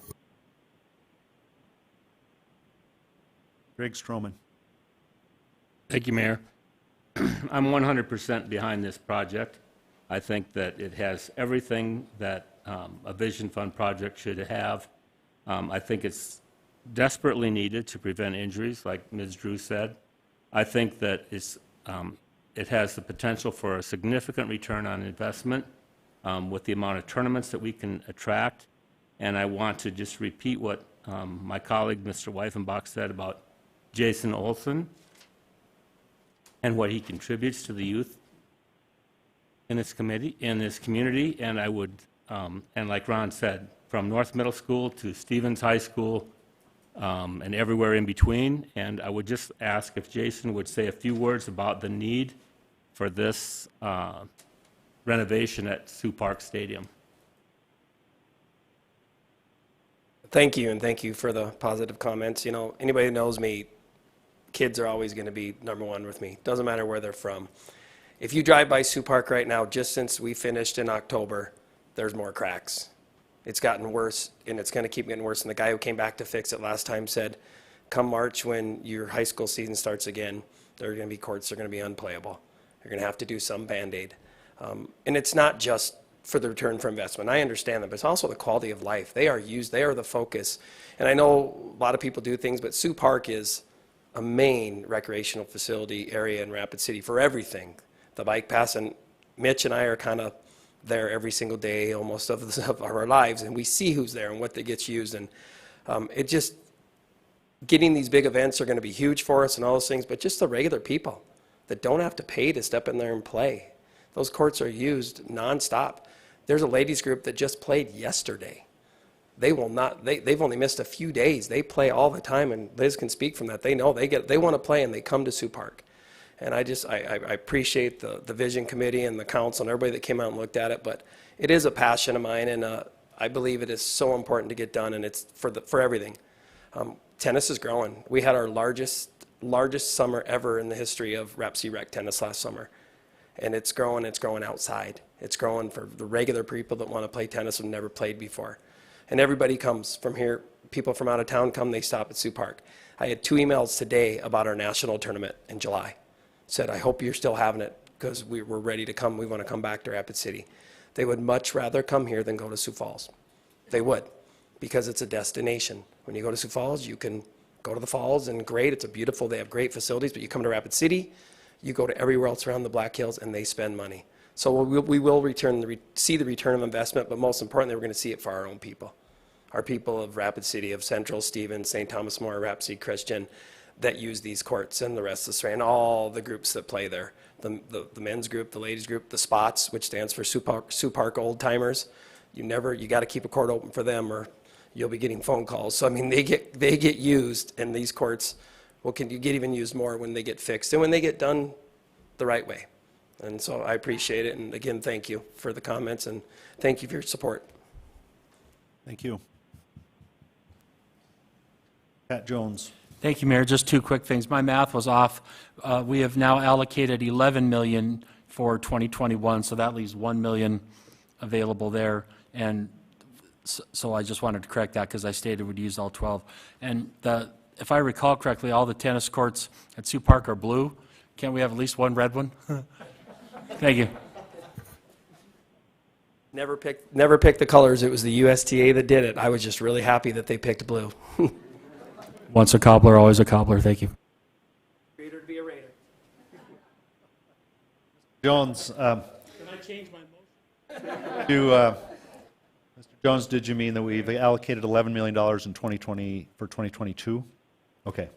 Greg Stroman. Thank you, Mayor. I'm 100% behind this project. I think that it has everything that a Vision Fund project should have. I think it's desperately needed to prevent injuries, like Ms. Drew said. I think that it has the potential for a significant return on investment with the amount of tournaments that we can attract. And I want to just repeat what my colleague, Mr. Weifenbach, said about Jason Olson and what he contributes to the youth in this community, and I would, and like Ron said, from North Middle School to Stevens High School and everywhere in between. And I would just ask if Jason would say a few words about the need for this renovation at Sioux Park Stadium. Thank you, and thank you for the positive comments. You know, anybody who knows me, kids are always going to be number one with me. Doesn't matter where they're from. If you drive by Sioux Park right now, just since we finished in October, there's more cracks. It's gotten worse, and it's going to keep getting worse. And the guy who came back to fix it last time said, come March, when your high school season starts again, there are going to be courts that are going to be unplayable. You're going to have to do some Band-Aid. And it's not just for the return for investment. I understand that, but it's also the quality of life. They are used, they are the focus. And I know a lot of people do things, but Sioux Park is a main recreational facility area in Rapid City for everything. The bike path, and Mitch and I are kind of there every single day almost of our lives, and we see who's there and what that gets used. And it just, getting these big events are going to be huge for us and all those things, but just the regular people that don't have to pay to step in there and play. Those courts are used nonstop. There's a ladies group that just played yesterday. They will not, they've only missed a few days. They play all the time, and Liz can speak from that. They know they want to play, and they come to Sioux Park. And I appreciate the Vision Committee and the council and everybody that came out and looked at it, but it is a passion of mine, and I believe it is so important to get done, and it's for everything. Tennis is growing. We had our largest summer ever in the history of Rap City Rec tennis last summer. And it's growing outside. It's growing for the regular people that want to play tennis and never played before. And everybody comes from here. People from out of town come, they stop at Sioux Park. I had 2 emails today about our national tournament in July. Said, I hope you're still having it because we're ready to come. We want to come back to Rapid City. They would much rather come here than go to Sioux Falls. They would, because it's a destination. When you go to Sioux Falls, you can go to the falls, and great, it's a beautiful, they have great facilities, but you come to Rapid City, you go to everywhere else around the Black Hills, and they spend money. So we will see the return of investment, but most importantly, we're going to see it for our own people. Our people of Rapid City, of Central, Stevens, St. Thomas More, Rapid City Christian, that use these courts, and the rest of the and all the groups that play there. The men's group, the ladies group, the Spots, which stands for Sioux Park Old Timers. You got to keep a court open for them, or you'll be getting phone calls. So I mean, they get used, and these courts you get even used more when they get fixed and when they get done the right way. And so I appreciate it. And again, thank you for the comments, and thank you for your support. Thank you. Pat Jones. Thank you, Mayor. Just 2 quick things. My math was off. We have now allocated $11 million for 2021, so that leaves $1 million available there. And so I just wanted to correct that because I stated we'd use all 12. And if I recall correctly, all the tennis courts at Sioux Park are blue. Can't we have at least one red one? Thank you. Never picked the colors. It was the USTA that did it. I was just really happy that they picked blue. Once a cobbler, always a cobbler. Thank you. Raider to be a Raider. Jones. Can I change my Mr. Jones, did you mean that we've allocated $11 million in 2020 for 2022? Okay.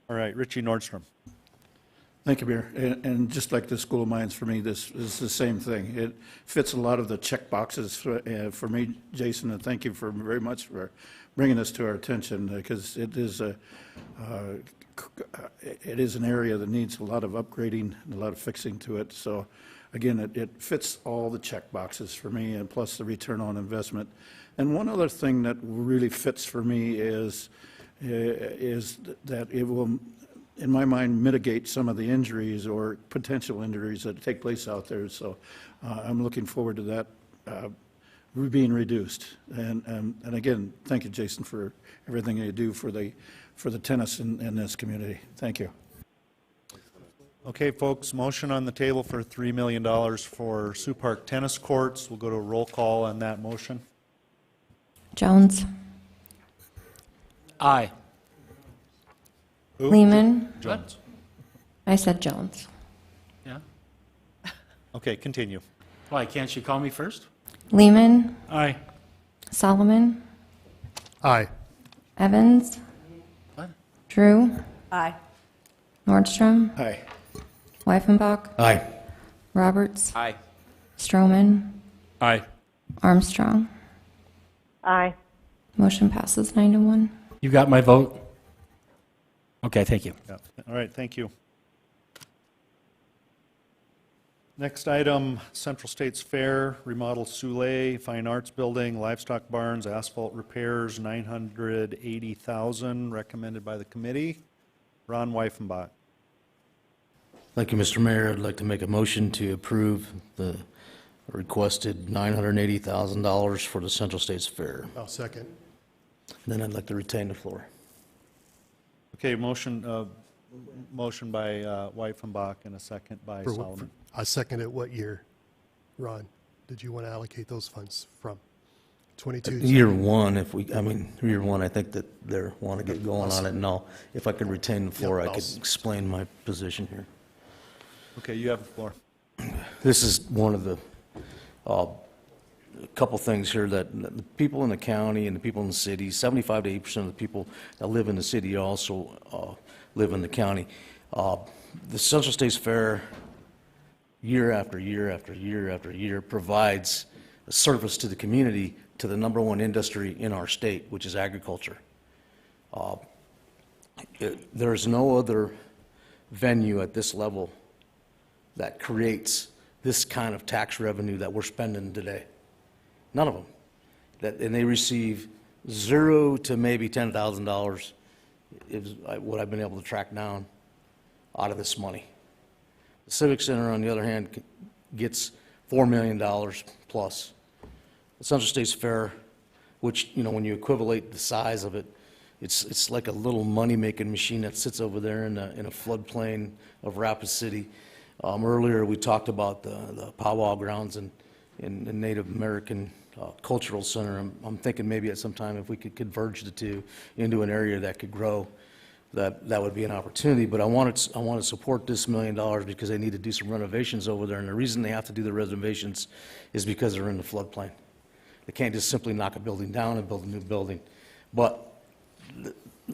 All right, Richie Nordstrom. Thank you, Mayor. And just like the School of Mines, for me, this is the same thing. It fits a lot of the check boxes for me, Jason, and thank you very much for bringing this to our attention, because it is an area that needs a lot of upgrading and a lot of fixing to it. So again, it fits all the check boxes for me, and plus the return on investment. And one other thing that really fits for me is that it will, in my mind, mitigate some of the injuries or potential injuries that take place out there. So I'm looking forward to that being reduced. And again, thank you, Jason, for everything you do for the tennis in this community. Thank you. Okay, folks, motion on the table for $3 million for Sioux Park tennis courts. We'll go to a roll call on that motion. Jones. Aye. Lehman. Jones. I said Jones. Yeah? Okay, continue. Why, can't you call me first? Lehman. Aye. Solomon. Aye. Evans. What? Drew. Aye. Nordstrom. Aye. Weifenbach. Aye. Roberts. Aye. Stroman. Aye. Armstrong. Aye. Motion passes 9-1. You got my vote? Okay, thank you. Yeah. All right, thank you. Next item, Central States Fair, remodel Soule, Fine Arts Building, Livestock Barns, asphalt repairs, $980,000, recommended by the committee. Ron Weifenbach. Thank you, Mr. Mayor. I'd like to make a motion to approve the requested $980,000 for the Central States Fair. I'll second. Then I'd like to retain the floor. Okay, motion by Weifenbach and a second by Solomon. I second it. What year, Ron, did you want to allocate those funds from? 22? Year one, year one, I think that they want to get going on it, and if I could retain the floor, I could explain my position here. Okay, you have the floor. This is one of the, a couple things here that the people in the county and the people in the city, 75 to 80% of the people that live in the city also live in the county. The Central States Fair, year after year after year after year, provides a service to the community, to the #1 industry in our state, which is agriculture. There's no other venue at this level that creates this kind of tax revenue that we're spending today. None of them. And they receive $0 to maybe $10,000 is what I've been able to track down out of this money. The Civic Center, on the other hand, gets $4 million plus. The Central States Fair, which, when you equivalate the size of it, it's like a little money-making machine that sits over there in a floodplain of Rapid City. Earlier, we talked about the powwow grounds and the Native American Cultural Center. I'm thinking maybe at some time if we could converge the two into an area that could grow, that would be an opportunity. But I want to support this $1 million because they need to do some renovations over there. And the reason they have to do the renovations is because they're in the floodplain. They can't just simply knock a building down and build a new building. But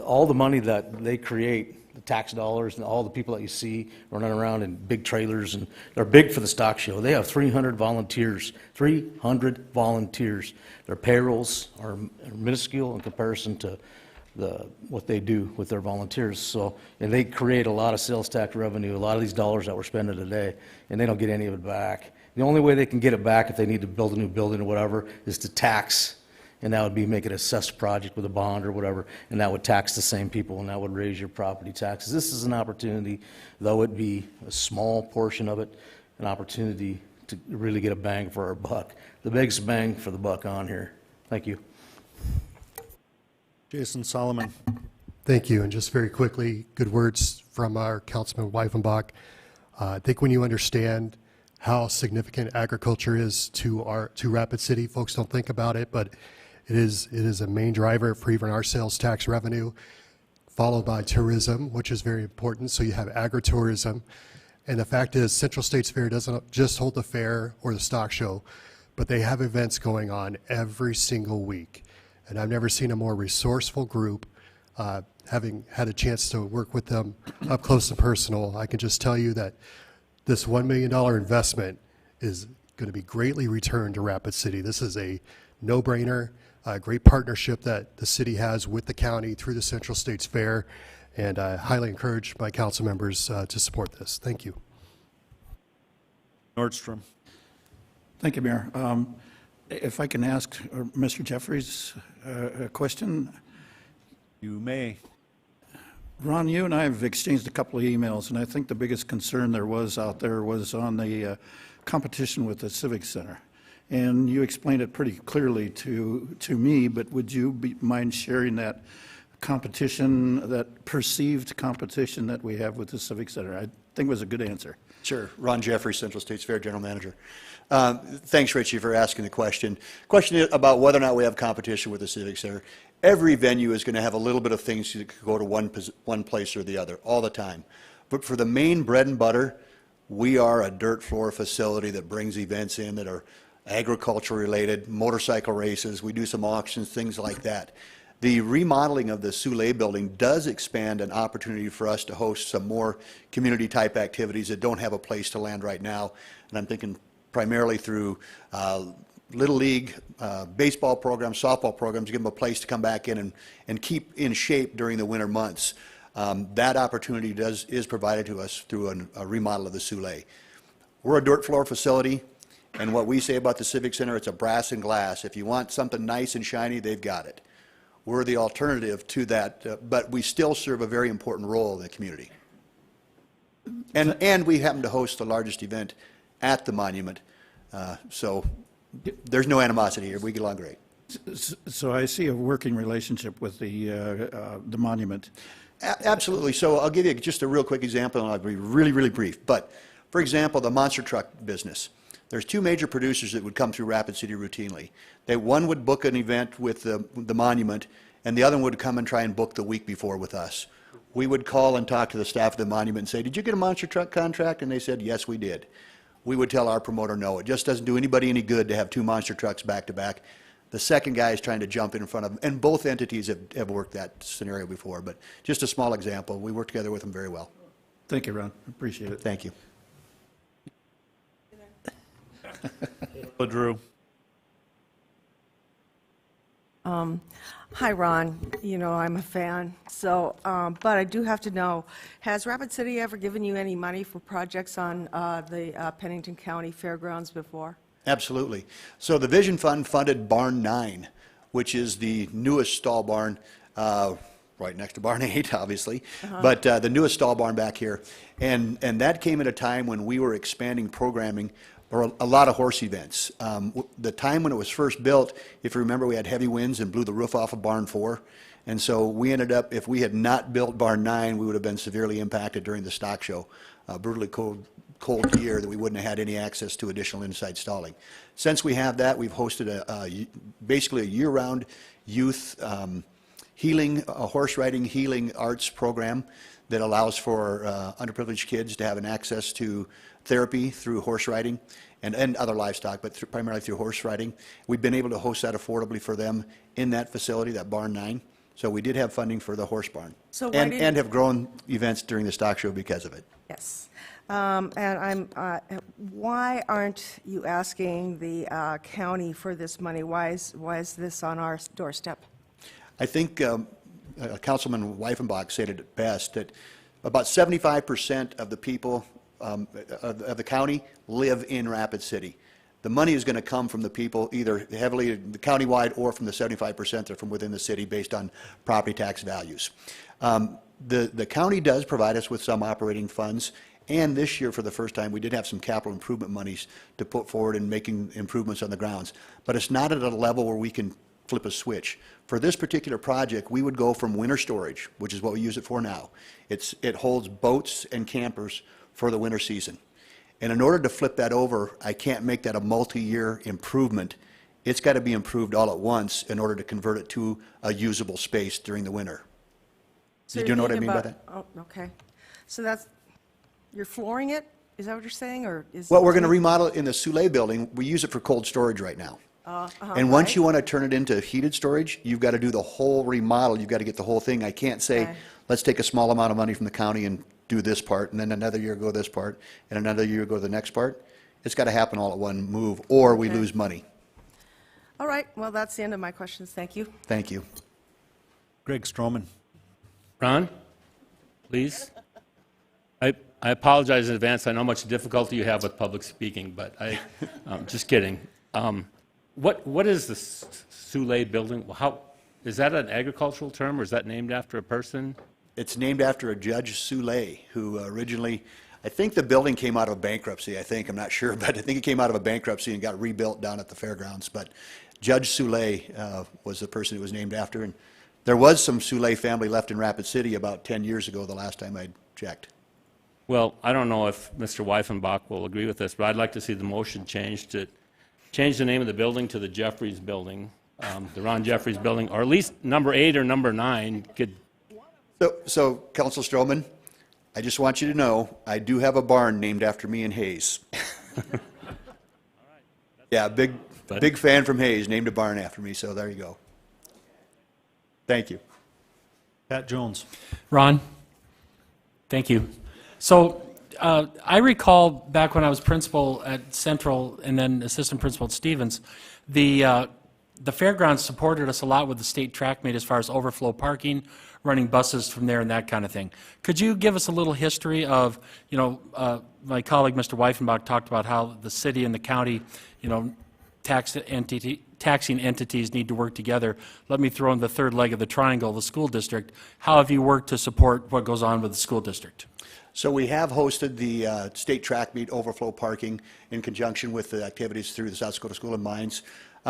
all the money that they create, the tax dollars and all the people that you see running around in big trailers, and they're big for the stock show. They have 300 volunteers, 300 volunteers. Their payrolls are minuscule in comparison to what they do with their volunteers. So, and they create a lot of sales tax revenue, a lot of these dollars that we're spending today, and they don't get any of it back. The only way they can get it back if they need to build a new building or whatever is to tax. And that would be make it an assessed project with a bond or whatever, and that would tax the same people, and that would raise your property taxes. This is an opportunity, though it be a small portion of it, an opportunity to really get a bang for our buck. The biggest bang for the buck on here. Thank you. Jason Solomon. Thank you. And just very quickly, good words from our Councilman Weifenbach. I think when you understand how significant agriculture is to Rapid City, folks don't think about it, but it is a main driver for even our sales tax revenue, followed by tourism, which is very important. So you have agritourism. And the fact is, Central States Fair doesn't just hold the fair or the stock show, but they have events going on every single week. And I've never seen a more resourceful group, having had a chance to work with them up close and personal, I can just tell you that this $1 million investment is going to be greatly returned to Rapid City. This is a no-brainer, a great partnership that the city has with the county through the Central States Fair, and I highly encourage my council members to support this. Thank you. Nordstrom. Thank you, Mayor. If I can ask Mr. Jeffries a question? You may. Ron, you and I have exchanged a couple of emails, and I think the biggest concern there was out there was on the competition with the Civic Center. And you explained it pretty clearly to me, but would you mind sharing that competition, that perceived competition that we have with the Civic Center? I think it was a good answer. Sure. Ron Jeffrey, Central States Fair General Manager. Thanks, Richie, for asking the question. Question about whether or not we have competition with the Civic Center. Every venue is going to have a little bit of things that could go to one place or the other all the time. But for the main bread and butter, we are a dirt floor facility that brings events in that are agriculture related, motorcycle races. We do some auctions, things like that. The remodeling of the Soule building does expand an opportunity for us to host some more community-type activities that don't have a place to land right now. And I'm thinking primarily through Little League, baseball programs, softball programs, give them a place to come back in and keep in shape during the winter months. That opportunity is provided to us through a remodel of the Soule. We're a dirt floor facility, and what we say about the Civic Center, it's a brass and glass. If you want something nice and shiny, they've got it. We're the alternative to that, but we still serve a very important role in the community. And we happen to host the largest event at the monument, so there's no animosity here. We get along great. So I see a working relationship with the monument. Absolutely. So I'll give you just a real quick example, and I'll be really, really brief. But, for example, the monster truck business. There's two major producers that would come through Rapid City routinely. One would book an event with the monument, and the other one would come and try and book the week before with us. We would call and talk to the staff of the monument and say, did you get a monster truck contract? And they said, yes, we did. We would tell our promoter, no, it just doesn't do anybody any good to have two monster trucks back to back. The second guy is trying to jump in front of them, and both entities have worked that scenario before. But just a small example, we work together with them very well. Thank you, Ron. Appreciate it. Thank you. Drew. Hi, Ron. You know, I'm a fan. So, but I do have to know, has Rapid City ever given you any money for projects on the Pennington County Fairgrounds before? Absolutely. So the Vision Fund funded Barn 9, which is the newest stall barn, right next to Barn 8, obviously, but the newest stall barn back here. And that came at a time when we were expanding programming or a lot of horse events. The time when it was first built, if you remember, we had heavy winds and blew the roof off of Barn 4. And so we ended up, if we had not built Barn 9, we would have been severely impacted during the stock show. Brutally cold year that we wouldn't have had any access to additional inside stalling. Since we have that, we've hosted basically a year-round youth healing, horse riding healing arts program that allows for underprivileged kids to have an access to therapy through horse riding and other livestock, but primarily through horse riding. We've been able to host that affordably for them in that facility, that Barn 9. So we did have funding for the horse barn. So and have grown events during the stock show because of it. Yes. Why aren't you asking the county for this money? Why is this on our doorstep? I think Councilman Weifenbach said it best, that about 75% of the people of the county live in Rapid City. The money is going to come from the people, either heavily the countywide or from the 75% that are from within the city based on property tax values. The county does provide us with some operating funds, and this year, for the first time, we did have some capital improvement monies to put forward in making improvements on the grounds. But it's not at a level where we can flip a switch. For this particular project, we would go from winter storage, which is what we use it for now. It holds boats and campers for the winter season. And in order to flip that over, I can't make that a multi-year improvement. It's got to be improved all at once in order to convert it to a usable space during the winter. So Do you know what I mean by that? Oh, okay. So you're flooring it? Is that what you're saying, or is? Well, we're going to remodel it in the Soule building. We use it for cold storage right now. And once you want to turn it into heated storage, you've got to do the whole remodel. You've got to get the whole thing. I can't say, Okay. let's take a small amount of money from the county and do this part, and then another year go this part, and another year go the next part. It's got to happen all at one move, or we Okay. lose money. All right, well, that's the end of my questions. Thank you. Thank you. Greg Stroman. Ron, please. I apologize in advance. I know how much difficulty you have with public speaking, but just kidding. What is the Soule building? How, is that an agricultural term, or is that named after a person? It's named after a Judge Soule, who originally, I think the building came out of bankruptcy, I'm not sure, but I think it came out of a bankruptcy and got rebuilt down at the Fairgrounds. But Judge Soule was the person it was named after. And there was some Soule family left in Rapid City about 10 years ago, the last time I checked. Well, I don't know if Mr. Weifenbach will agree with this, but I'd like to see the motion changed to change the name of the building to the Jeffries Building, the Ron Jeffries Building, or at least number 8 or number 9 could. So Council Stroman, I just want you to know, I do have a barn named after me in Hayes. Yeah, big fan from Hayes, named a barn after me, so there you go. Thank you. Pat Jones. Ron, thank you. So I recall back when I was principal at Central and then assistant principal at Stevens, the Fairgrounds supported us a lot with the state track meet as far as overflow parking, running buses from there and that kind of thing. Could you give us a little history of, my colleague Mr. Weifenbach talked about how the city and the county, taxing entities need to work together. Let me throw in the third leg of the triangle, the school district. How have you worked to support what goes on with the school district? So we have hosted the state track meet overflow parking in conjunction with the activities through the South Dakota School of Mines.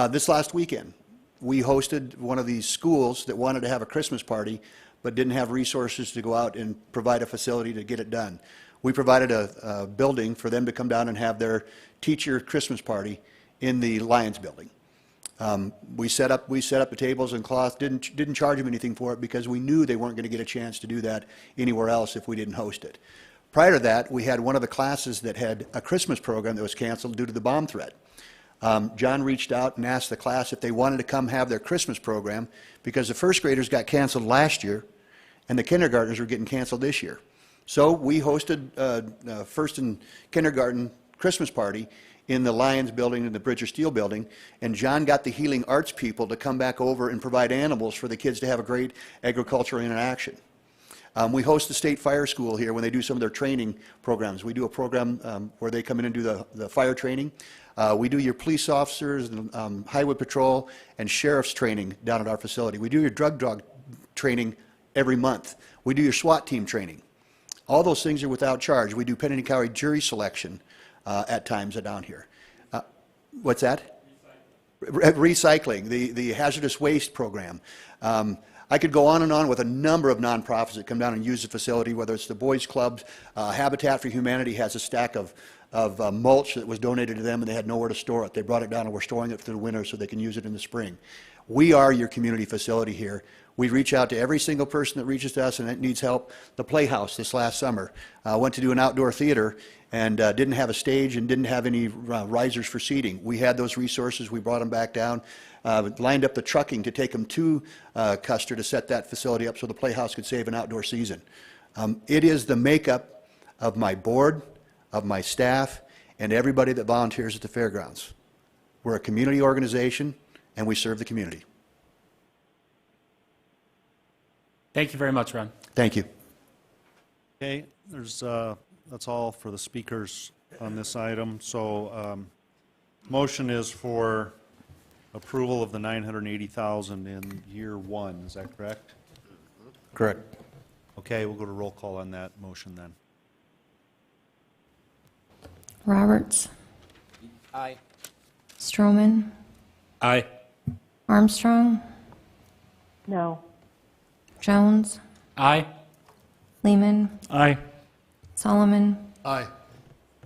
This last weekend, we hosted one of these schools that wanted to have a Christmas party but didn't have resources to go out and provide a facility to get it done. We provided a building for them to come down and have their teacher Christmas party in the Lions building. We set up the tables and cloth, didn't charge them anything for it because we knew they weren't going to get a chance to do that anywhere else if we didn't host it. Prior to that, we had one of the classes that had a Christmas program that was canceled due to the bomb threat. John reached out and asked the class if they wanted to come have their Christmas program because the first graders got canceled last year and the kindergartners were getting canceled this year. So we hosted first and kindergarten Christmas party in the Lions building and the Bridger Steel building, and John got the Healing Arts people to come back over and provide animals for the kids to have a great agricultural interaction. We host the State Fire School here when they do some of their training programs. We do a program where they come in and do the fire training. We do your police officers, highway patrol, and sheriff's training down at our facility. We do your drug training every month. We do your SWAT team training. All those things are without charge. We do Pennington County jury selection at times down here. What's that? Recycling, the hazardous waste program. I could go on and on with a number of nonprofits that come down and use the facility, whether it's the Boys Clubs. Habitat for Humanity has a stack of mulch that was donated to them and they had nowhere to store it. They brought it down and we're storing it through the winter so they can use it in the spring. We are your community facility here. We reach out to every single person that reaches to us and that needs help. The Playhouse this last summer went to do an outdoor theater and didn't have a stage and didn't have any risers for seating. We had those resources. We brought them back down, lined up the trucking to take them to Custer to set that facility up so the Playhouse could save an outdoor season. It is the makeup of my board, of my staff, and everybody that volunteers at the Fairgrounds. We're a community organization, and we serve the community. Thank you very much, Ron. Thank you. Okay, that's all for the speakers on this item. So motion is for approval of the $980,000 in year one. Is that correct? Correct. Okay, we'll go to roll call on that motion then. Roberts. Aye. Stroman. Aye. Armstrong. No. Jones. Aye. Lehman. Aye. Solomon. Aye.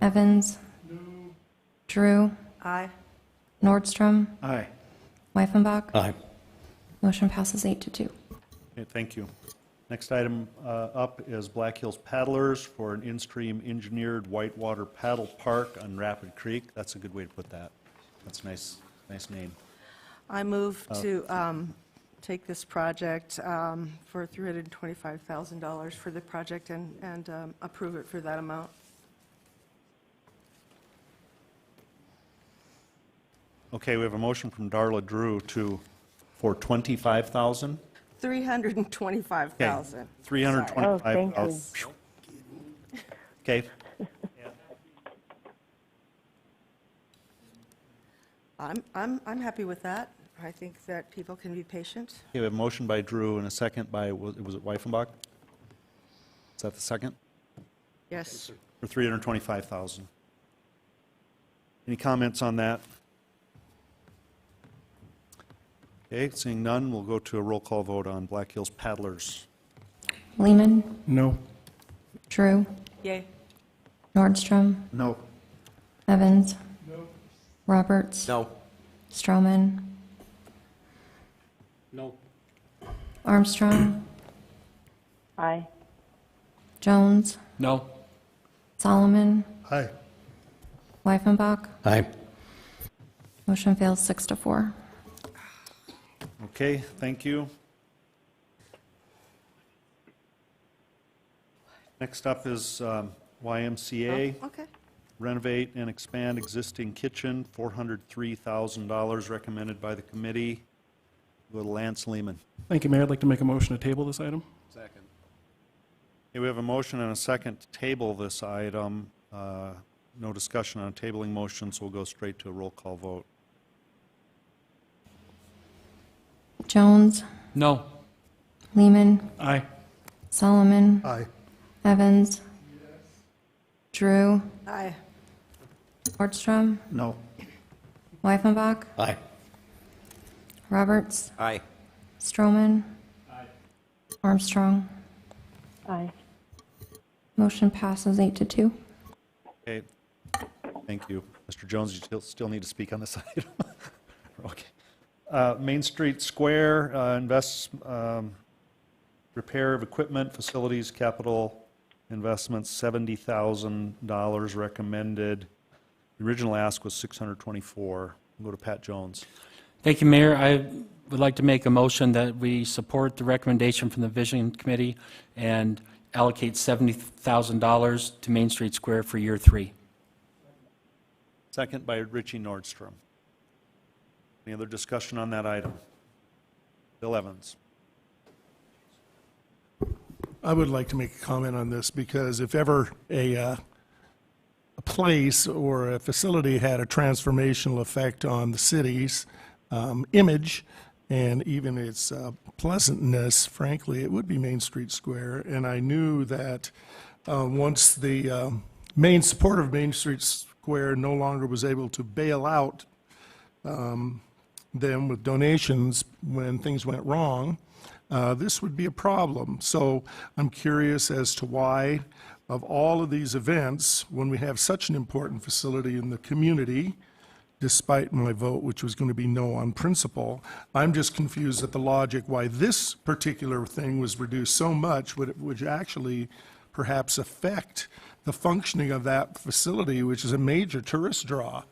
Evans. Drew. Aye. Nordstrom. Aye. Weifenbach. Aye. Motion passes 8-2. Okay, thank you. Next item up is Black Hills Paddlers for an in-stream engineered whitewater paddle park on Rapid Creek. That's a good way to put that. That's nice. Nice name. I move to take this project for $325,000 for the project and approve it for that amount. Okay, we have a motion from Darla Drew for 25,000? 325,000. Okay, 325,000. Oh, thank you. Okay. I'm happy with that. I think that people can be patient. Okay, we have a motion by Drew and a second by, was it Weifenbach? Is that the second? Yes. For 325,000. Any comments on that? Okay, seeing none, we'll go to a roll call vote on Black Hills Paddlers. Lehman, No. Drew, Yay. Nordstrom, No. Evans, Roberts, No. Stroman, No. Armstrong, Aye. Jones, No. Solomon, Aye. Weifenbach. Aye. Motion fails 6-4. Okay, thank you. Next up is YMCA. Oh, okay. Renovate and expand existing kitchen, $403,000 recommended by the committee. Go to Lance Lehman. Thank you, Mayor. I'd like to make a motion to table this item. Second. Okay, we have a motion and a second to table this item. No discussion on tabling motions. We'll go straight to a roll call vote. Jones, No. Lehman, Aye. Solomon, Aye. Evans, Drew, Aye. Nordstrom, No. Weifenbach, Aye. Roberts, Aye. Stroman, Armstrong. Aye. Motion passes 8-2. Okay, thank you. Mr. Jones, you still need to speak on this item? Okay. Main Street Square, repair of equipment, facilities, capital investments, $70,000 recommended. The original ask was $624. We'll go to Pat Jones. Thank you, Mayor. I would like to make a motion that we support the recommendation from the Vision Committee and allocate $70,000 to Main Street Square for year 3. Second by Richie Nordstrom. Any other discussion on that item? Bill Evans. I would like to make a comment on this because if ever a place or a facility had a transformational effect on the city's image and even its pleasantness, frankly, it would be Main Street Square. And I knew that once the main supporter of Main Street Square no longer was able to bail out them with donations when things went wrong, this would be a problem. So I'm curious as to why, of all of these events, when we have such an important facility in the community, despite my vote, which was going to be no on principle, I'm just confused at the logic why this particular thing was reduced so much, which actually perhaps affect the functioning of that facility, which is a major tourist draw.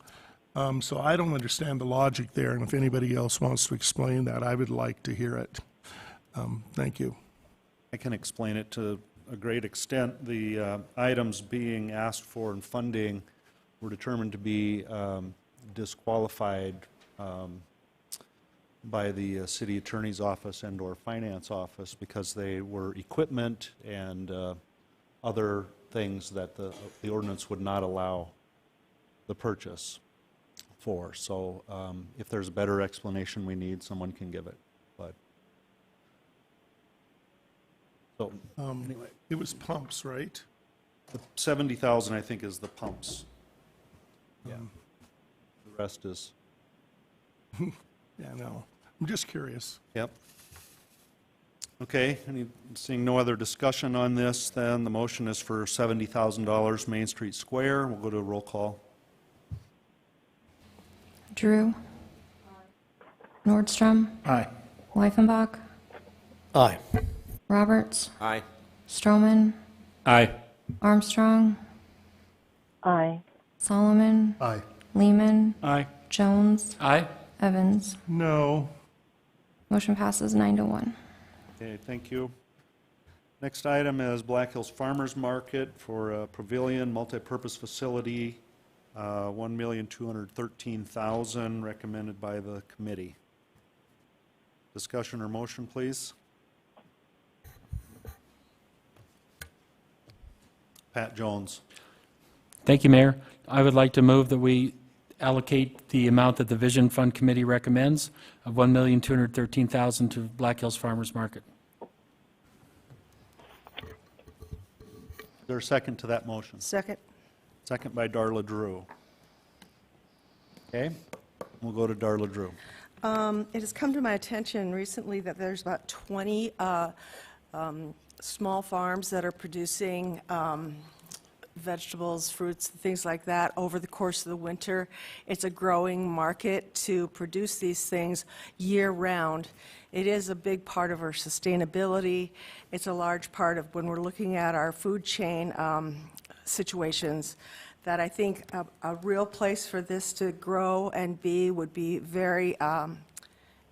So I don't understand the logic there, and if anybody else wants to explain that, I would like to hear it. Thank you. I can explain it to a great extent. The items being asked for in funding were determined to be disqualified by the city attorney's office and/or finance office because they were equipment and other things that the ordinance would not allow the purchase for. So if there's a better explanation we need, someone can give it. But so anyway, it was pumps, right? The 70,000, I think, is the pumps. Yeah. The rest is. Yeah, no. I'm just curious. Yep. Okay, seeing no other discussion on this, then the motion is for $70,000 Main Street Square. We'll go to a roll call. Drew, Nordstrom, Aye. Weifenbach, Aye. Roberts, Aye. Stroman, Aye. Armstrong, Aye. Solomon, Aye. Lehman, Aye. Jones, Aye. Evans. No. Motion passes 9-1. Okay, thank you. Next item is Black Hills Farmers Market for a pavilion, multipurpose facility, $1,213,000 recommended by the committee. Discussion or motion, please? Pat Jones. Thank you, Mayor. I would like to move that we allocate the amount that the Vision Fund Committee recommends of $1,213,000 to Black Hills Farmers Market. Is there a second to that motion? Second. Second by Darla Drew. Okay, we'll go to Darla Drew. It has come to my attention recently that there's about 20 small farms that are producing vegetables, fruits, things like that over the course of the winter. It's a growing market to produce these things year-round. It is a big part of our sustainability. It's a large part of when we're looking at our food chain situations, that I think a real place for this to grow and be would be very,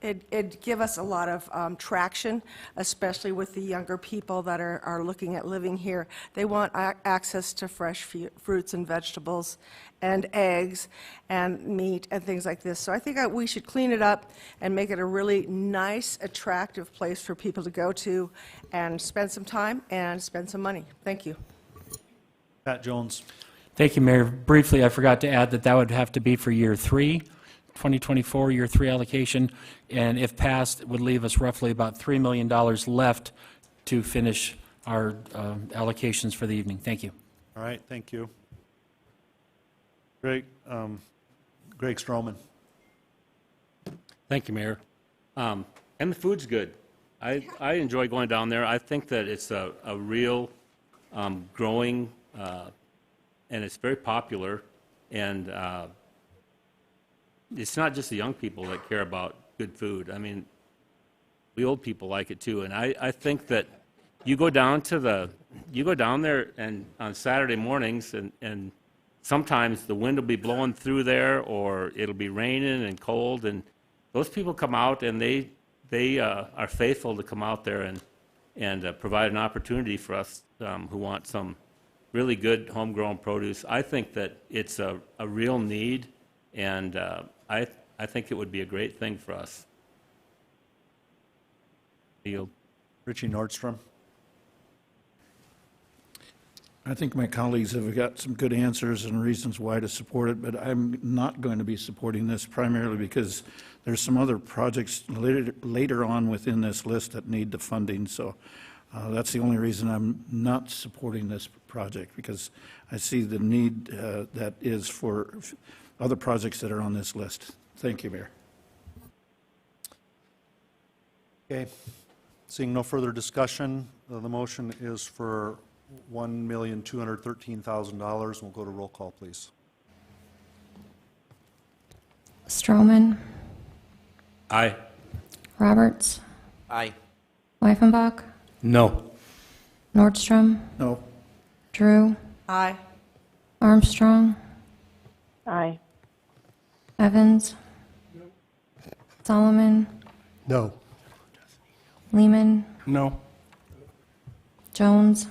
it'd give us a lot of traction, especially with the younger people that are looking at living here. They want access to fresh fruits and vegetables and eggs and meat and things like this. So I think we should clean it up and make it a really nice, attractive place for people to go to and spend some time and spend some money. Thank you. Pat Jones. Thank you, Mayor. Briefly, I forgot to add that that would have to be for year 3, 2024, year 3 allocation, and if passed, it would leave us roughly about $3 million left to finish our allocations for the evening. Thank you. All right, thank you. Greg Stroman. Thank you, Mayor. And the food's good. I enjoy going down there. I think that it's a real growing, and it's very popular, and it's not just the young people that care about good food. I mean, we old people like it too, and I think that you go down there and on Saturday mornings, and sometimes the wind will be blowing through there, or it'll be raining and cold, and those people come out and they are faithful to come out there and provide an opportunity for us who want some really good homegrown produce. I think that it's a real need, and I think it would be a great thing for us. Yield. Richie Nordstrom. I think my colleagues have got some good answers and reasons why to support it, but I'm not going to be supporting this primarily because there's some other projects later on within this list that need the funding. So that's the only reason I'm not supporting this project, because I see the need that is for other projects that are on this list. Thank you, Mayor. Okay. Seeing no further discussion, the motion is for $1,213,000. We'll go to roll call, please. Stroman. Aye. Roberts. Aye. Wyffenbach. No. Nordstrom. No. Drew. Aye. Armstrong. Aye. Evans. Solomon. No. Lehman. No. Jones.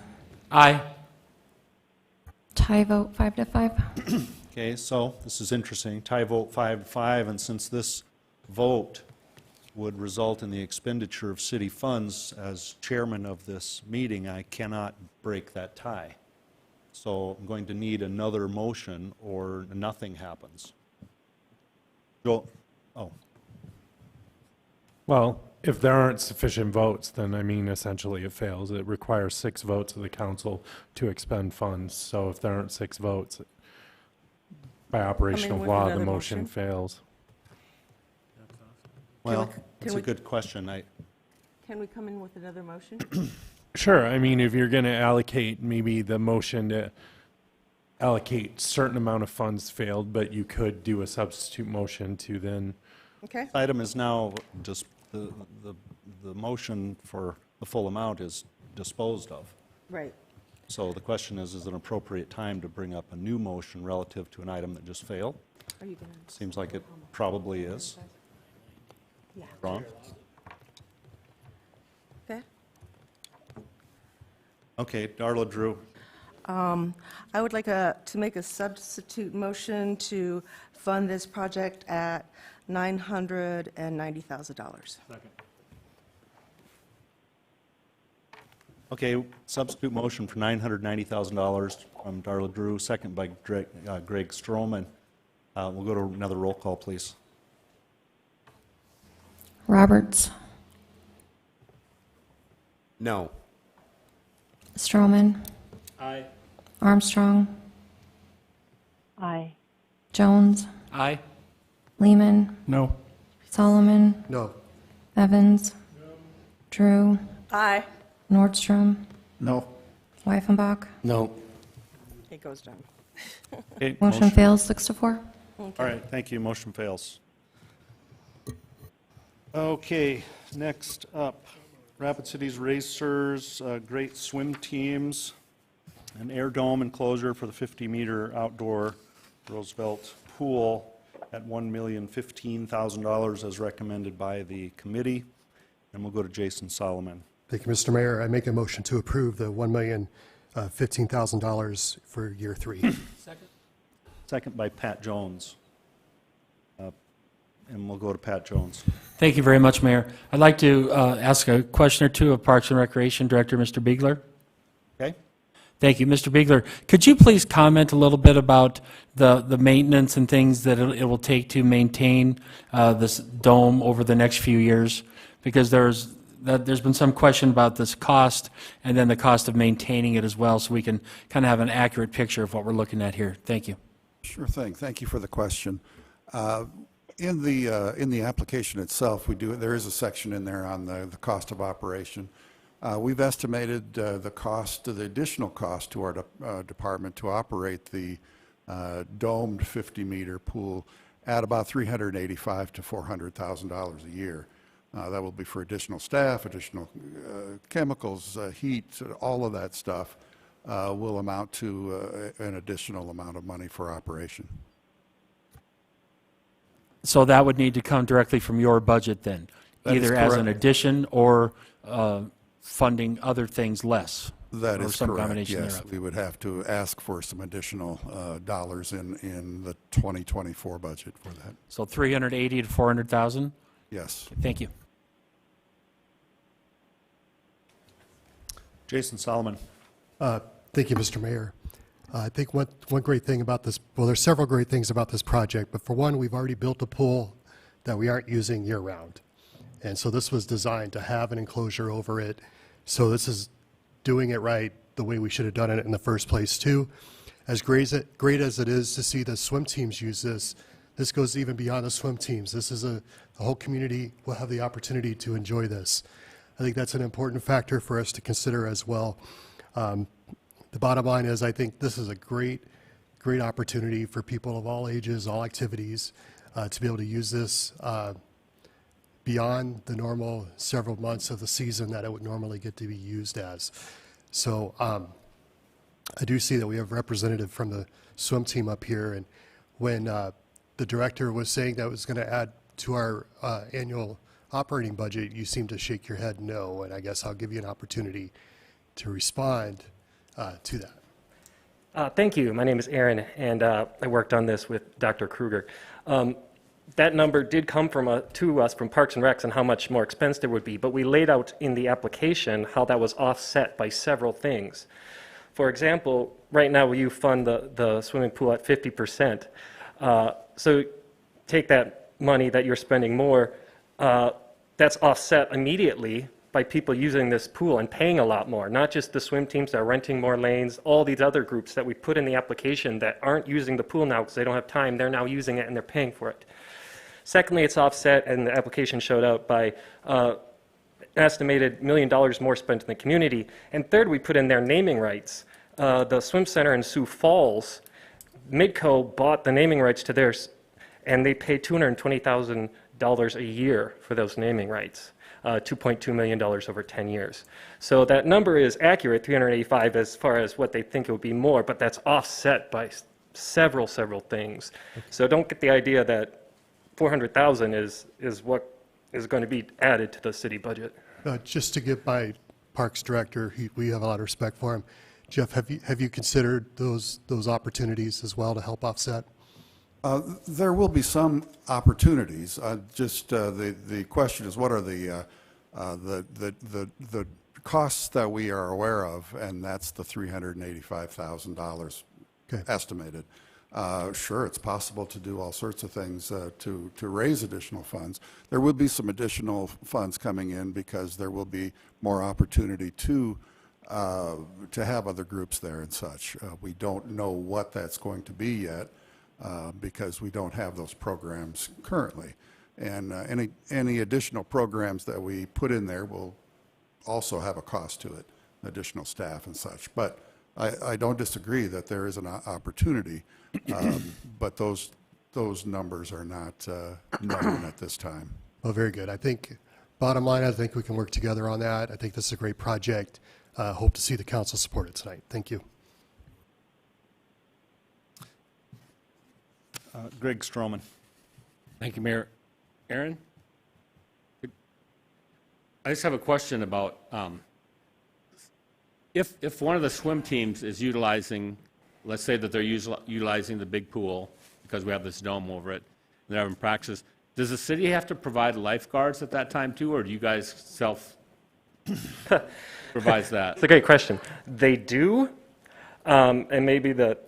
Aye. Tie vote 5-5. Okay, so this is interesting. Tie vote 5-5, and since this vote would result in the expenditure of city funds, as chairman of this meeting, I cannot break that tie. So I'm going to need another motion or nothing happens. Joel, oh. Well, if there aren't sufficient votes, then I mean, essentially it fails. It requires 6 votes of the council to expend funds. So if there aren't 6 votes, by operation of with law, the another motion motion? fails. Well, it's a good question. Can we come in with another motion? Sure. I mean, if you're going to allocate, maybe the motion to allocate certain amount of funds failed, but you could do a substitute motion to then. Okay. This item is now just the motion for the full amount is disposed of. Right. So the question is it an appropriate time to bring up a new motion relative to an item that just failed? Are you going to? Seems like it probably is. Yeah. Wrong? Okay. Okay, Darla Drew. I would like to make a substitute motion to fund this project at $990,000. Okay, substitute motion for $990,000 from Darla Drew, second by Greg Stroman. We'll go to another roll call, please. Roberts, No. Stroman, Aye. Armstrong, Aye. Jones, Aye. No. Lehman, Solomon, No. Evans, Drew, Aye. Nordstrom, No. Weifenbach. No. It goes down. Okay, Motion fails 6-4. All right, thank you. Motion fails. Okay, next up, Rapid Cities Racers, great swim teams, an air dome enclosure for the 50-meter outdoor Roosevelt pool at $1,015,000 as recommended by the committee. And we'll go to Jason Solomon. Thank you, Mr. Mayor. I make a motion to approve the $1,015,000 for year 3. Second. Second by Pat Jones. And we'll go to Pat Jones. Thank you very much, Mayor. I'd like to ask a question or two of Parks and Recreation Director, Mr. Biegler. Okay? Thank you. Mr. Biegler, could you please comment a little bit about the maintenance and things that it will take to maintain this dome over the next few years? Because there's been some question about this cost and then the cost of maintaining it as well, so we can kind of have an accurate picture of what we're looking at here. Thank you. Sure thing. Thank you for the question. In the application itself, there is a section in there on the cost of operation. We've estimated the additional cost to our department to operate the domed 50-meter pool at about $385,000 to $400,000 a year. That will be for additional staff, additional chemicals, heat, all of that stuff will amount to an additional amount of money for operation. So that would need to come directly from your budget then, That is either as an correct. addition or funding other things less? That or is some correct, combination yes. thereof. We would have to ask for some additional dollars in the 2024 budget for that. So 380 to 400,000? Yes. Thank you. Jason Solomon. Thank you, Mr. Mayor. I think one great thing about this, well, there's several great things about this project, but for one, we've already built a pool that we aren't using year-round. And so this was designed to have an enclosure over it. So this is doing it right the way we should have done it in the first place, too. As great as it is to see the swim teams use this, this goes even beyond the swim teams. This is the whole community will have the opportunity to enjoy this. I think that's an important factor for us to consider as well. The bottom line is I think this is a great opportunity for people of all ages, all activities, to be able to use this beyond the normal several months of the season that it would normally get to be used as. So I do see that we have a representative from the swim team up here, and when the director was saying that it was going to add to our annual operating budget, you seem to shake your head no, and I guess I'll give you an opportunity to respond to that. Thank you. My name is Aaron, and I worked on this with Dr. Kruger. That number did come to us from Parks and Recs and how much more expense there would be, but we laid out in the application how that was offset by several things. For example, right now you fund the swimming pool at 50%. So take that money that you're spending more, that's offset immediately by people using this pool and paying a lot more, not just the swim teams that are renting more lanes, all these other groups that we put in the application that aren't using the pool now because they don't have time, they're now using it and they're paying for it. Secondly, it's offset, and the application showed out, by an estimated $1 million more spent in the community. And third, we put in their naming rights. The swim center in Sioux Falls, Midco bought the naming rights to theirs, and they paid $220,000 a year for those naming rights. $2.2 million over 10 years. So that number is accurate, 385, as far as what they think it would be more, but that's offset by several things. So don't get the idea that 400,000 is what is going to be added to the city budget. Just to get my Parks Director, we have a lot of respect for him. Jeff, have you considered those opportunities as well to help offset? There will be some opportunities. The question is, what are the costs that we are aware of, and that's the $385,000 estimated. Sure, it's possible to do all sorts of things to raise additional funds. There will be some additional funds coming in because there will be more opportunity to have other groups there and such. We don't know what that's going to be yet because we don't have those programs currently. And any additional programs that we put in there will also have a cost to it, additional staff and such. But I don't disagree that there is an opportunity, but those numbers are not known at this time. Well, very good. I think, bottom line, I think we can work together on that. I think this is a great project. Hope to see the council support it tonight. Thank you. Greg Stroman. Thank you, Mayor. Aaron? I just have a question about if one of the swim teams is utilizing, let's say that they're utilizing the big pool because we have this dome over it, and they're having practice, does the city have to provide lifeguards at that time too, or do you guys self-provide that? It's a great question. They do, and maybe the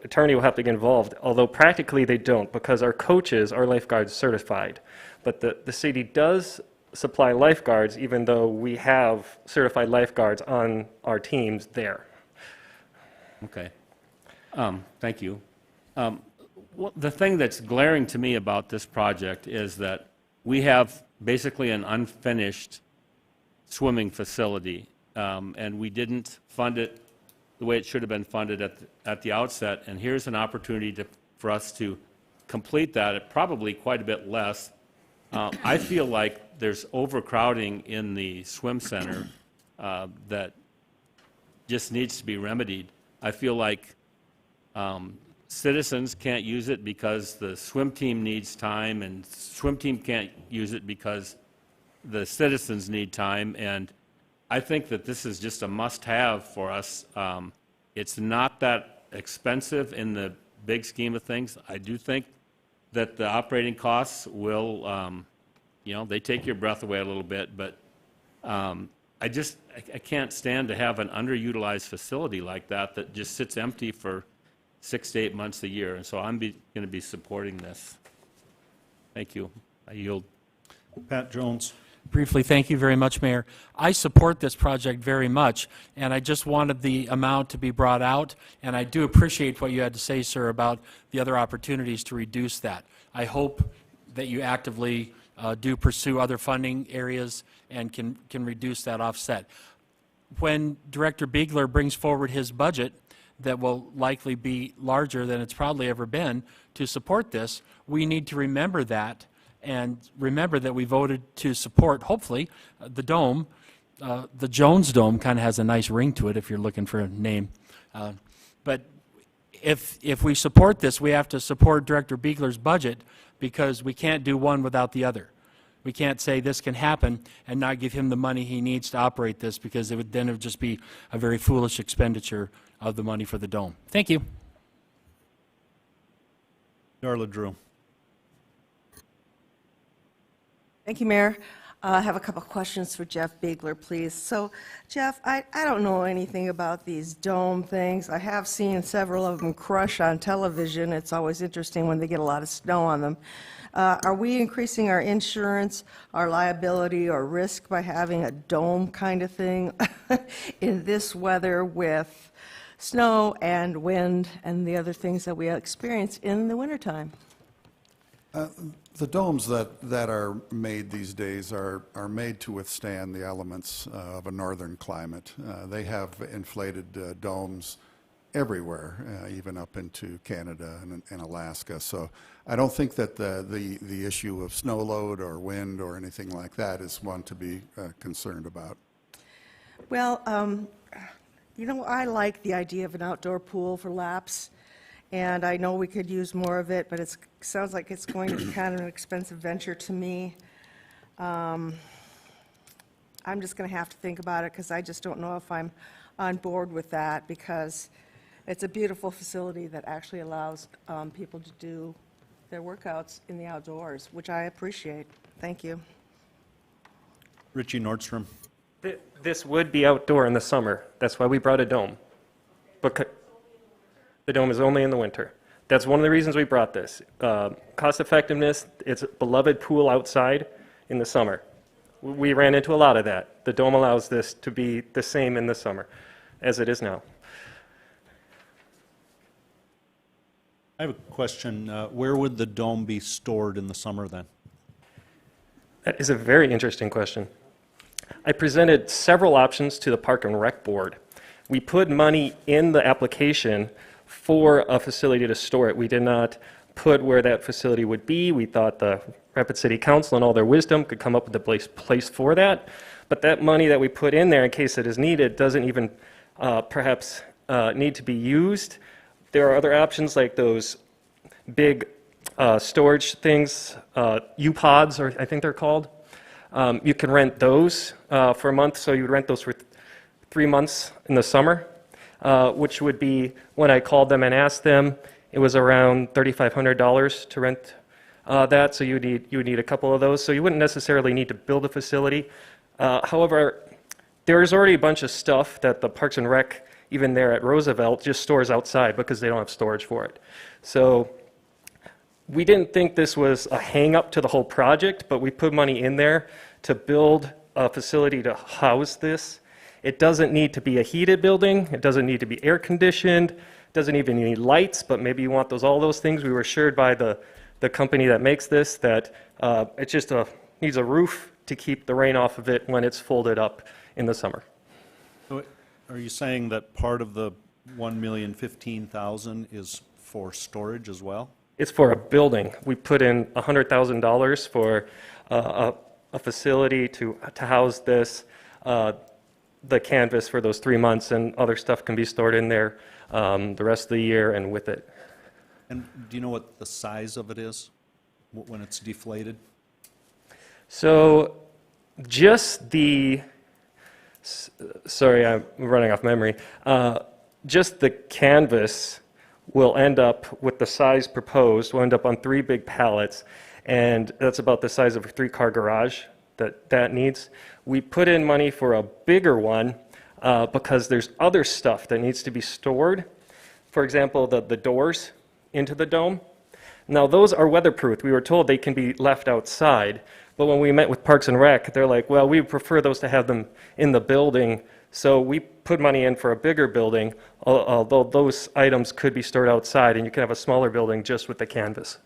attorney will have to get involved, although practically they don't because our coaches are lifeguards certified. But the city does supply lifeguards even though we have certified lifeguards on our teams there. Okay. Thank you. The thing that's glaring to me about this project is that we have basically an unfinished swimming facility, and we didn't fund it the way it should have been funded at the outset, and here's an opportunity for us to complete that at probably quite a bit less. I feel like there's overcrowding in the swim center that just needs to be remedied. I feel like citizens can't use it because the swim team needs time, and swim team can't use it because the citizens need time, and I think that this is just a must-have for us. It's not that expensive in the big scheme of things. I do think that the operating costs will, they take your breath away a little bit, but I can't stand to have an underutilized facility like that just sits empty for 6 to 8 months a year, and so I'm going to be supporting this. Thank you. I yield. Pat Jones. Briefly, thank you very much, Mayor. I support this project very much, and I just wanted the amount to be brought out, and I do appreciate what you had to say, sir, about the other opportunities to reduce that. I hope that you actively do pursue other funding areas and can reduce that offset. When Director Biegler brings forward his budget that will likely be larger than it's probably ever been to support this, we need to remember that. And remember that we voted to support, hopefully, the dome. The Jones Dome kind of has a nice ring to it if you're looking for a name. But if we support this, we have to support Director Biegler's budget because we can't do one without the other. We can't say this can happen and not give him the money he needs to operate this because it would just be a very foolish expenditure of the money for the dome. Thank you. Darla Drew. Thank you, Mayor. I have a couple of questions for Jeff Biegler, please. So, Jeff, I don't know anything about these dome things. I have seen several of them crush on television. It's always interesting when they get a lot of snow on them. Are we increasing our insurance, our liability, or risk by having a dome kind of thing in this weather with snow and wind and the other things that we experience in the wintertime? The domes that are made these days are made to withstand the elements of a northern climate. They have inflated domes everywhere, even up into Canada and Alaska. So I don't think that the issue of snow load or wind or anything like that is one to be concerned about. Well, I like the idea of an outdoor pool for laps. And I know we could use more of it, but it sounds like it's going to be kind of an expensive venture to me. I'm just going to have to think about it because I just don't know if I'm on board with that, because it's a beautiful facility that actually allows people to do their workouts in the outdoors, which I appreciate. Thank you. Richie Nordstrom. This would be outdoor in the summer. That's why we brought a dome. Because the dome is only in the winter. That's one of the reasons we brought this. Cost effectiveness, it's a beloved pool outside in the summer. We ran into a lot of that. The dome allows this to be the same in the summer as it is now. I have a question. Where would the dome be stored in the summer then? That is a very interesting question. I presented several options to the Park and Rec Board. We put money in the application for a facility to store it. We did not put where that facility would be. We thought the Rapid City Council, in all their wisdom, could come up with a place for that. But that money that we put in there in case it is needed doesn't even perhaps need to be used. There are other options like those big storage things, U-Pods, or I think they're called. You can rent those for a month, so you would rent those for 3 months in the summer, which would be, when I called them and asked them, it was around $3,500 to rent that, so you would need a couple of those. So you wouldn't necessarily need to build a facility. However, there is already a bunch of stuff that the Parks and Rec, even there at Roosevelt, just stores outside because they don't have storage for it. So we didn't think this was a hang-up to the whole project, but we put money in there to build a facility to house this. It doesn't need to be a heated building. It doesn't need to be air-conditioned. It doesn't even need lights, but maybe you want all those things. We were assured by the company that makes this that it just needs a roof to keep the rain off of it when it's folded up in the summer. So are you saying that part of the $1,015,000 is for storage as well? It's for a building. We put in $100,000 for a facility to house this, the canvas for those 3 months, and other stuff can be stored in there the rest of the year and with it. And do you know what the size of it is when it's deflated? So just sorry, I'm running off memory. Just the canvas will end up, with the size proposed, will end up on 3 big pallets, and that's about the size of a 3-car garage that needs. We put in money for a bigger one because there's other stuff that needs to be stored. For example, the doors into the dome. Now those are weatherproof. We were told they can be left outside, but when we met with Parks and Rec, they're like, well, we prefer those to have them in the building. So we put money in for a bigger building, although those items could be stored outside, and you can have a smaller building just with the canvas.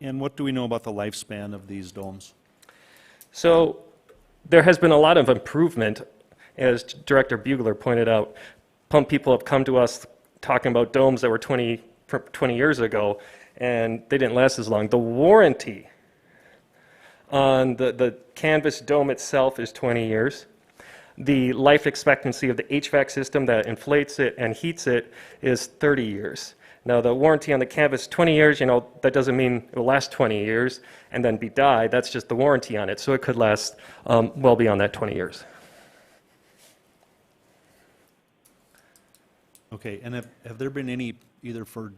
And what do we know about the lifespan of these domes? So there has been a lot of improvement, as Director Bugler pointed out. Pump people have come to us talking about domes that were 20 years ago, and they didn't last as long. The warranty on the canvas dome itself is 20 years. The life expectancy of the HVAC system that inflates it and heats it is 30 years. Now, the warranty on the canvas, 20 years, that doesn't mean it will last 20 years and then be died. That's just the warranty on it. So it could last well beyond that 20 years. Okay, and have there been any, either for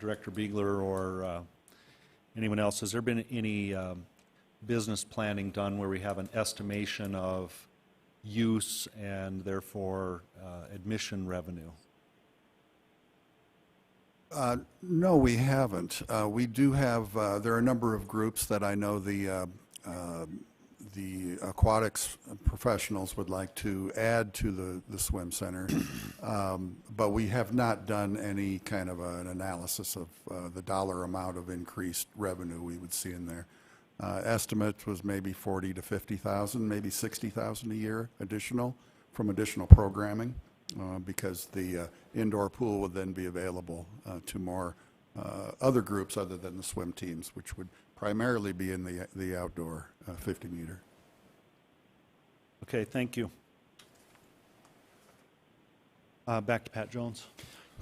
Director Bugler or anyone else, has there been any business planning done where we have an estimation of use and therefore admission revenue? No, we haven't. We do have, there are a number of groups that I know the aquatics professionals would like to add to the swim center, but we have not done any kind of an analysis of the dollar amount of increased revenue we would see in there. Estimate was maybe 40 to 50,000, maybe 60,000 a year additional from additional programming, because the indoor pool would then be available to more other groups other than the swim teams, which would primarily be in the outdoor 50-meter. Okay, thank you. Back to Pat Jones.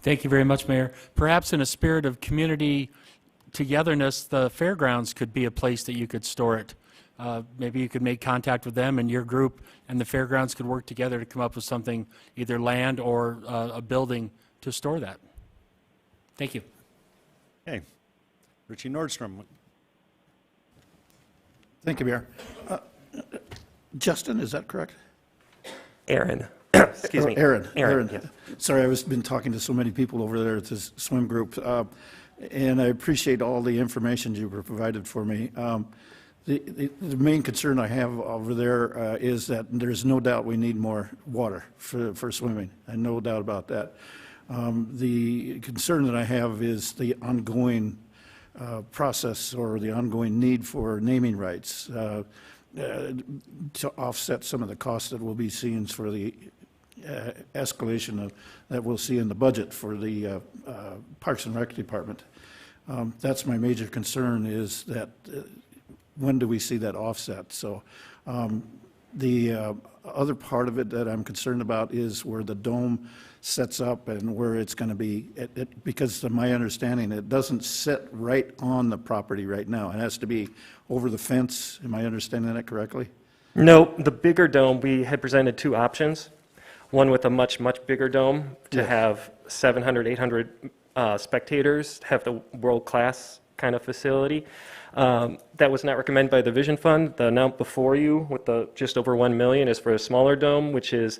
Thank you very much, Mayor. Perhaps in a spirit of community togetherness, the Fairgrounds could be a place that you could store it. Maybe you could make contact with them and your group, and the Fairgrounds could work together to come up with something, either land or a building to store that. Thank you. Okay. Richie Nordstrom. Thank you, Mayor. Justin, is that correct? Aaron. Excuse me. Aaron. Yeah. Sorry, I've been talking to so many people over there at this swim group, and I appreciate all the information you provided for me. The main concern I have over there is that there's no doubt we need more water for swimming, and no doubt about that. The concern that I have is the ongoing process or the ongoing need for naming rights to offset some of the costs that we'll be seeing for the escalation that we'll see in the budget for the Parks and Rec Department. That's my major concern, is that when do we see that offset? So the other part of it that I'm concerned about is where the dome sets up and where it's going to be, because to my understanding, it doesn't sit right on the property right now. It has to be over the fence. Am I understanding that correctly? No, the bigger dome, we had presented two options. One with a much, much bigger dome to have 700, 800 spectators, have the world-class kind of facility. That was not recommended by the Vision Fund. The amount before you with the just over 1 million is for a smaller dome, which is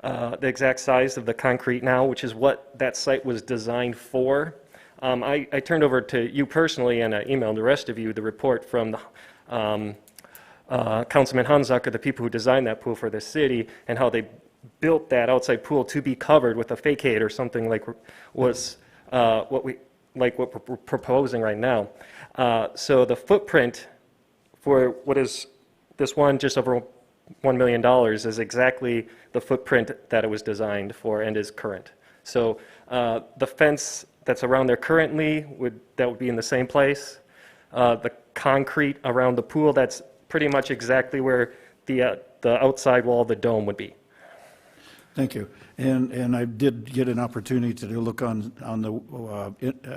the exact size of the concrete now, which is what that site was designed for. I turned over to you personally, and I emailed the rest of you the report from the Councilman Hanzucker, the people who designed that pool for the city, and how they built that outside pool to be covered with a facade or something like was what we're proposing right now. So the footprint for what is this one, just over $1 million, is exactly the footprint that it was designed for and is current. So the fence that's around there currently, would be in the same place. The concrete around the pool, that's pretty much exactly where the outside wall of the dome would be. Thank you. And I did get an opportunity to look on the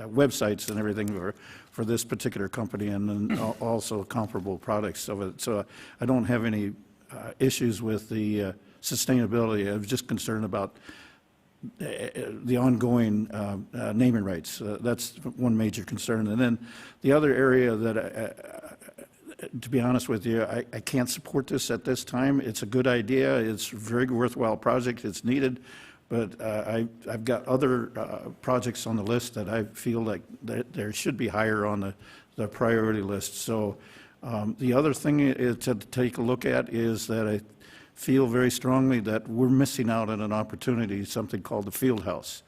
websites and everything for this particular company, and then also comparable products of it. So I don't have any issues with the sustainability. I was just concerned about the ongoing naming rights. That's one major concern. And then the other area that, to be honest with you, I can't support this at this time. It's a good idea. It's a very worthwhile project. It's needed. But I've got other projects on the list that I feel like there should be higher on the priority list. So the other thing is to take a look at is that I feel very strongly that we're missing out on an opportunity, something called the field house.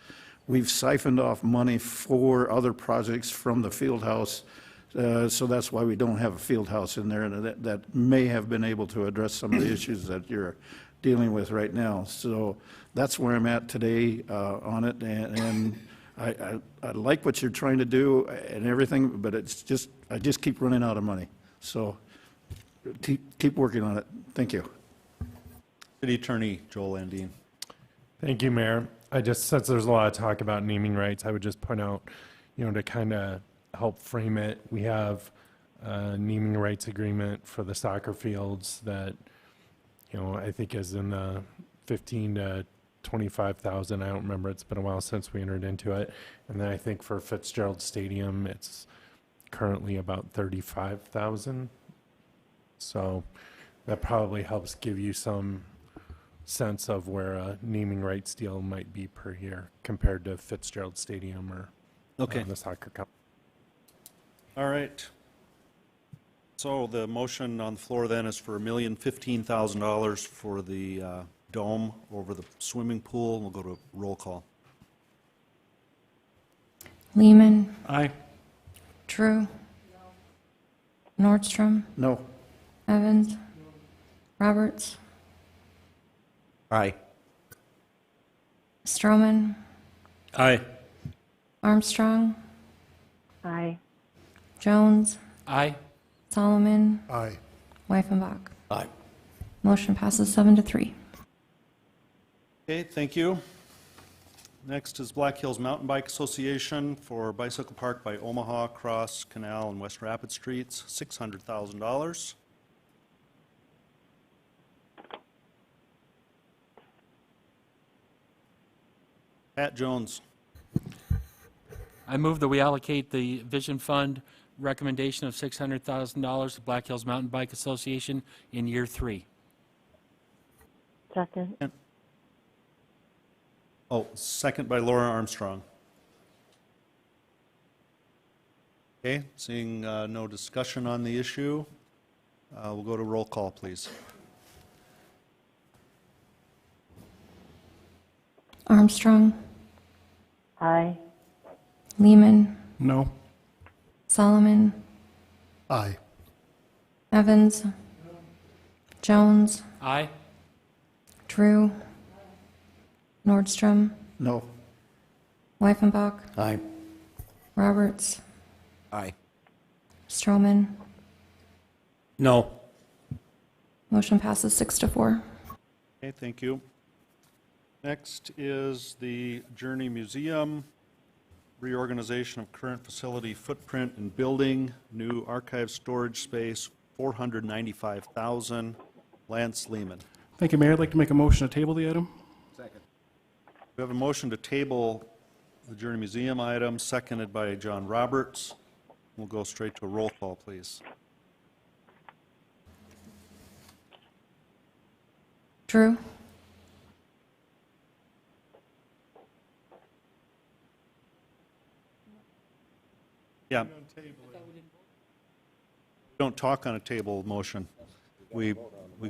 We've siphoned off money for other projects from the field house, so that's why we don't have a field house in there, and that may have been able to address some of the issues that you're dealing with right now. So that's where I'm at today on it, and I like what you're trying to do and everything, but it's just, I just keep running out of money. So keep working on it. Thank you. City Attorney Joel Andine. Thank you, Mayor. Since there's a lot of talk about naming rights, I would just point out, to kind of help frame it, we have a naming rights agreement for the soccer fields that, I think is in the 15 to 25,000. I don't remember. It's been a while since we entered into it. And then I think for Fitzgerald Stadium, it's currently about 35,000. So that probably helps give you some sense of where a naming rights deal might be per year compared to Fitzgerald Stadium or the soccer cup. All right. So the motion on the floor then is for $1,015,000 for the dome over the swimming pool. We'll go to roll call. Lehman. Aye. Drew. Nordstrom. No. Evans. Roberts. Aye. Stroman. Aye. Armstrong. Aye. Jones. Aye. Solomon. Aye. Weifenbach. Aye. Motion passes 7-3. Okay, thank you. Next is Black Hills Mountain Bike Association for Bicycle Park by Omaha, Cross, Canal, and West Rapid Streets, $600,000. Pat Jones. I move that we allocate the Vision Fund recommendation of $600,000 to Black Hills Mountain Bike Association in year 3. Second. Oh, second by Laura Armstrong. Okay, seeing no discussion on the issue, we'll go to roll call, please. Armstrong, Aye. Lehman, No. Solomon, Aye. Evans, Jones, Aye. Drew, Nordstrom, No. Weifenbach, Aye. Roberts, Aye. Stroman. No. Motion passes 6-4. Okay, thank you. Next is the Journey Museum, reorganization of current facility footprint and building, new archive storage space, $495,000. Lance Lehman. Thank you, Mayor. I'd like to make a motion to table the item. Second. We have a motion to table the Journey Museum item, seconded by John Roberts. We'll go straight to a roll call, please. Drew, Yeah. Don't talk on a table motion. We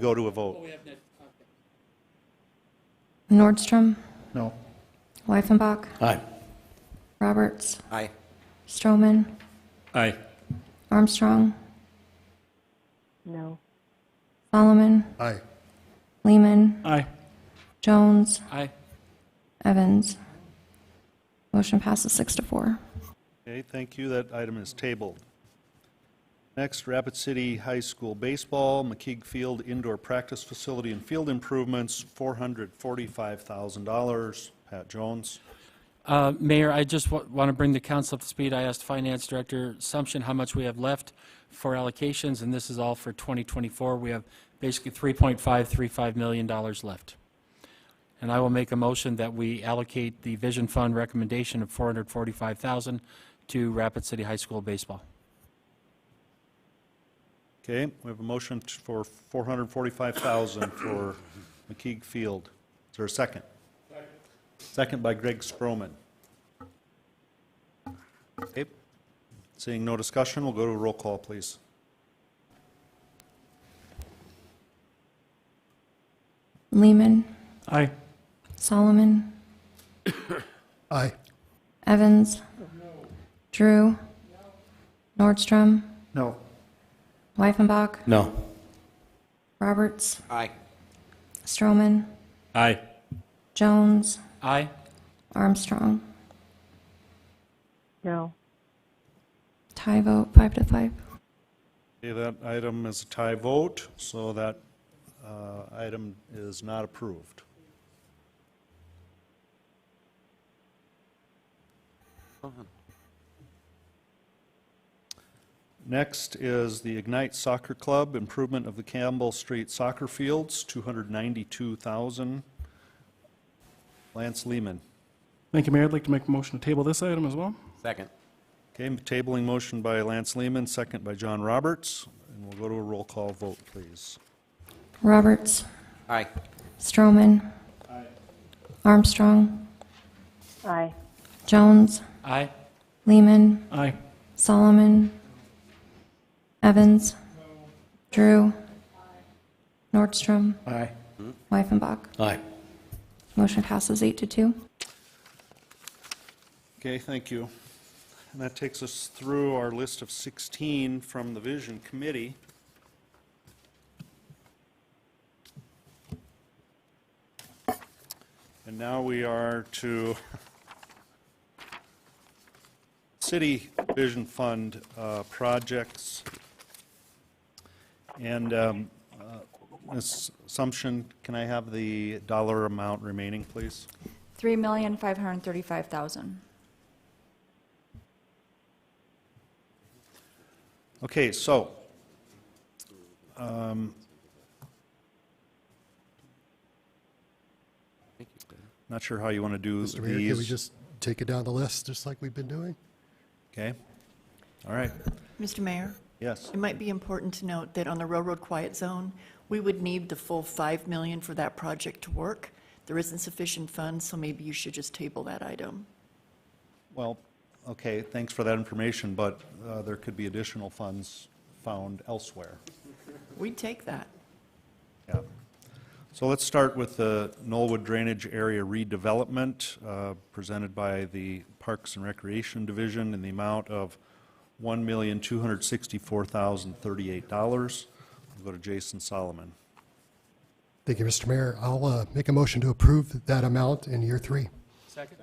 go to a vote. Nordstrom, No. Weifenbach, Aye. Roberts, Aye. Stroman, Aye. Armstrong, No. Solomon, Aye. Lehman, Aye. Jones, Aye. Evans. Motion passes 6-4. Okay, thank you. That item is tabled. Next, Rapid City High School Baseball, McKeague Field Indoor Practice Facility and Field Improvements, $445,000. Pat Jones. Mayor, I just want to bring the council up to speed. I asked Finance Director Sumption how much we have left for allocations, and this is all for 2024. We have basically $3.535 million left. And I will make a motion that we allocate the Vision Fund recommendation of $445,000 to Rapid City High School Baseball. Okay, we have a motion for $445,000 for McKeague Field. Is there a second? Second by Greg Stroman. Okay. Seeing no discussion, we'll go to a roll call, please. Lehman, Aye. Solomon, Aye. Evans, Drew, Nordstrom, No. Weifenbach, No. Roberts, Aye. Stroman, Aye. Jones, Aye. Armstrong. No. Tie vote 5-5. Okay, that item is a tie vote, so that item is not approved. Next is the Ignite Soccer Club, improvement of the Campbell Street soccer fields, $292,000. Lance Lehman. Thank you, Mayor. I'd like to make a motion to table this item as well. Second. Okay, tabling motion by Lance Lehman, second by John Roberts, and we'll go to a roll call vote, please. Roberts, Aye. Stroman, Armstrong, Aye. Jones, Aye. Lehman, Aye. Solomon, Evans, Drew, Nordstrom, Aye. Weifenbach. Aye. Motion passes 8-2. Okay, thank you. And that takes us through our list of 16 from the Vision Committee. And now we are to City Vision Fund projects. And Ms. Sumption, can I have the dollar amount remaining, please? $3,535,000. Okay, so, not sure how you want to do Mr. Mayor, can we these. just take it down the list, just like we've been doing? Okay, all right, Mr. Mayor, yes. it might be important to note that on the railroad quiet zone, we would need the full $5 million for that project to work. There isn't sufficient funds, so maybe you should just table that item. Well, okay, thanks for that information, but there could be additional funds found elsewhere. We'd take that. Yeah. So let's start with the Knollwood Drainage Area redevelopment, presented by the Parks and Recreation Division in the amount of $1,264,038. We'll go to Jason Solomon. Thank you, Mr. Mayor. I'll make a motion to approve that amount in year 3. Second.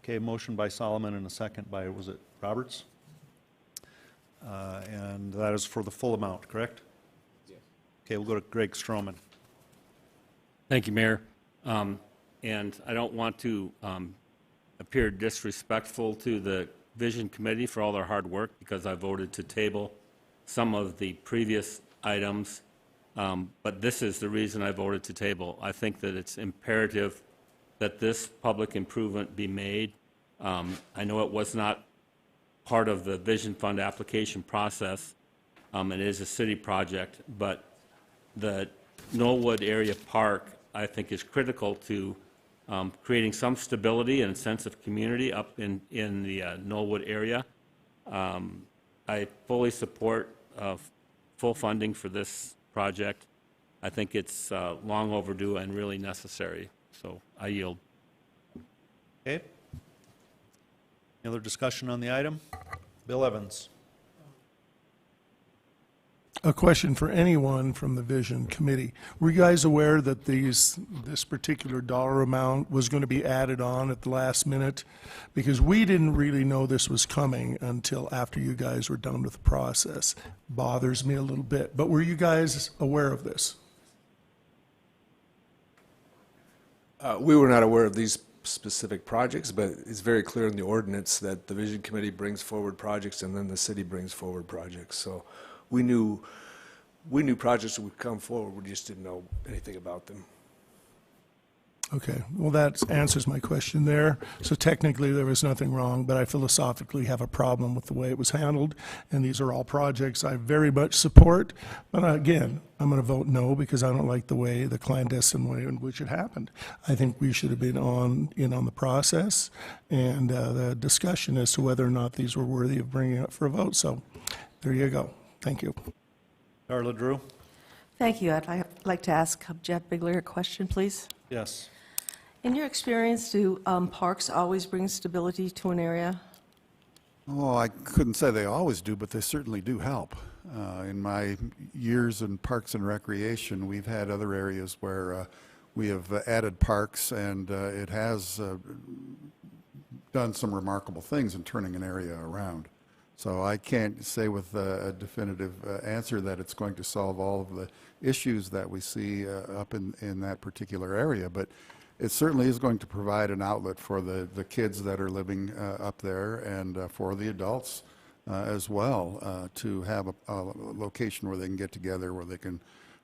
Okay, motion by Solomon and a second by, was it Roberts? And that is for the full amount, correct? Yes. Okay, we'll go to Greg Stroman. Thank you, Mayor. And I don't want to appear disrespectful to the Vision Committee for all their hard work, because I voted to table some of the previous items, but this is the reason I voted to table. I think that it's imperative that this public improvement be made. I know it was not part of the Vision Fund application process. It is a city project, but the Knollwood Area Park, I think, is critical to creating some stability and a sense of community up in the Knollwood area. I fully support full funding for this project. I think it's long overdue and really necessary, so I yield. Okay. Any other discussion on the item? Bill Evans. A question for anyone from the Vision Committee. Were you guys aware that this particular dollar amount was going to be added on at the last minute? Because we didn't really know this was coming until after you guys were done with the process. Bothers me a little bit. But were you guys aware of this? We were not aware of these specific projects, but it's very clear in the ordinance that the Vision Committee brings forward projects and then the city brings forward projects. So we knew projects would come forward, we just didn't know anything about them. Okay, well, that answers my question there. So technically, there was nothing wrong, but I philosophically have a problem with the way it was handled, and these are all projects I very much support. But again, I'm going to vote no because I don't like the clandestine way in which it happened. I think we should have been in on the process and the discussion as to whether or not these were worthy of bringing up for a vote. So there you go. Thank you. Darla Drew. Thank you. I'd like to ask Jeff Bigler a question, please. Yes. In your experience, do parks always bring stability to an area? Oh, I couldn't say they always do, but they certainly do help. In my years in Parks and Recreation, we've had other areas where we have added parks, and it has done some remarkable things in turning an area around. So I can't say with a definitive answer that it's going to solve all of the issues that we see up in that particular area, but it certainly is going to provide an outlet for the kids that are living up there and for the adults as well to have a location where they can get together, where they can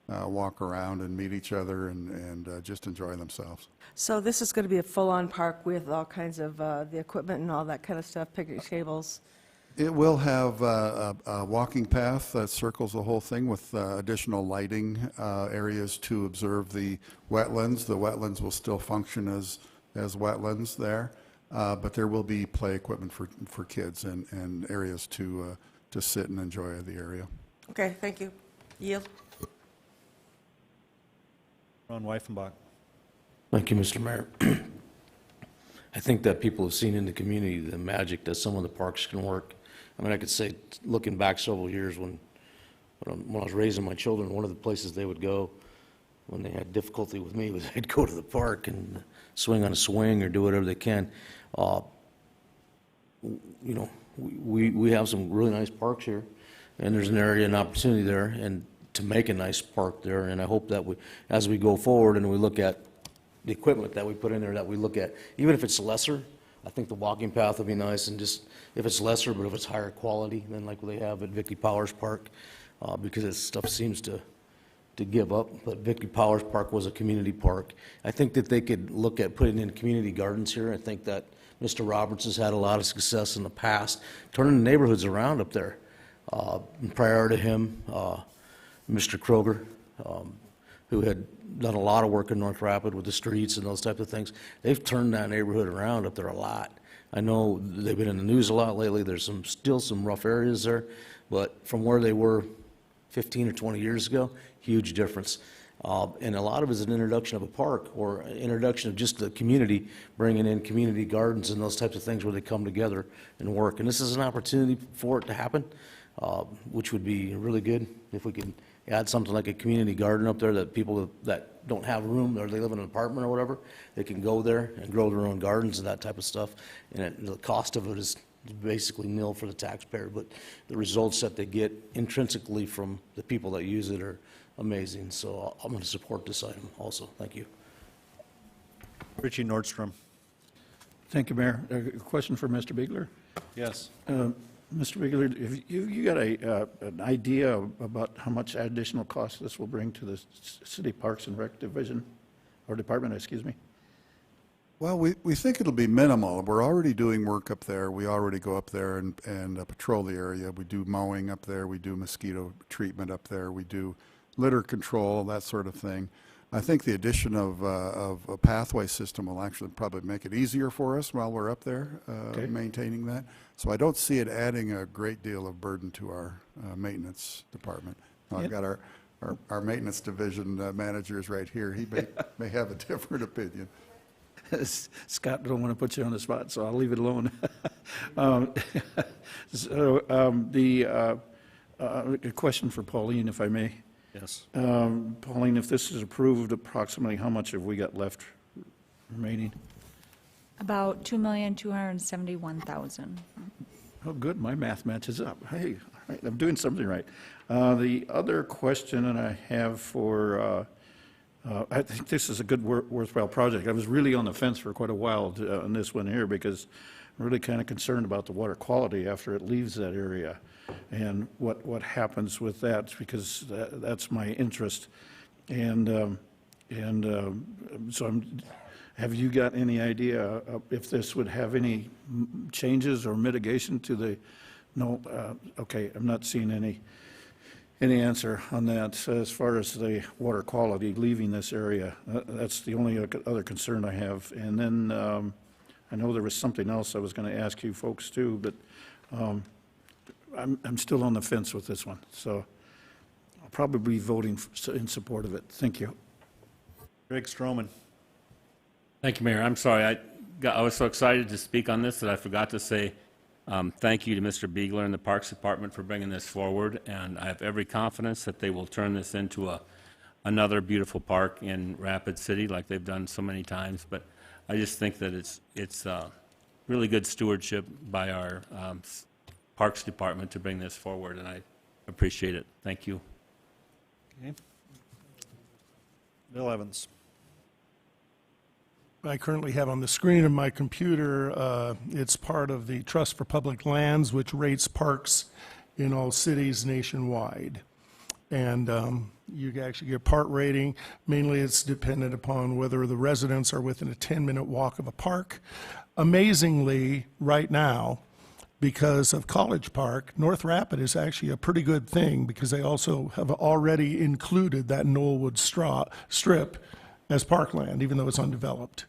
walk around and meet each other and just enjoy themselves. So this is going to be a full-on park with all kinds of the equipment and all that kind of stuff, picnic tables? It will have a walking path that circles the whole thing with additional lighting areas to observe the wetlands. The wetlands will still function as wetlands there, but there will be play equipment for kids and areas to sit and enjoy the area. Okay, thank you. Yield. Ron Weifenbach. Thank you, Mr. Mayor. I think that people have seen in the community the magic that some of the parks can work. I mean, I could say, looking back several years when I was raising my children, one of the places they would go when they had difficulty with me was they'd go to the park and swing on a swing or do whatever they can. You know, we have some really nice parks here, and there's an area and opportunity there and to make a nice park there. And I hope that as we go forward and we look at the equipment that we put in there that we look at. Even if it's lesser, I think the walking path would be nice, and just, if it's lesser, but if it's higher quality than like they have at Vicky Powers Park, because this stuff seems to give up, but Vicky Powers Park was a community park. I think that they could look at putting in community gardens here. I think that Mr. Roberts has had a lot of success in the past, turning the neighborhoods around up there. Prior to him, Mr. Kroger, who had done a lot of work in North Rapid with the streets and those types of things, they've turned that neighborhood around up there a lot. I know they've been in the news a lot lately. There's still some rough areas there, but from where they were 15 or 20 years ago, huge difference. And a lot of it is an introduction of a park or introduction of just the community, bringing in community gardens and those types of things where they come together and work. And this is an opportunity for it to happen, which would be really good if we could add something like a community garden up there that people that don't have room or they live in an apartment or whatever, they can go there and grow their own gardens and that type of stuff. And the cost of it is basically nil for the taxpayer, but the results that they get intrinsically from the people that use it are amazing. So I'm going to support this item also. Thank you. Richie Nordstrom. Thank you, Mayor. A question for Mr. Biegler? Yes. Mr. Biegler, have you got an idea about how much additional cost this will bring to the City Parks and Rec Division, or Department, excuse me? Well, we think it'll be minimal. We're already doing work up there. We already go up there and patrol the area. We do mowing up there. We do mosquito treatment up there. We do litter control, that sort of thing. I think the addition of a pathway system will actually probably make it easier for us while we're up there maintaining that. So I don't see it adding a great deal of burden to our maintenance department. I've got our maintenance division manager is right here. He may have a different opinion. Scott, don't want to put you on the spot, so I'll leave it alone. A question for Pauline, if I may. Yes. Pauline, if this is approved, approximately how much have we got left remaining? About $2,271,000. Oh, good, my math matches up. Hey, all right, I'm doing something right. The other question that I have for, I think this is a good, worthwhile project. I was really on the fence for quite a while on this one here because I'm really kind of concerned about the water quality after it leaves that area and what happens with that, because that's my interest. And so have you got any idea if this would have any changes or mitigation to the, no, okay, I'm not seeing any answer on that. So as far as the water quality leaving this area, that's the only other concern I have. And then I know there was something else I was going to ask you folks too, but I'm still on the fence with this one. So I'll probably be voting in support of it. Thank you. Greg Stroman. Thank you, Mayor. I'm sorry. I was so excited to speak on this that I forgot to say thank you to Mr. Biegler and the Parks Department for bringing this forward, and I have every confidence that they will turn this into another beautiful park in Rapid City like they've done so many times. But I just think that it's really good stewardship by our Parks Department to bring this forward, and I appreciate it. Thank you. Okay. Bill Evans. I currently have on the screen of my computer, it's part of the Trust for Public Lands, which rates parks in all cities nationwide. And you actually get part rating. Mainly it's dependent upon whether the residents are within a 10-minute walk of a park. Amazingly, right now, because of College Park, North Rapid is actually a pretty good thing because they also have already included that Knollwood strip as parkland, even though it's undeveloped.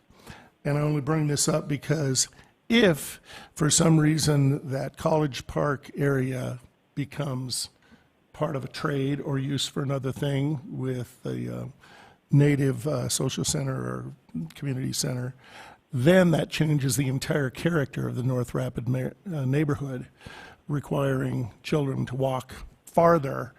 And I only bring this up because if, for some reason, that College Park area becomes part of a trade or use for another thing with the native social center or community center, then that changes the entire character of the North Rapid neighborhood, requiring children to walk farther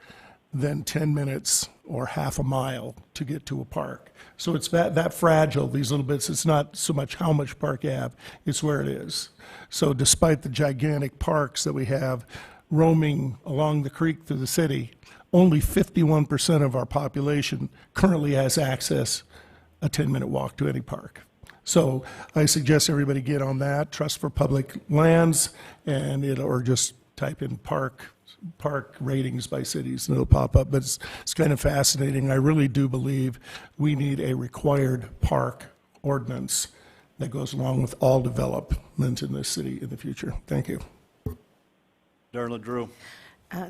than 10 minutes or half a mile to get to a park. So it's that fragile, these little bits. It's not so much how much park you have, it's where it is. So despite the gigantic parks that we have roaming along the creek through the city, only 51% of our population currently has access a 10-minute walk to any park. So I suggest everybody get on that, Trust for Public Lands, or just type in park ratings by cities, and it'll pop up. But it's kind of fascinating. I really do believe we need a required park ordinance that goes along with all development in this city in the future. Thank you. Darla Drew.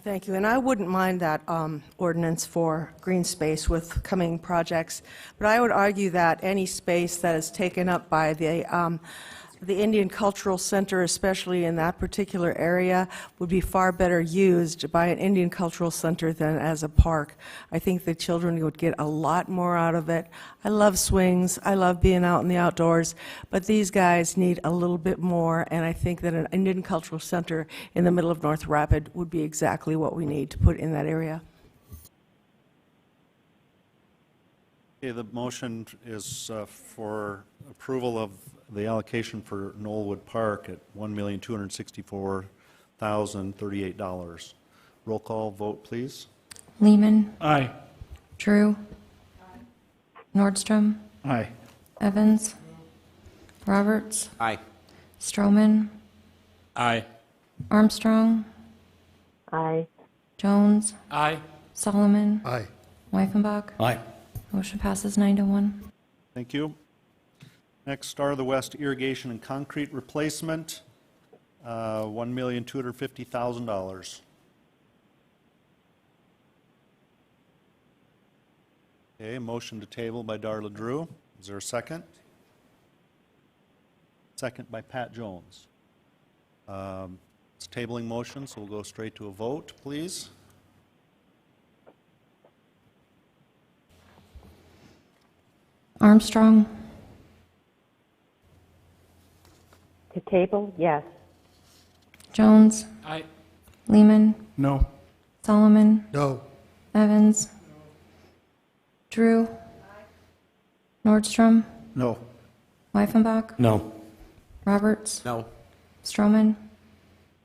Thank you. And I wouldn't mind that ordinance for green space with coming projects, but I would argue that any space that is taken up by the Indian Cultural Center, especially in that particular area, would be far better used by an Indian Cultural Center than as a park. I think the children would get a lot more out of it. I love swings. I love being out in the outdoors, but these guys need a little bit more, and I think that an Indian Cultural Center in the middle of North Rapid would be exactly what we need to put in that area. Okay, the motion is for approval of the allocation for Knollwood Park at $1,264,038. Roll call vote, please. Lehman. Aye. Drew. Nordstrom. Aye. Evans. Roberts. Aye. Stroman. Aye. Armstrong. Aye. Jones. Aye. Solomon. Aye. Wyffenbach. Aye. Motion passes 9-1. Thank you. Next, Star of the West irrigation and concrete replacement, $1,250,000. Okay, motion to table by Darla Drew. Is there a second? Second by Pat Jones. It's a tabling motion, so we'll go straight to a vote, please. Armstrong. To table, yes. Jones. Aye. Lehman. No. Solomon. No. Evans. Drew. Nordstrom. No. Wyffenbach. No. Roberts. No. Stroman.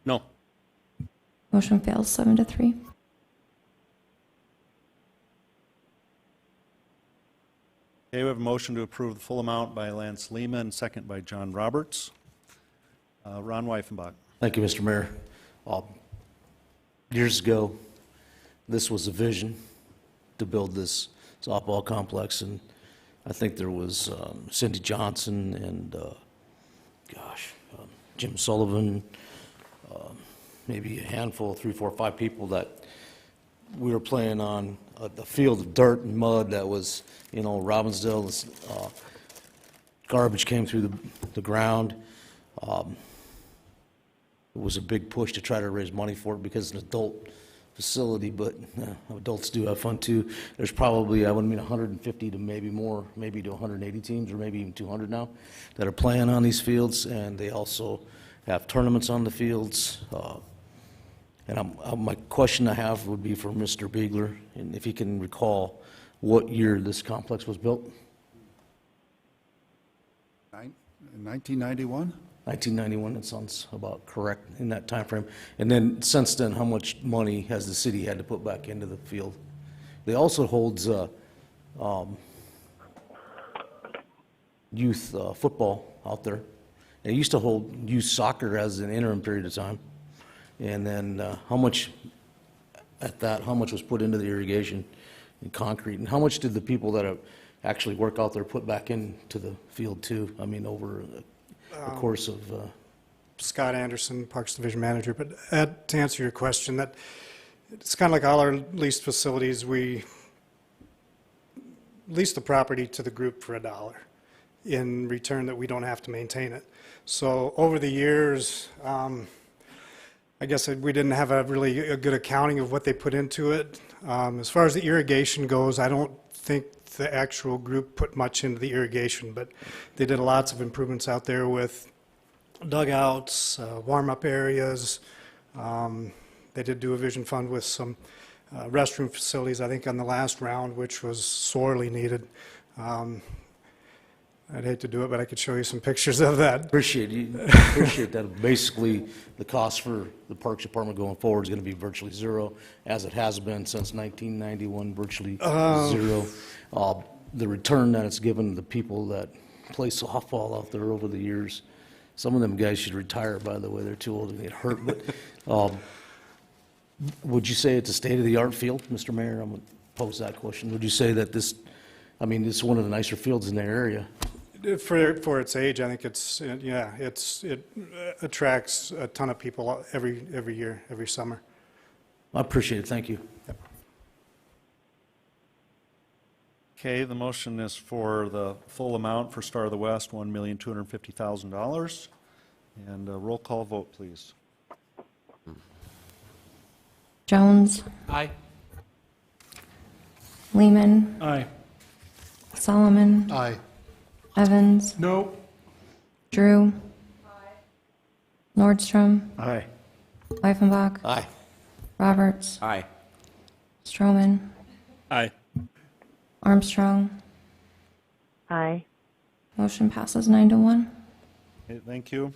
No. Motion fails 7-3. Okay, we have a motion to approve the full amount by Lance Lehman, second by John Roberts. Ron Wyffenbach. Thank you, Mr. Mayor. Years ago, this was a vision to build this softball complex, and I think there was Cindy Johnson and, Jim Sullivan, maybe a handful, 3, 4, 5 people that we were playing on the field of dirt and mud that was, Robbinsdale. Garbage came through the ground. It was a big push to try to raise money for it because it's an adult facility, but adults do have fun too. There's probably, 150 to maybe more, maybe to 180 teams, or maybe even 200 now, that are playing on these fields, and they also have tournaments on the fields. And my question I have would be for Mr. Beegler, and if he can recall what year this complex was built? In 1991? 1991, that sounds about correct in that time frame. And then since then, how much money has the city had to put back into the field? They also holds youth football out there. They used to hold youth soccer as an interim period of time. And then how much was put into the irrigation and concrete? And how much did the people that actually work out there put back into the field too? Over the course of... Scott Anderson, Parks Division Manager. But Ed, to answer your question, that it's kind of like all our leased facilities. We lease the property to the group for $1 in return that we don't have to maintain it. So over the years, I guess we didn't have a good accounting of what they put into it. As far as the irrigation goes, I don't think the actual group put much into the irrigation, but they did lots of improvements out there with dugouts, warm-up areas. They did do a vision fund with some restroom facilities, I think, on the last round, which was sorely needed. I'd hate to do it, but I could show you some pictures of that. Appreciate that. Basically, the cost for the Parks Department going forward is going to be virtually zero, as it has been since 1991, virtually zero. the return that it's given the people that play softball out there over the years. Some of them guys should retire, by the way, they're too old to get hurt, but, would you say it's a state-of-the-art field, Mr. Mayor? I'm gonna pose that question. Would you say that this, I mean, this is one of the nicer fields in the area? For its age, I think it attracts a ton of people every year, every summer. I appreciate it, thank you. Okay, the motion is for the full amount for Star of the West, $1,250,000. And a roll call vote, please. Jones. Aye. Lehman. Aye. Solomon. Aye. Evans. No. Drew. Nordstrom. Aye. Wyffenbach. Aye. Roberts. Aye. Stroman. Aye. Armstrong. Aye. Motion passes 9-1. Okay, thank you.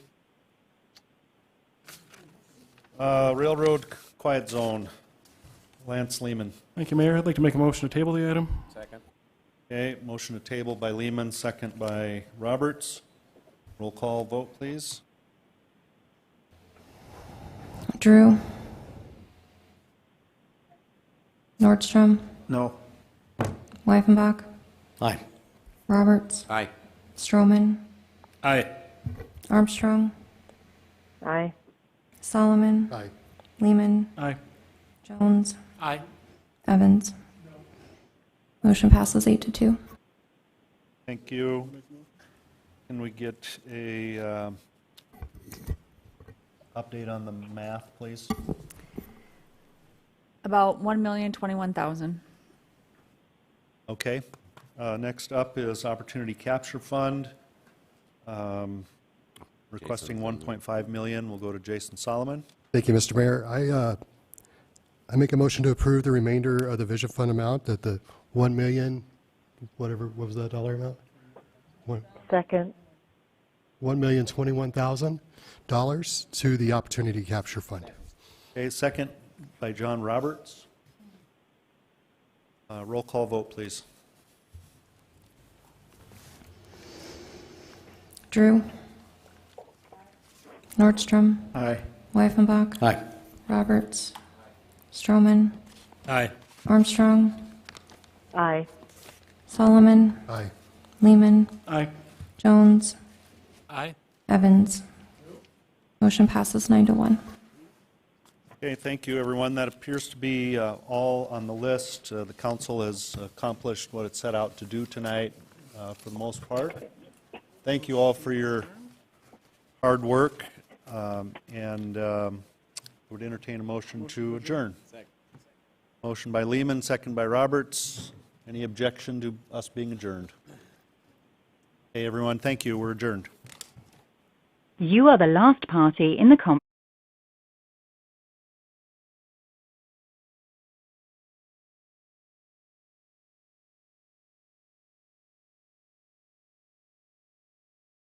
Railroad Quiet Zone, Lance Lehman. Thank you, Mayor. I'd like to make a motion to table the item. Second. Okay, motion to table by Lehman, second by Roberts. Roll call vote, please. Drew. Nordstrom. No. Wyffenbach. Aye. Roberts. Aye. Stroman. Aye. Armstrong. Aye. Solomon. Aye. Lehman. Aye. Jones. Aye. Evans. Motion passes 8-2. Thank you. Can we get a update on the math, please? About $1,021,000. Okay. Next up is Opportunity Capture Fund. Requesting 1.5 million. We'll go to Jason Solomon. Thank you, Mr. Mayor. I make a motion to approve the remainder of the Vision Fund amount, that the 1 million, whatever, what was that dollar amount? Second. $1,021,000 to the Opportunity Capture Fund. Okay, second by John Roberts. Roll call vote, please. Drew. Nordstrom. Aye. Wyffenbach. Aye. Roberts. Stroman. Aye. Armstrong. Aye. Solomon. Aye. Lehman. Aye. Jones. Aye. Evans. Motion passes 9-1. Okay, thank you, everyone. That appears to be all on the list. The council has accomplished what it set out to do tonight for the most part. Thank you all for your hard work, and would entertain a motion to adjourn. Motion by Lehman, second by Roberts. Any objection to us being adjourned? Hey, everyone, thank you. We're adjourned. You are the last party in the conference.